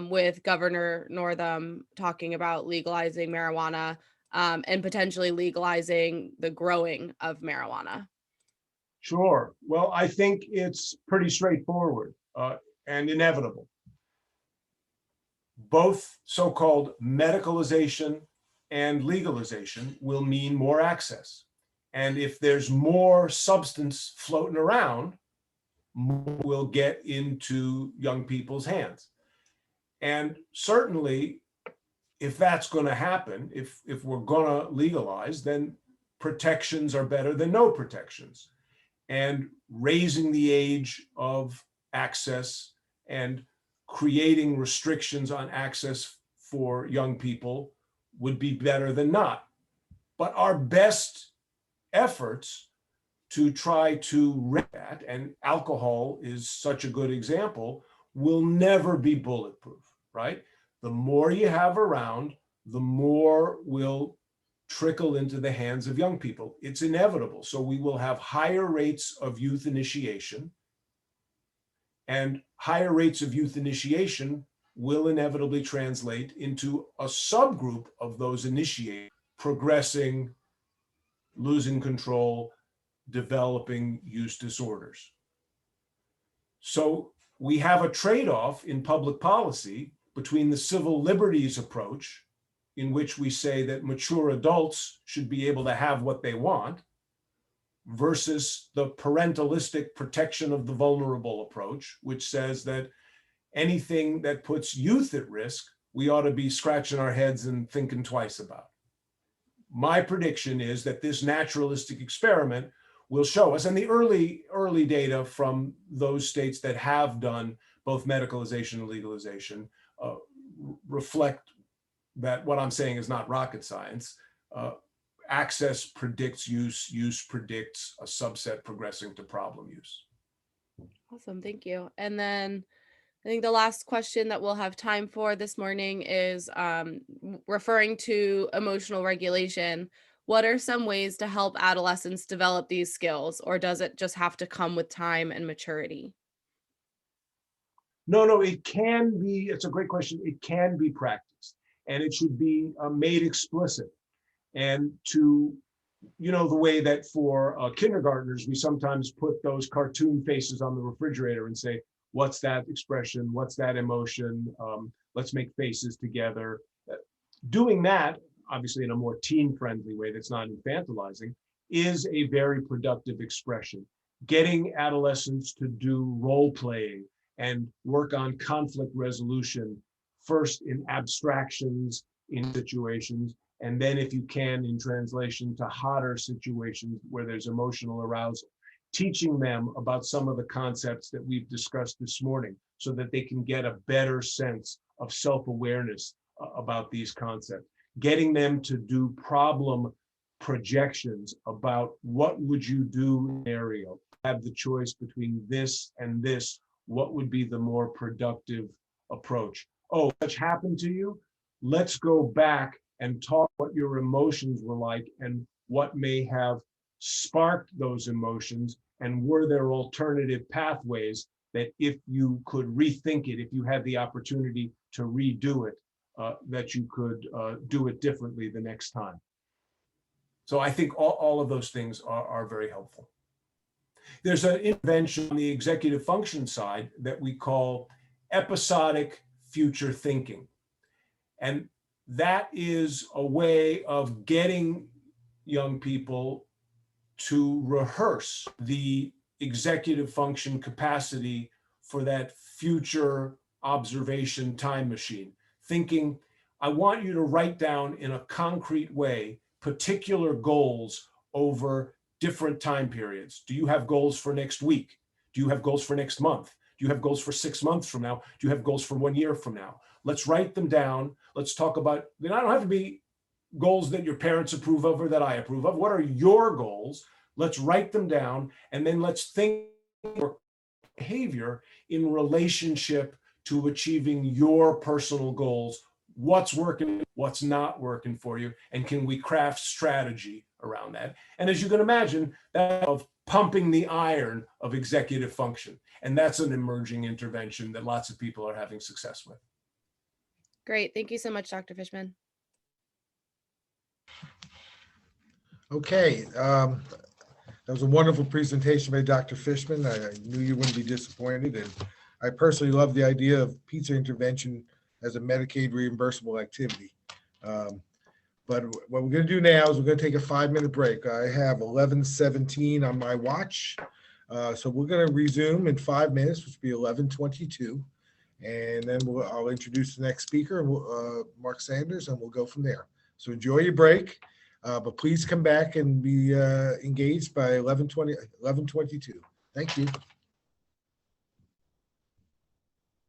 [SPEAKER 7] with Governor Northam talking about legalizing marijuana and potentially legalizing the growing of marijuana?
[SPEAKER 4] Sure. Well, I think it's pretty straightforward and inevitable. Both so-called medicalization and legalization will mean more access. And if there's more substance floating around, more will get into young people's hands. And certainly, if that's going to happen, if we're going to legalize, then protections are better than no protections. And raising the age of access and creating restrictions on access for young people would be better than not. But our best efforts to try to rid that, and alcohol is such a good example, will never be bulletproof, right? The more you have around, the more will trickle into the hands of young people. It's inevitable. So we will have higher rates of youth initiation, and higher rates of youth initiation will inevitably translate into a subgroup of those initiated progressing, losing control, developing use disorders. So we have a trade-off in public policy between the civil liberties approach, in which we say that mature adults should be able to have what they want, versus the parentalistic protection of the vulnerable approach, which says that anything that puts youth at risk, we ought to be scratching our heads and thinking twice about. My prediction is that this naturalistic experiment will show us, and the early data from those states that have done both medicalization and legalization reflect that what I'm saying is not rocket science. Access predicts use, use predicts a subset progressing to problem use.
[SPEAKER 7] Awesome, thank you. And then I think the last question that we'll have time for this morning is referring to emotional regulation. What are some ways to help adolescents develop these skills, or does it just have to come with time and maturity?
[SPEAKER 4] No, it can be, it's a great question. It can be practiced. and it should be made explicit. And to, you know, the way that for kindergartners, we sometimes put those cartoon faces on the refrigerator and say, what's that expression? What's that emotion? Let's make faces together. Doing that, obviously in a more teen-friendly way that's not infantilizing, is a very productive expression. Getting adolescents to do role-playing and work on conflict resolution, first in abstractions, in situations, and then if you can, in translation to hotter situations where there's emotional arousal. Teaching them about some of the concepts that we've discussed this morning so that they can get a better sense of self-awareness about these concepts. Getting them to do problem projections about what would you do in an scenario. Have the choice between this and this, what would be the more productive approach? Oh, such happened to you? Let's go back and talk what your emotions were like and what may have sparked those emotions, and were there alternative pathways that if you could rethink it, if you had the opportunity to redo it, that you could do it differently the next time. So I think all of those things are very helpful. There's an intervention on the executive function side that we call episodic future thinking. And that is a way of getting young people to rehearse the executive function capacity for that future observation time machine. Thinking, I want you to write down in a concrete way particular goals over different time periods. Do you have goals for next week? Do you have goals for next month? Do you have goals for 6 months from now? Do you have goals for 1 year from now? Let's write them down. Let's talk about, they don't have to be goals that your parents approve of or that I approve of. What are your goals? Let's write them down, and then let's think your behavior in relationship to achieving your personal goals. What's working, what's not working for you, and can we craft strategy around that? And as you can imagine, that of pumping the iron of executive function. And that's an emerging intervention that lots of people are having success with.
[SPEAKER 7] Great. Thank you so much, Dr. Fishman.
[SPEAKER 1] Okay, that was a wonderful presentation by Dr. Fishman. I knew you wouldn't be disappointed, and I personally love the idea of pizza intervention as a Medicaid reimbursable activity. But what we're going to do now is we're going to take a 5-minute break. I have 11:17 on my watch, so we're going to resume in 5 minutes, which will be 11:22, and then I'll introduce the next speaker, Marc Sanders, and we'll go from there. So enjoy your break. But please come back and be engaged by 11:22. Thank you.